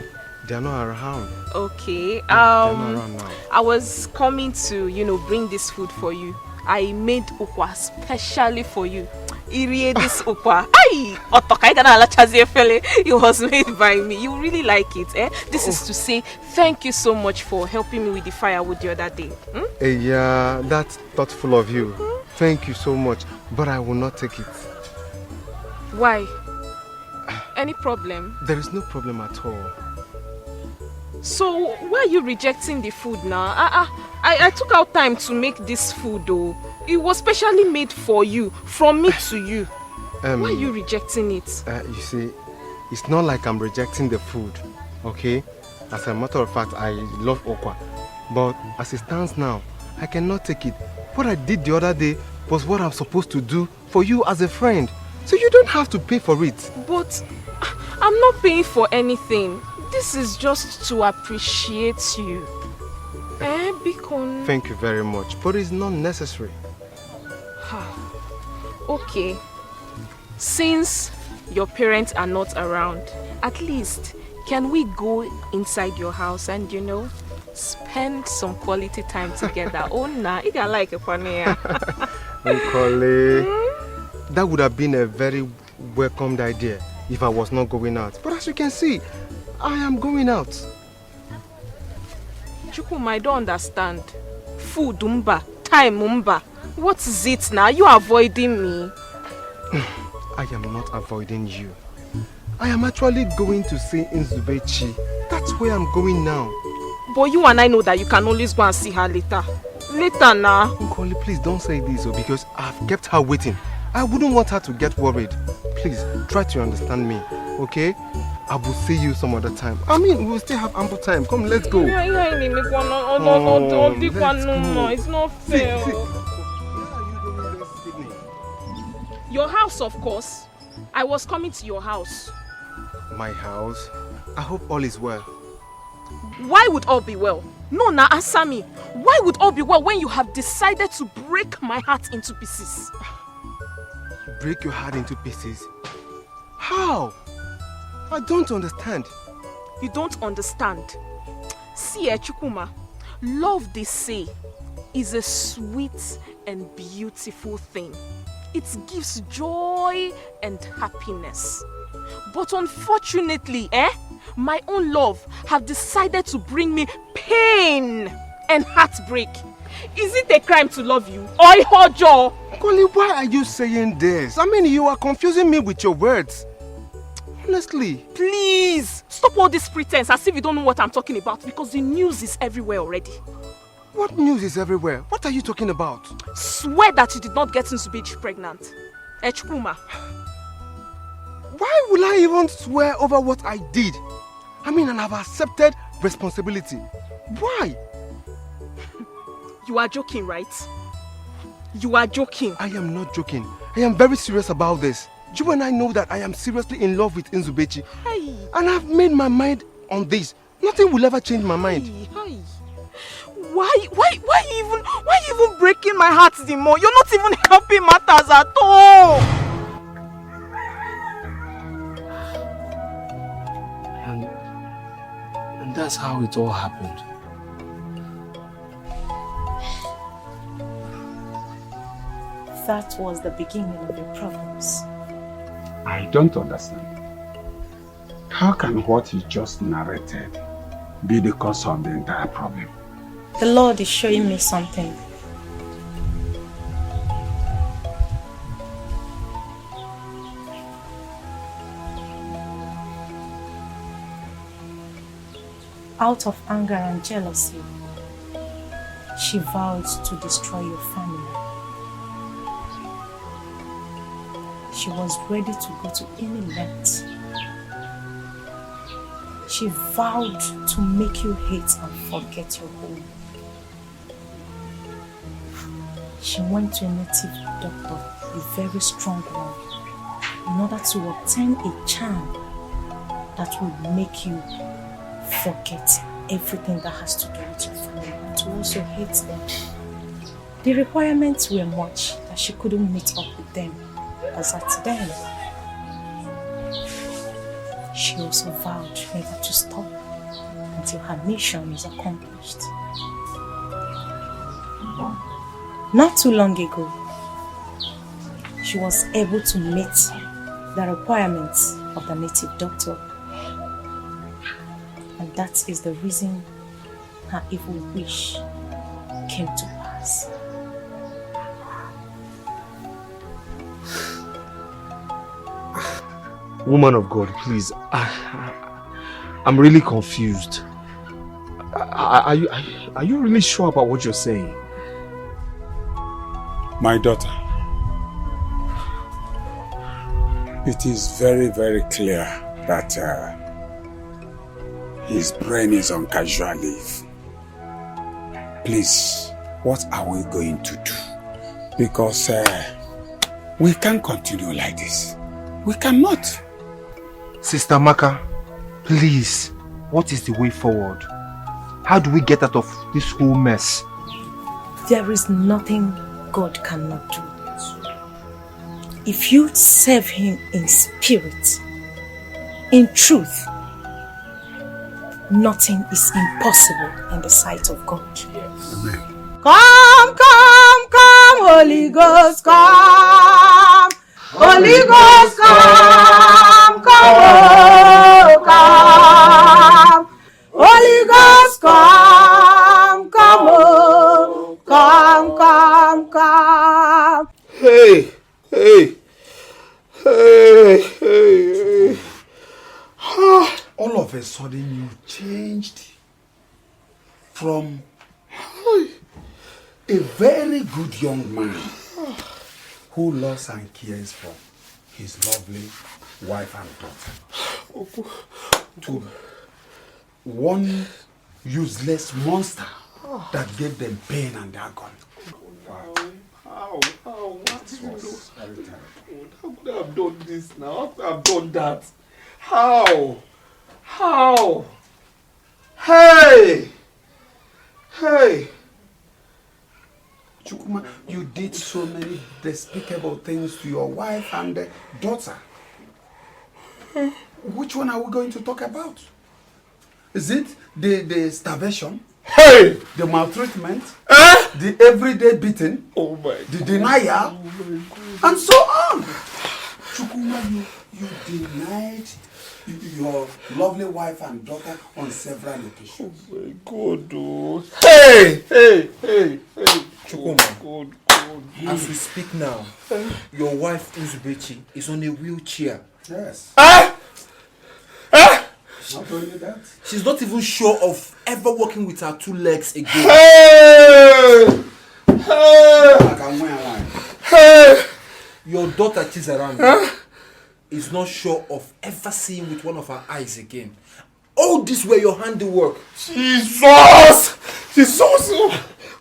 they are not around. Okay. They are not around now. I was coming to, bring this food for you. I made ukwa specially for you. This ukwa. It was made by me. You really like it, eh? This is to say thank you so much for helping me with the firewood the other day. Yeah, that's thoughtful of you. Thank you so much, but I will not take it. Why? Any problem? There is no problem at all. So why are you rejecting the food now? I took out time to make this food though. It was specially made for you, from me to you. Why are you rejecting it? You see, it's not like I'm rejecting the food, okay? As a matter of fact, I love okwa. But as it stands now, I cannot take it. What I did the other day was what I'm supposed to do for you as a friend. So you don't have to pay for it. But I'm not paying for anything. This is just to appreciate you. Bikon. Thank you very much, but it's not necessary. Okay. Since your parents are not around, at least can we go inside your house and spend some quality time together? Oh nah, you got like a funny. That would have been a very welcomed idea if I was not going out. But as you can see, I am going out. Chukuma, I don't understand. Food umba, time umba. What is it now? You are avoiding me. I am not avoiding you. I am actually going to see Zubby Micheal. That's where I'm going now. But you and I know that you can always go and see her later. Later now. Nkoli, please don't say this because I've kept her waiting. I wouldn't want her to get worried. Please, try to understand me, okay? I will see you some other time. I mean, we'll still have ample time. Come, let's go. It's not fair. Your house, of course. I was coming to your house. My house? I hope all is well. Why would all be well? No, now answer me. Why would all be well when you have decided to break my heart into pieces? Break your heart into pieces? How? I don't understand. You don't understand? See, Chukuma, love, they say, is a sweet and beautiful thing. It gives joy and happiness. But unfortunately, my own love have decided to bring me pain and heartbreak. Is it a crime to love you? Oi, Hojo! Nkoli, why are you saying this? I mean, you are confusing me with your words. Honestly. Please, stop all this pretense as if you don't know what I'm talking about, because the news is everywhere already. What news is everywhere? What are you talking about? Swear that you did not get Zubby Micheal pregnant. Echukuma. Why will I even swear over what I did? I mean, and I've accepted responsibility. Why? You are joking, right? You are joking. I am not joking. I am very serious about this. You and I know that I am seriously in love with Nzubechi. Hey. And I've made my mind on this. Nothing will ever change my mind. Hey. Why you even breaking my heart the more? You're not even helping matters at all. And that's how it all happened. That was the beginning of your problems. I don't understand. How can what you just narrated be the cause of the entire problem? The Lord is showing me something. Out of anger and jealousy, she vowed to destroy your family. She was ready to go to any length. She vowed to make you hate and forget your home. She went to a native doctor, a very strong one, in order to obtain a charm that would make you forget everything that has to do with your family and to also hate them. The requirements were much that she couldn't meet up with them. As at then, she also vowed never to stop until her mission is accomplished. Not too long ago, she was able to meet the requirements of the native doctor. And that is the reason her evil wish came to pass. Woman of God, please, I'm really confused. Are you really sure about what you're saying? My daughter, it is very, very clear that his brain is on casual leave. Please, what are we going to do? Because we can't continue like this. We cannot. Sister Maka, please, what is the way forward? How do we get out of this whole mess? There is nothing God cannot do. If you serve Him in spirit, in truth, nothing is impossible in the sight of God. Yes. Amen. Come, come, come, Holy Ghost, come. Holy Ghost, come, come, oh, come. Holy Ghost, come, come, oh, come, come, come. Hey. All of a sudden you changed from a very good young man who loves and cares for his lovely wife and daughter to one useless monster that gave them pain and agony. How? What was very terrible. How could I have done this now? How could I have done that? How? Hey! Chukuma, you did so many despicable things to your wife and daughter. Which one are we going to talk about? Is it the starvation? Hey! The maltreatment? The everyday beating? Oh my the denial? And so on. Chukuma, you denied your lovely wife and daughter on several occasions. Oh my God, oh. Hey! Chukuma, God. As we speak now, your wife Nzubechi is on a wheelchair. Yes. Not only that. She's not even sure of ever walking with her two legs again. Hey! Your daughter Chizzy is not sure of ever seeing with one of her eyes again. All this were your handiwork. Jesus! Jesus!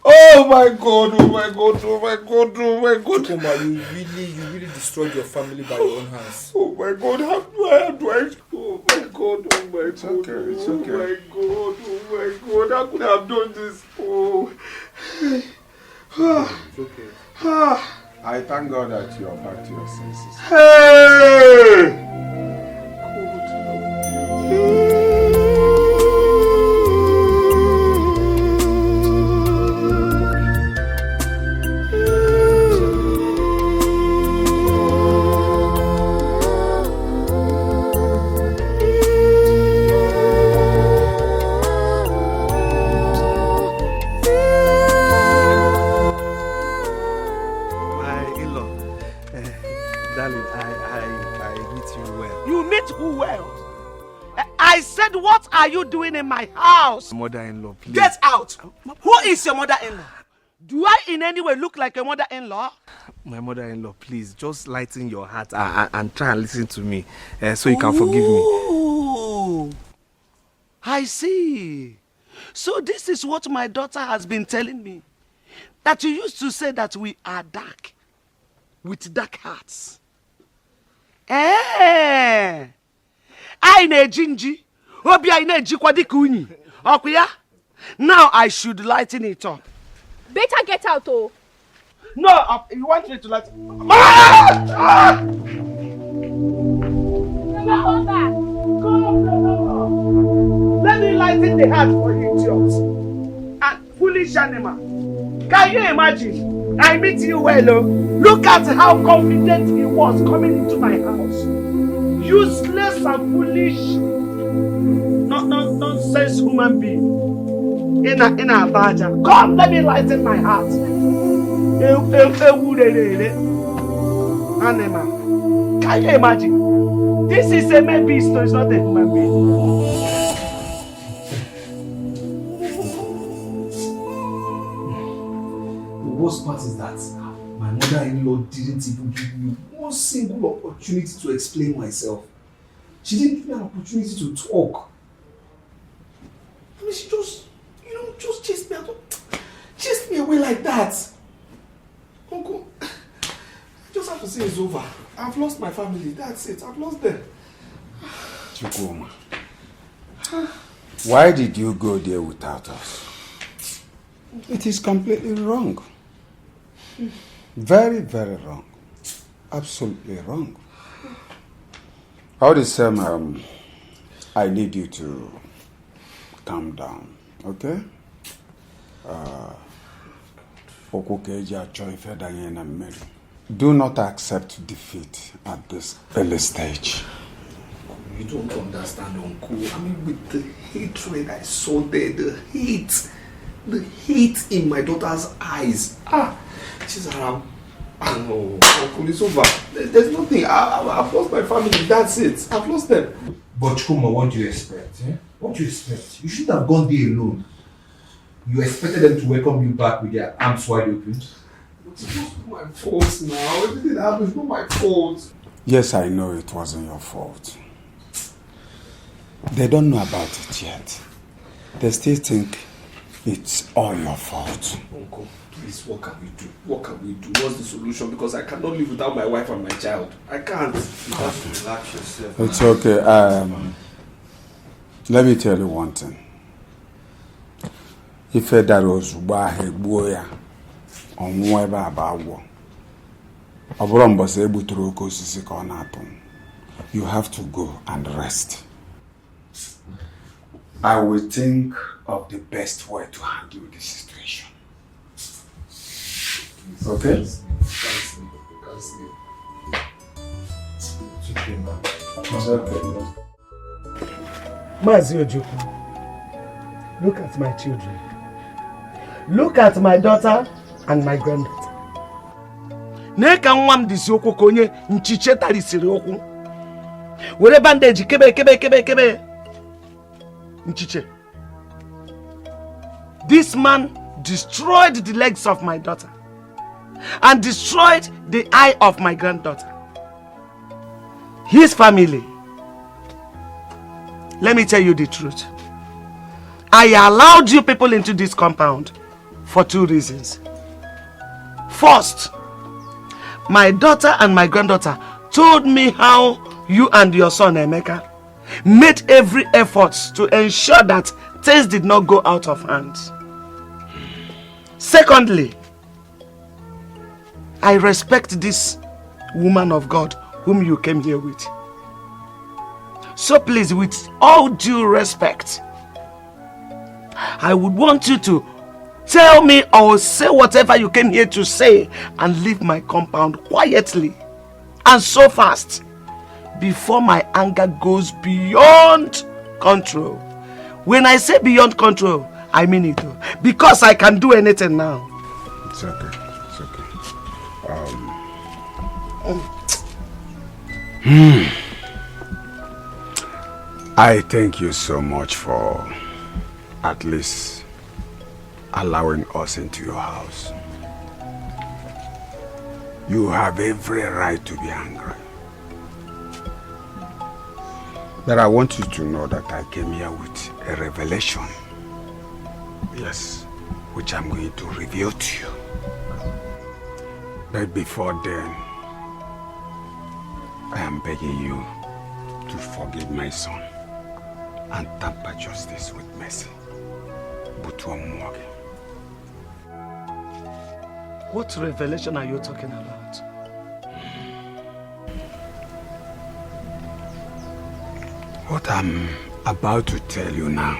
Oh my God! Oh my God! Oh my God! Oh my God! Kuma, you really destroyed your family by your own hands. Oh my God! How do I? Oh my God! Oh my God! It's okay. It's okay. Oh my God! Oh my God! How could I have done this? Oh. It's okay. I thank God that you are back to your senses. Hey! What are you doing in my house? Mother-in-law, please. Get out! Who is your mother-in-law? Do I in any way look like a mother-in-law? My mother-in-law, please, just lighten your heart and try and listen to me so you can forgive me. Oh, I see. So this is what my daughter has been telling me. That you used to say that we are dark. With dark hearts. Eh! I ne jinji. Now I should lighten it up. Better get out, oh. No, you want me to lighten? Hold back. Let me lighten the heart for you, idiots. And foolish animal. Can you imagine? I meet you well, oh. Look at how confident he was coming into my house. Useless and foolish. Nonsense human being in a badger. Come, let me lighten my heart. Animal. Can you imagine? This is a man beast, so it's not a human being. The worst part is that my mother-in-law didn't even give me one single opportunity to explain myself. She didn't give me an opportunity to talk. I mean, she just, just chased me away like that. Uncle, I just have to say it's over. I've lost my family. That's it. I've lost them. Chukuma, why did you go there without us? It is completely wrong. Very, very wrong. Absolutely wrong. All the same, I need you to calm down, okay? Do not accept defeat at this early stage. You don't understand, Uncle. I mean, with the hatred I saw there, the hate in my daughter's eyes. She's around. No, Uncle, it's over. There's nothing. I've lost my family. That's it. I've lost them. But Chuma, what do you expect? Eh? What do you expect? You shouldn't have gone there alone. You expected them to welcome you back with their arms wide open. It's not my fault now. Everything happened is not my fault. Yes, I know it wasn't your fault. They don't know about it yet. They still think it's all your fault. Uncle, please, what can we do? What can we do? What's the solution? Because I cannot live without my wife and my child. I can't. You have to relax yourself. It's okay. Let me tell you one thing. Ifedi was boya on whatever about war. You have to go and rest. I will think of the best way to handle this situation. Okay? Mazi Ojukwu, look at my children. Look at my daughter and my granddaughter. Neka nwam disi okwu ka onye nchiche tarisiri okwu. Were bandage kebe. Nchiche. This man destroyed the legs of my daughter. and destroyed the eye of my granddaughter. His family, let me tell you the truth. I allowed you people into this compound for 2 reasons. First, my daughter and my granddaughter told me how you and your son Emeka made every effort to ensure that things did not go out of hand. Secondly, I respect this woman of God whom you came here with. So please, with all due respect, I would want you to tell me or say whatever you came here to say and leave my compound quietly and so fast before my anger goes beyond control. When I say beyond control, I mean it, because I can do anything now. It's okay. It's okay. I thank you so much for at least allowing us into your house. You have every right to be angry. But I want you to know that I came here with a revelation. Yes, which I'm going to reveal to you. But before then, I am begging you to forgive my son and temper justice with mercy. But one more. What revelation are you talking about? What I'm about to tell you now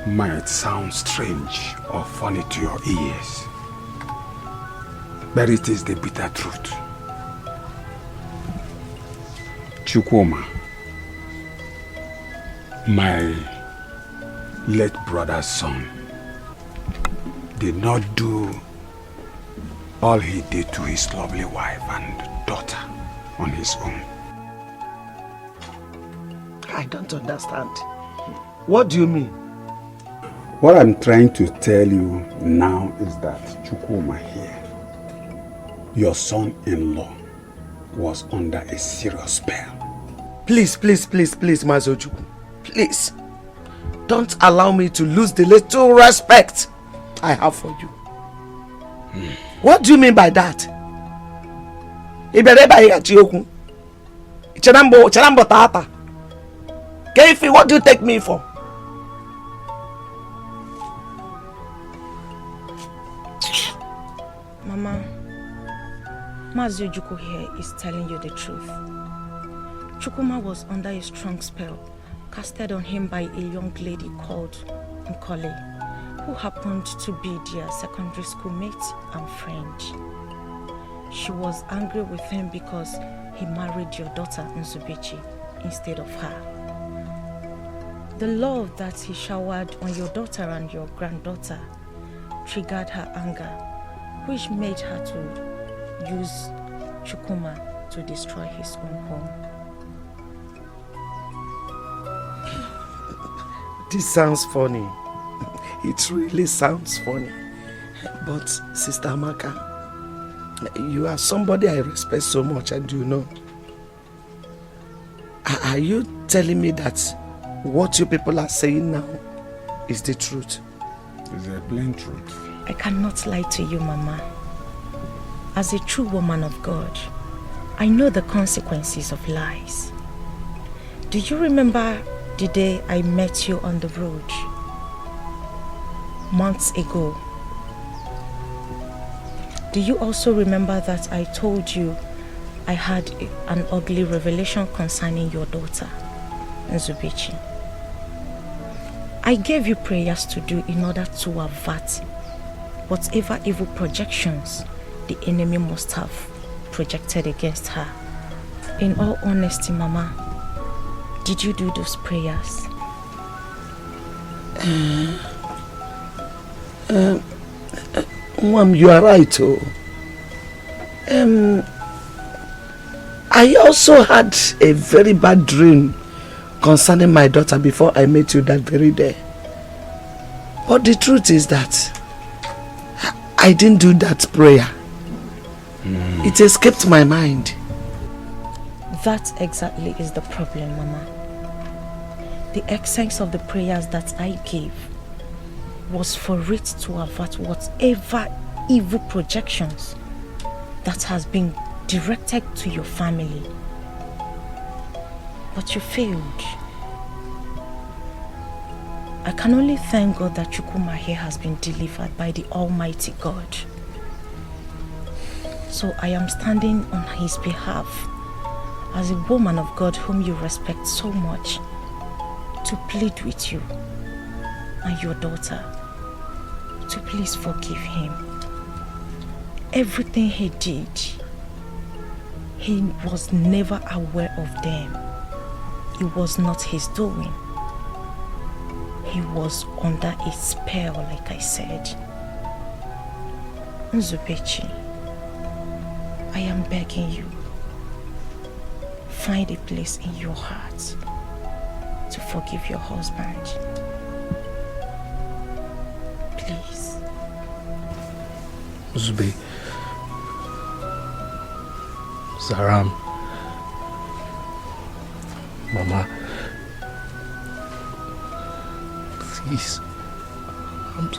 might sound strange or funny to your ears, but it is the bitter truth. Chukwuma, my late brother's son, did not do all he did to his lovely wife and daughter on his own. I don't understand. What do you mean? What I'm trying to tell you now is that Chukwuma here, your son-in-law, was under a serious spell. Please, Mazojuku. Please. Don't allow me to lose the little respect I have for you. What do you mean by that? Kefi, what do you take me for? Mama, Mazojuku here is telling you the truth. Chukwuma was under a strong spell casted on him by a young lady called Nkole, who happened to be their secondary school mate and friend. She was angry with him because he married your daughter Nzubechi instead of her. The love that he showered on your daughter and your granddaughter triggered her anger, which made her to use Chukwuma to destroy his own home. This sounds funny. It really sounds funny. But Sister Amaka, you are somebody I respect so much, and you know. Are you telling me that what you people are saying now is the truth? It's a plain truth. I cannot lie to you, Mama. As a true woman of God, I know the consequences of lies. Do you remember the day I met you on the road months ago? Do you also remember that I told you I had an ugly revelation concerning your daughter, Nzubechi? I gave you prayers to do in order to avert whatever evil projections the enemy must have projected against her. In all honesty, Mama, did you do those prayers? Mom, you are right. I also had a very bad dream concerning my daughter before I met you that very day. But the truth is that I didn't do that prayer. It escaped my mind. That exactly is the problem, Mama. The essence of the prayers that I gave was for it to avert whatever evil projections that has been directed to your family. But you failed. I can only thank God that Chukwumahe has been delivered by the Almighty God. So I am standing on his behalf as a woman of God whom you respect so much to plead with you and your daughter to please forgive him. Everything he did, he was never aware of them. It was not his doing. He was under a spell, like I said. Nzubechi, I am begging you, find a place in your heart to forgive your husband. Please. Zubby. Zaram. Mama. Please.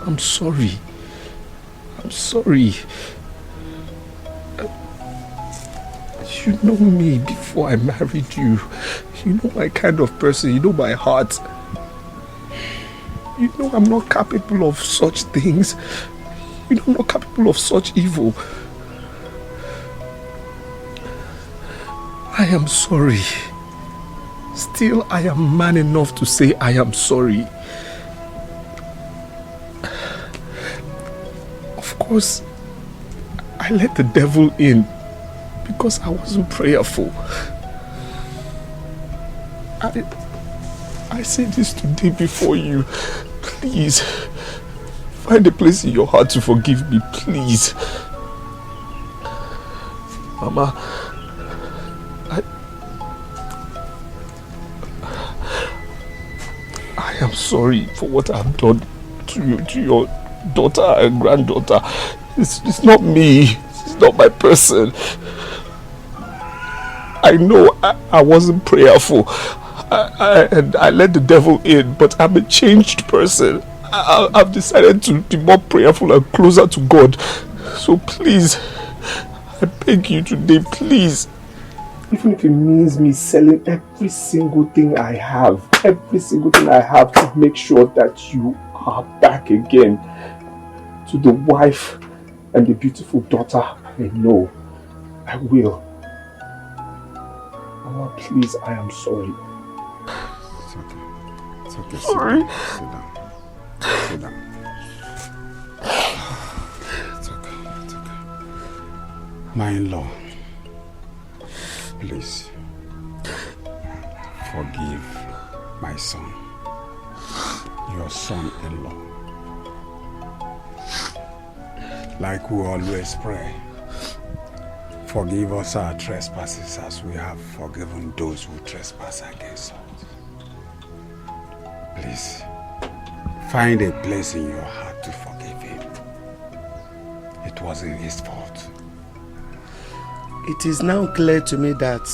I'm sorry. I'm sorry. You know me before I married you. You know my kind of person. You know my heart. You know I'm not capable of such things. You know I'm not capable of such evil. I am sorry. Still, I am man enough to say I am sorry. Of course, I let the devil in because I wasn't prayerful. I say this today before you. Please, find a place in your heart to forgive me, please. Mama, I am sorry for what I've done to you, to your daughter and granddaughter. It's not me. It's not my person. I know I wasn't prayerful. I let the devil in, but I'm a changed person. I've decided to be more prayerful and closer to God. So please, I beg you today, please. Even if it means me selling every single thing I have to make sure that you are back again to the wife and the beautiful daughter I know, I will. Mama, please, I am sorry. It's okay. It's okay. Sorry. Sit down. Sit down. It's okay. It's okay. My in-law, please forgive my son, your son-in-law. Like we always pray, forgive us our trespasses as we have forgiven those who trespass against us. Please, find a place in your heart to forgive him. It wasn't his fault. It is now clear to me that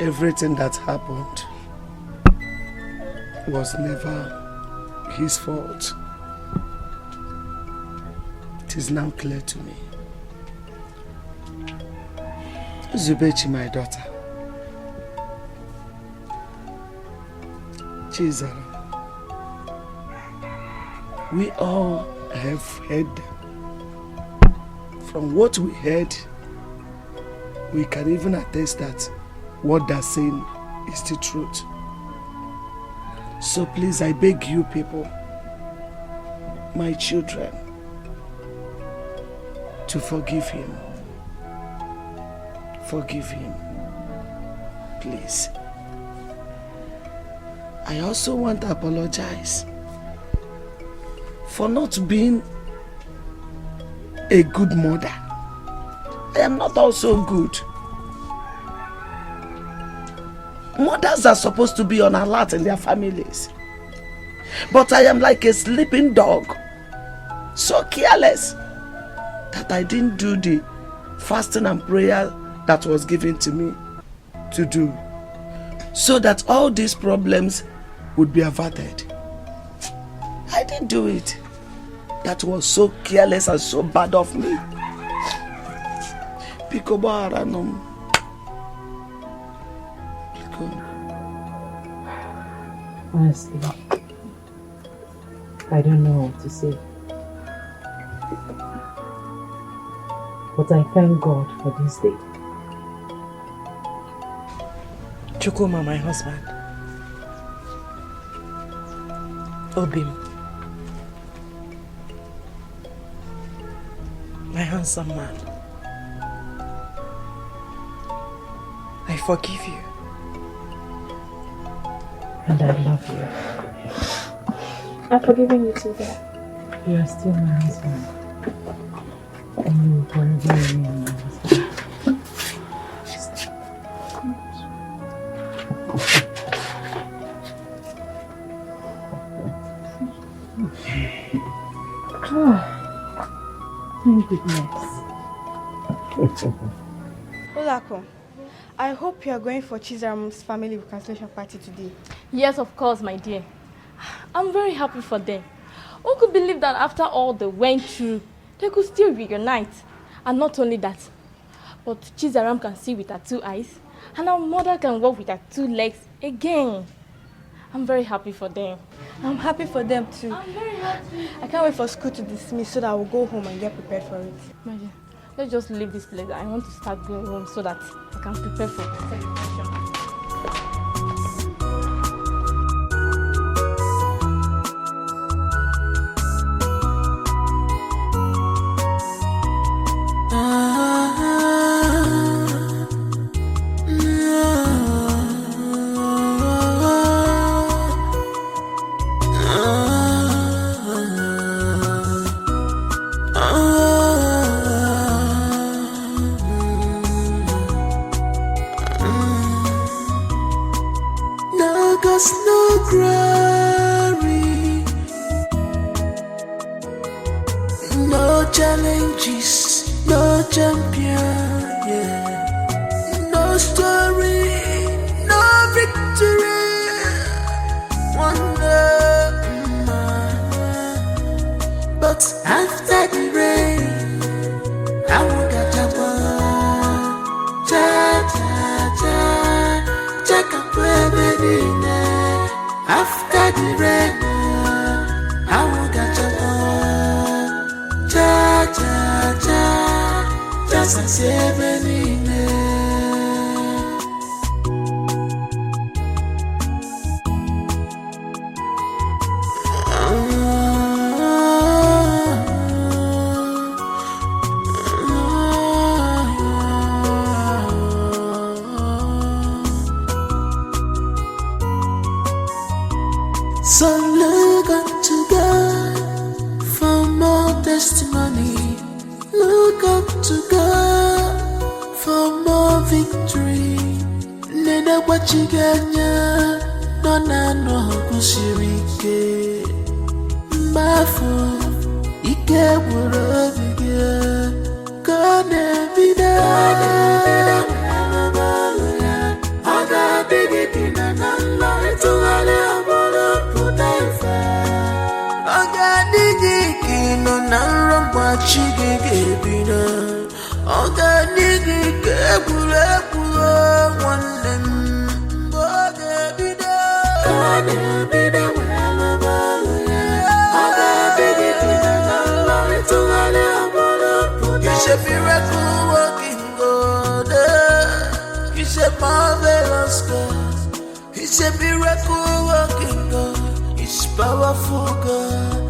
everything that happened was never his fault. It is now clear to me. Zubechi, my daughter. Chizzy, we all have heard. From what we heard, we can even attest that what they're saying is the truth. So please, I beg you people, my children, to forgive him. Forgive him, please. I also want to apologize for not being a good mother. I am not also good. Mothers are supposed to be on alert in their families. But I am like a sleeping dog. So careless. that I didn't do the fasting and prayer that was given to me to do, so that all these problems would be averted. I didn't do it. That was so careless and so bad of me. Honestly, I don't know what to say. But I thank God for this day. Chukuma, my husband. Obim, my handsome man. I forgive you. And I love you. I'm forgiving you too, Dad. You are still my husband. And you will forever remain my husband. Thank goodness. Olako, I hope you are going for Chizaram's family reconciliation party today. Yes, of course, my dear. I'm very happy for them. Who could believe that after all they went through, they could still reunite? And not only that, but Chizaram can see with her 2 eyes, and our mother can walk with her 2 legs again. I'm very happy for them. I'm happy for them too. I'm very happy. I can't wait for school to dismiss so that I will go home and get prepared for it. My dear, let's just leave this place. I want to start going home so that I can prepare for the celebration. So look unto God for more testimony. Look up to God for more victory. Nena wachiganya nona no kusirike. Mafo ike burabige. Kone vida. Aga digi dina nalla itungale amore putaifa. Aga digi kino nalla wachigige bina. Aga digi kebule kula wanem. Aga bida. Aga bida wala baluya. Aga digi dina nalla itungale amore putaifa. He's a miracle working God. He's a marvelous God. He's a miracle working God. He's powerful God.